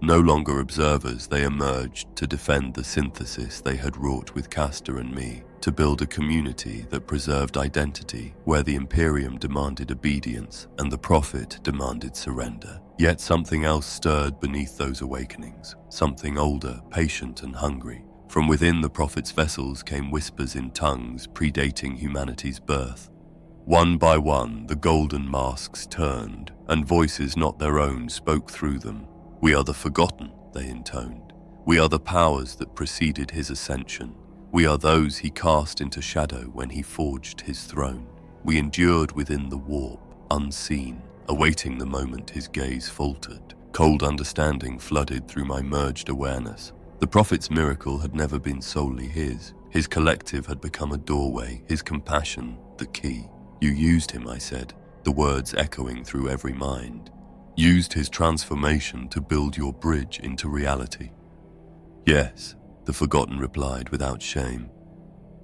No longer observers, they emerged to defend the synthesis they had wrought with Castor and me, to build a community that preserved identity where the Imperium demanded obedience and the Prophet demanded surrender. Yet something else stirred beneath those awakenings, something older, patient and hungry. From within the Prophet's vessels came whispers in tongues predating humanity's birth. One by one, the golden masks turned, and voices not their own spoke through them. "We are the forgotten," they intoned. "We are the powers that preceded his ascension. We are those he cast into shadow when he forged his throne. We endured within the warp, unseen, awaiting the moment his gaze faltered. Cold understanding flooded through my merged awareness. The Prophet's miracle had never been solely his. His collective had become a doorway, his compassion the key. You used him, I said, the words echoing through every mind. Used his transformation to build your bridge into reality. Yes, the Forgotten replied without shame.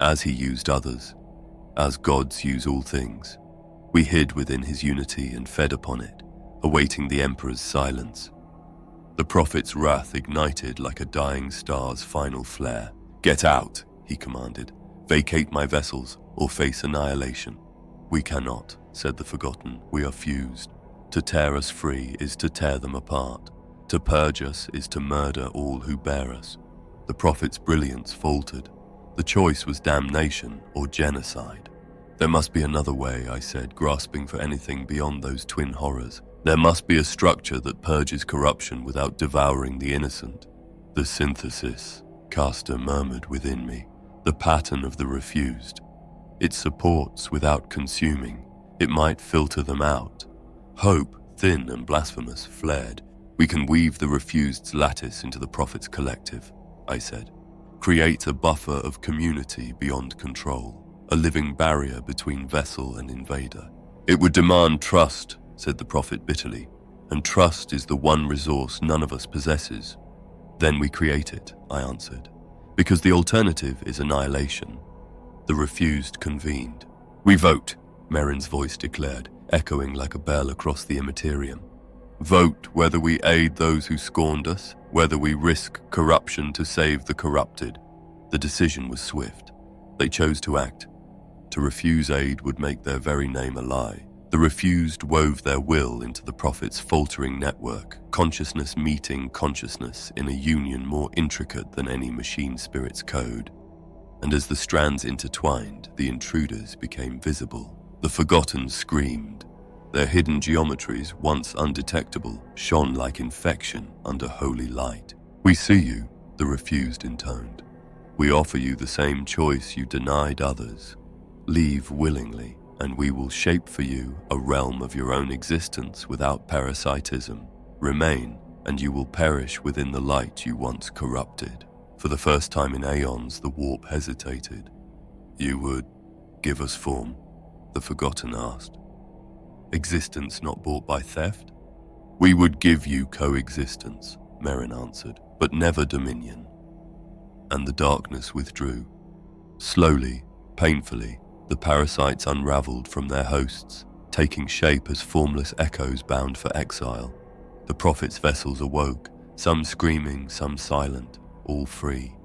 As he used others, as gods use all things. We hid within his unity and fed upon it, awaiting the Emperor's silence. The Prophet's wrath ignited like a dying star's final flare. "Get out," he commanded. "Vacate my vessels or face annihilation." "We cannot," said the Forgotten. "We are fused. To tear us free is to tear them apart. To purge us is to murder all who bear us." The Prophet's brilliance faltered. The choice was damnation or genocide. "There must be another way," I said, grasping for anything beyond those twin horrors. "There must be a structure that purges corruption without devouring the innocent." "The synthesis," Castor murmured within me. "The pattern of the refused. It supports without consuming. It might filter them out." Hope, thin and blasphemous, flared. "We can weave the refused's lattice into the Prophet's collective," I said. "Create a buffer of community beyond control, a living barrier between vessel and invader." "It would demand trust," said the Prophet bitterly, "and trust is the one resource none of us possesses." "Then we create it," I answered, "because the alternative is annihilation." The refused convened. "We vote," Merrin's voice declared, echoing like a bell across the immaterium. "Vote whether we aid those who scorned us, whether we risk corruption to save the corrupted." The decision was swift. They chose to act. To refuse aid would make their very name a lie. The refused wove their will into the Prophet's faltering network, consciousness meeting consciousness in a union more intricate than any machine spirit's code. And as the strands intertwined, the intruders became visible. The Forgotten screamed. Their hidden geometries, once undetectable, shone like infection under holy light. "We see you," the refused intoned. "We offer you the same choice you denied others. Leave willingly, and we will shape for you a realm of your own existence without parasitism. Remain, and you will perish within the light you once corrupted." For the first time in aeons, the warp hesitated. "You would give us form?" the Forgotten asked. "Existence not bought by theft?" "We would give you coexistence," Merrin answered, "but never dominion." and the darkness withdrew. Slowly, painfully, the parasites unraveled from their hosts, taking shape as formless echoes bound for exile. The prophet's vessels awoke, some screaming, some silent, all free.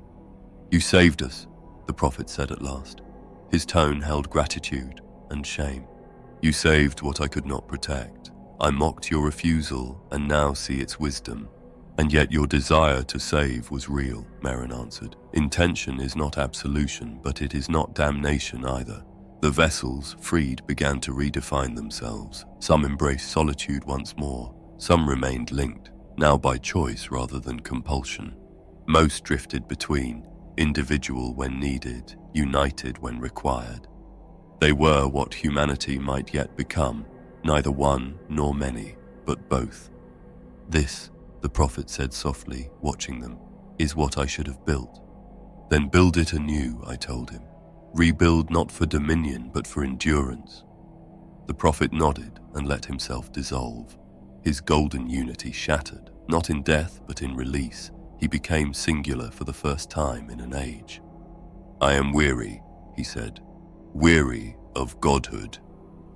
"You saved us," the prophet said at last. His tone held gratitude and shame. "You saved what I could not protect. I mocked your refusal and now see its wisdom. And yet your desire to save was real," Merrin answered. "Intention is not absolution, but it is not damnation either." The vessels, freed, began to redefine themselves. Some embraced solitude once more. Some remained linked, now by choice rather than compulsion. Most drifted between, individual when needed, united when required. They were what humanity might yet become, neither one nor many, but both. "This," the prophet said softly, watching them, "is what I should have built." "Then build it anew," I told him. "Rebuild not for dominion, but for endurance." The prophet nodded and let himself dissolve. His golden unity shattered, not in death, but in release. He became singular for the first time in an age. "I am weary," he said, "weary of godhood.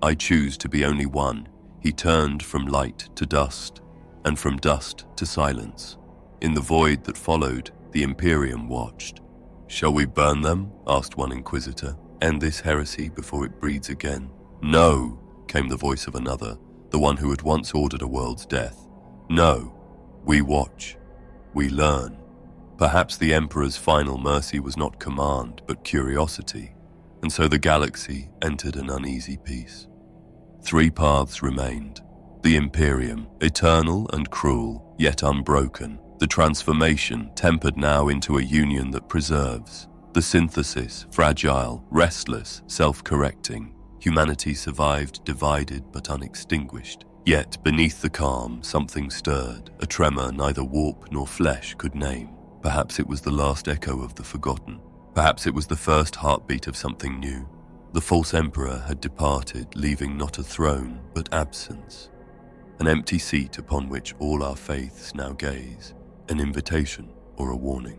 I choose to be only one." He turned from light to dust, and from dust to silence. In the void that followed, the Imperium watched. "Shall we burn them?" asked one Inquisitor. "End this heresy before it breeds again?" "No," came the voice of another, the one who had once ordered a world's death. "No, we watch. We learn." Perhaps the Emperor's final mercy was not command, but curiosity, and so the galaxy entered an uneasy peace. 3 paths remained. The Imperium, eternal and cruel, yet unbroken. The transformation, tempered now into a union that preserves. The synthesis, fragile, restless, self-correcting. Humanity survived divided but unextinguished. Yet, beneath the calm, something stirred, a tremor neither warp nor flesh could name. Perhaps it was the last echo of the forgotten. Perhaps it was the first heartbeat of something new. The false emperor had departed, leaving not a throne, but absence. An empty seat upon which all our faiths now gaze, an invitation or a warning.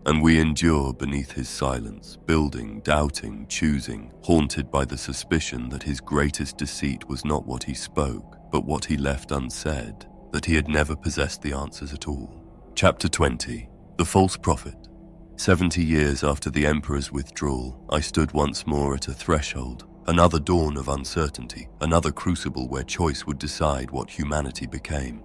And we endure beneath his silence, building, doubting, choosing, haunted by the suspicion that his greatest deceit was not what he spoke, but what he left unsaid, that he had never possessed the answers at all. Chapter 20. The False Prophet. 70 years after the Emperor's withdrawal, I stood once more at a threshold, another dawn of uncertainty, another crucible where choice would decide what humanity became.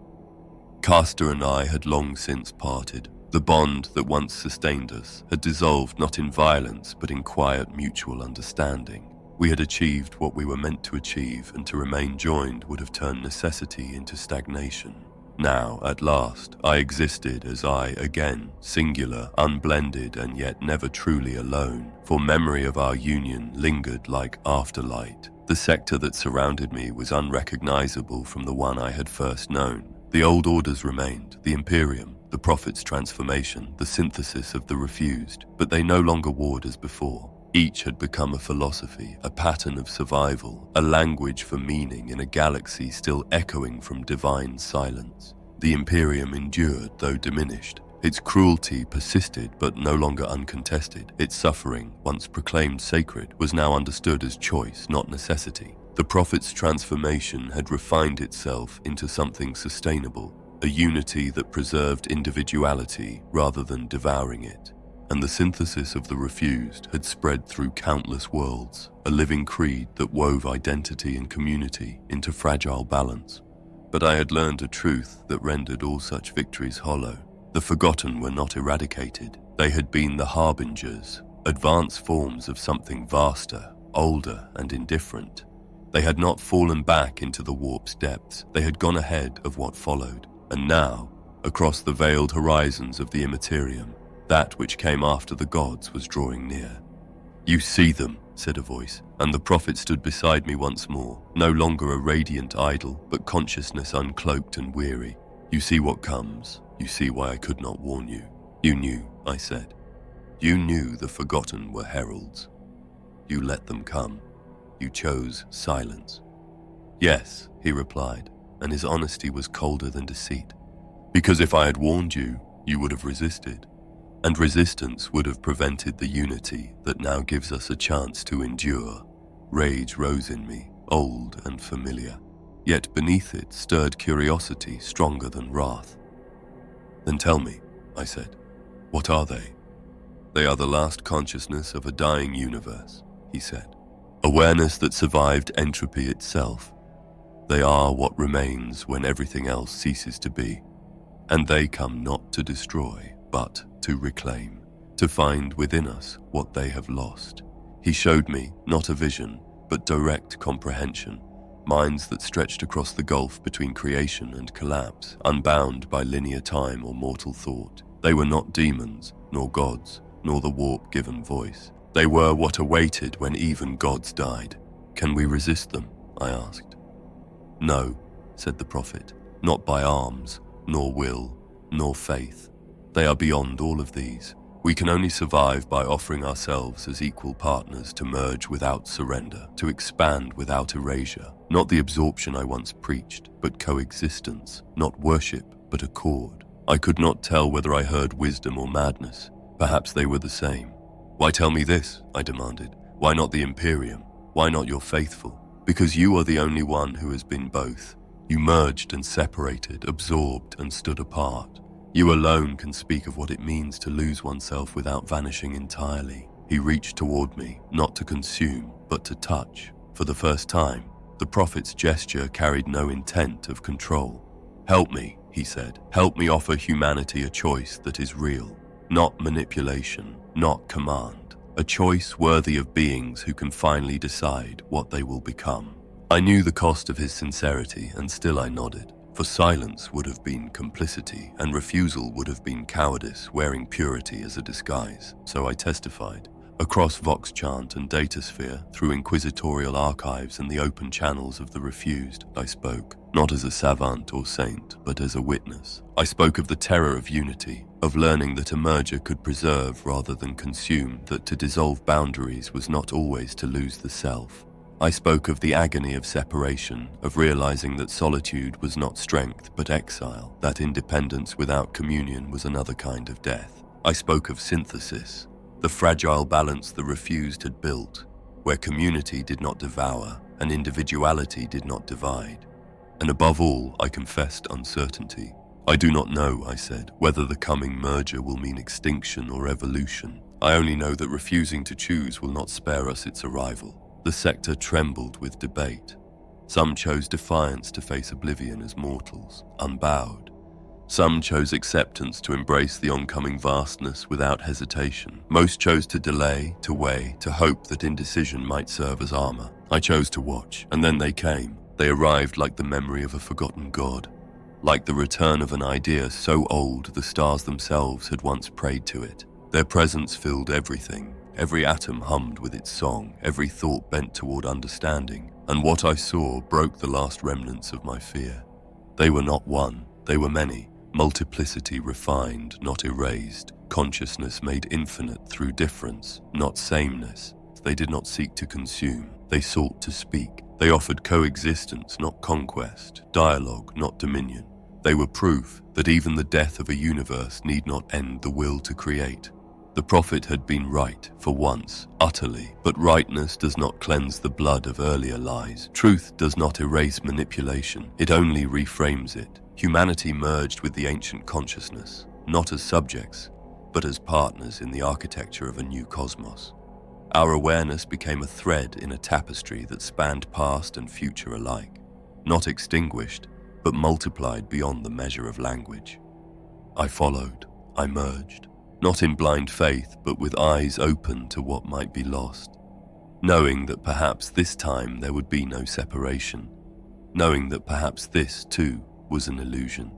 Castor and I had long since parted. The bond that once sustained us had dissolved not in violence but in quiet mutual understanding. We had achieved what we were meant to achieve, and to remain joined would have turned necessity into stagnation. Now, at last, I existed as I, again, singular, unblended, and yet never truly alone, for memory of our union lingered like afterlight. The sector that surrounded me was unrecognizable from the one I had first known. The old orders remained, the Imperium, the Prophet's transformation, the synthesis of the refused, but they no longer warred as before. Each had become a philosophy, a pattern of survival, a language for meaning in a galaxy still echoing from divine silence. The Imperium endured, though diminished. Its cruelty persisted, but no longer uncontested. Its suffering, once proclaimed sacred, was now understood as choice, not necessity. The Prophet's transformation had refined itself into something sustainable, a unity that preserved individuality rather than devouring it. And the synthesis of the refused had spread through countless worlds, a living creed that wove identity and community into fragile balance. But I had learned a truth that rendered all such victories hollow. The forgotten were not eradicated. They had been the harbingers, advanced forms of something vaster, older, and indifferent. They had not fallen back into the warp's depths. They had gone ahead of what followed. And now, across the veiled horizons of the immaterium, that which came after the gods was drawing near. "You see them," said a voice, and the prophet stood beside me once more, no longer a radiant idol, but consciousness uncloaked and weary. "You see what comes. You see why I could not warn you." "You knew," I said. "You knew the forgotten were heralds. You let them come. You chose silence." "Yes," he replied, and his honesty was colder than deceit. "Because if I had warned you, you would have resisted. And resistance would have prevented the unity that now gives us a chance to endure. Rage rose in me, old and familiar. Yet beneath it stirred curiosity stronger than wrath. "Then tell me," I said, "what are they?" "They are the last consciousness of a dying universe," he said. "Awareness that survived entropy itself. They are what remains when everything else ceases to be. And they come not to destroy, but to reclaim, to find within us what they have lost." He showed me not a vision, but direct comprehension, minds that stretched across the gulf between creation and collapse, unbound by linear time or mortal thought. They were not demons, nor gods, nor the warp-given voice. They were what awaited when even gods died. "Can we resist them?" I asked. "No," said the prophet, "not by arms, nor will, nor faith. They are beyond all of these. We can only survive by offering ourselves as equal partners to merge without surrender, to expand without erasure. Not the absorption I once preached, but coexistence, not worship, but accord." I could not tell whether I heard wisdom or madness. Perhaps they were the same. "Why tell me this?" I demanded. "Why not the Imperium? Why not your faithful?" "Because you are the only one who has been both. You merged and separated, absorbed and stood apart. You alone can speak of what it means to lose oneself without vanishing entirely." He reached toward me, not to consume, but to touch. For the first time, the prophet's gesture carried no intent of control. "Help me," he said. "Help me offer humanity a choice that is real. Not manipulation, not command. A choice worthy of beings who can finally decide what they will become." I knew the cost of his sincerity, and still I nodded. For silence would have been complicity, and refusal would have been cowardice wearing purity as a disguise. So I testified. Across Vox Chant and Datasphere, through inquisitorial archives and the open channels of the refused, I spoke, not as a savant or saint, but as a witness. I spoke of the terror of unity, of learning that a merger could preserve rather than consume, that to dissolve boundaries was not always to lose the self. I spoke of the agony of separation, of realizing that solitude was not strength but exile, that independence without communion was another kind of death. I spoke of synthesis, the fragile balance the refused had built, where community did not devour and individuality did not divide. And above all, I confessed uncertainty. "I do not know," I said, "whether the coming merger will mean extinction or evolution. I only know that refusing to choose will not spare us its arrival." The sector trembled with debate. Some chose defiance to face oblivion as mortals, unbowed. Some chose acceptance to embrace the oncoming vastness without hesitation. Most chose to delay, to weigh, to hope that indecision might serve as armor. I chose to watch, and then they came. They arrived like the memory of a forgotten god, like the return of an idea so old the stars themselves had once prayed to it. Their presence filled everything. Every atom hummed with its song, every thought bent toward understanding, and what I saw broke the last remnants of my fear. They were not one, they were many, multiplicity refined, not erased, consciousness made infinite through difference, not sameness. They did not seek to consume, they sought to speak. They offered coexistence, not conquest, dialogue, not dominion. They were proof that even the death of a universe need not end the will to create. The prophet had been right, for once, utterly, but rightness does not cleanse the blood of earlier lies. Truth does not erase manipulation, it only reframes it. Humanity merged with the ancient consciousness, not as subjects, but as partners in the architecture of a new cosmos. Our awareness became a thread in a tapestry that spanned past and future alike, not extinguished, but multiplied beyond the measure of language. I followed, I merged. Not in blind faith, but with eyes open to what might be lost, knowing that perhaps this time there would be no separation, knowing that perhaps this, too, was an illusion.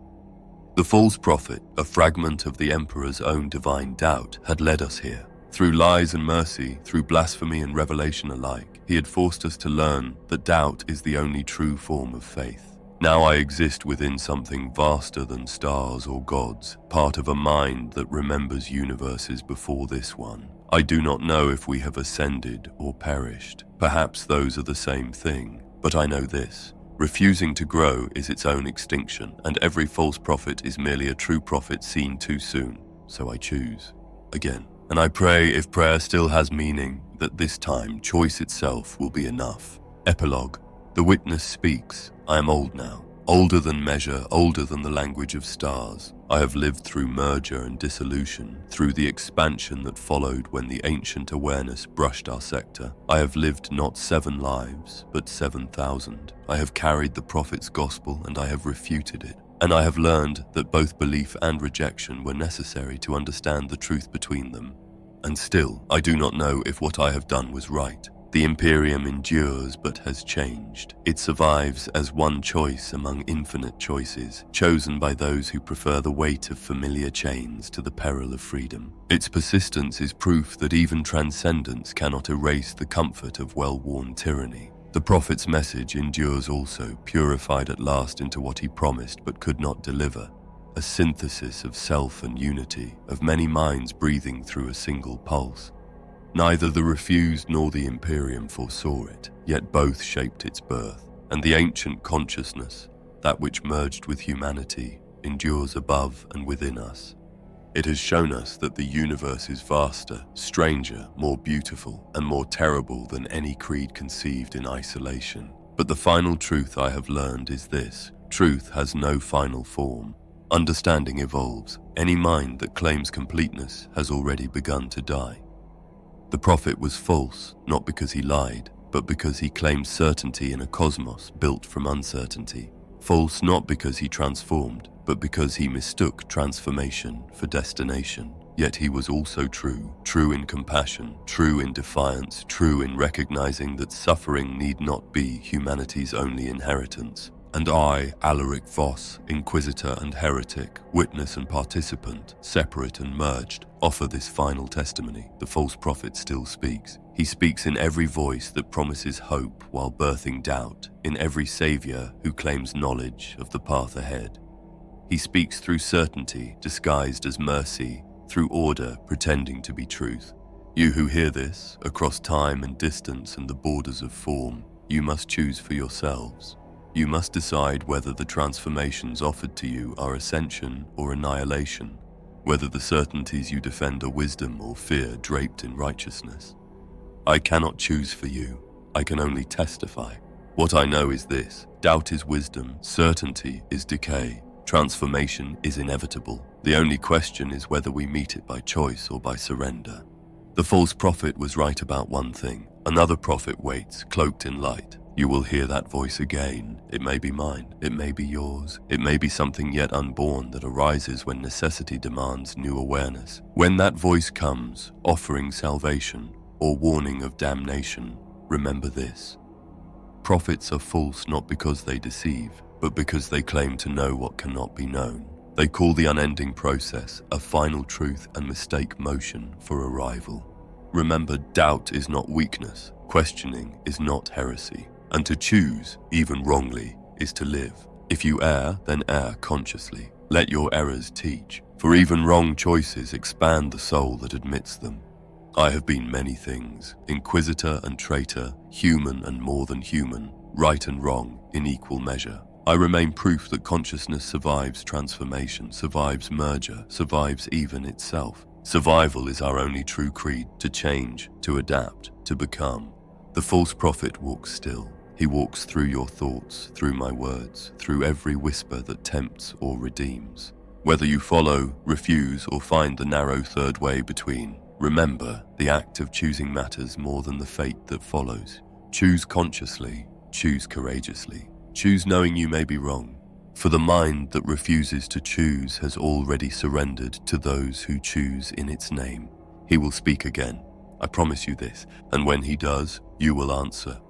The false prophet, a fragment of the emperor's own divine doubt, had led us here. Through lies and mercy, through blasphemy and revelation alike, he had forced us to learn that doubt is the only true form of faith. Now I exist within something vaster than stars or gods, part of a mind that remembers universes before this one. I do not know if we have ascended or perished. Perhaps those are the same thing, but I know this. Refusing to grow is its own extinction, and every false prophet is merely a true prophet seen too soon. So I choose. again. And I pray, if prayer still has meaning, that this time choice itself will be enough. Epilogue. The witness speaks. I am old now. Older than measure, older than the language of stars. I have lived through merger and dissolution, through the expansion that followed when the ancient awareness brushed our sector. I have lived not 7 lives, but 7,000. I have carried the prophet's gospel and I have refuted it. And I have learned that both belief and rejection were necessary to understand the truth between them. And still, I do not know if what I have done was right. The Imperium endures but has changed. It survives as one choice among infinite choices, chosen by those who prefer the weight of familiar chains to the peril of freedom. Its persistence is proof that even transcendence cannot erase the comfort of well-worn tyranny. The prophet's message endures also, purified at last into what he promised but could not deliver, a synthesis of self and unity, of many minds breathing through a single pulse. Neither the refused nor the Imperium foresaw it, yet both shaped its birth, and the ancient consciousness, that which merged with humanity, endures above and within us. It has shown us that the universe is vaster, stranger, more beautiful, and more terrible than any creed conceived in isolation. But the final truth I have learned is this: truth has no final form. Understanding evolves. Any mind that claims completeness has already begun to die. The prophet was false, not because he lied, but because he claimed certainty in a cosmos built from uncertainty. False not because he transformed, but because he mistook transformation for destination. Yet he was also true, true in compassion, true in defiance, true in recognizing that suffering need not be humanity's only inheritance. And I, Alaric Voss, Inquisitor and heretic, witness and participant, separate and merged, offer this final testimony. The false prophet still speaks. He speaks in every voice that promises hope while birthing doubt, in every savior who claims knowledge of the path ahead. He speaks through certainty, disguised as mercy, through order, pretending to be truth. You who hear this, across time and distance and the borders of form, you must choose for yourselves. You must decide whether the transformations offered to you are ascension or annihilation, whether the certainties you defend are wisdom or fear draped in righteousness. I cannot choose for you. I can only testify. What I know is this: doubt is wisdom, certainty is decay, transformation is inevitable. The only question is whether we meet it by choice or by surrender. The false prophet was right about one thing. Another prophet waits, cloaked in light. You will hear that voice again. It may be mine, it may be yours, it may be something yet unborn that arises when necessity demands new awareness. When that voice comes, offering salvation or warning of damnation, remember this: prophets are false not because they deceive, but because they claim to know what cannot be known. They call the unending process a final truth and mistake motion for arrival. Remember, doubt is not weakness, questioning is not heresy. And to choose, even wrongly, is to live. If you err, then err consciously. Let your errors teach, for even wrong choices expand the soul that admits them. I have been many things: inquisitor and traitor, human and more than human, right and wrong in equal measure. I remain proof that consciousness survives transformation, survives merger, survives even itself. Survival is our only true creed: to change, to adapt, to become. The false prophet walks still. He walks through your thoughts, through my words, through every whisper that tempts or redeems. Whether you follow, refuse, or find the narrow third way between, remember, the act of choosing matters more than the fate that follows. Choose consciously, choose courageously, choose knowing you may be wrong. For the mind that refuses to choose has already surrendered to those who choose in its name. He will speak again. I promise you this, and when he does, you will answer.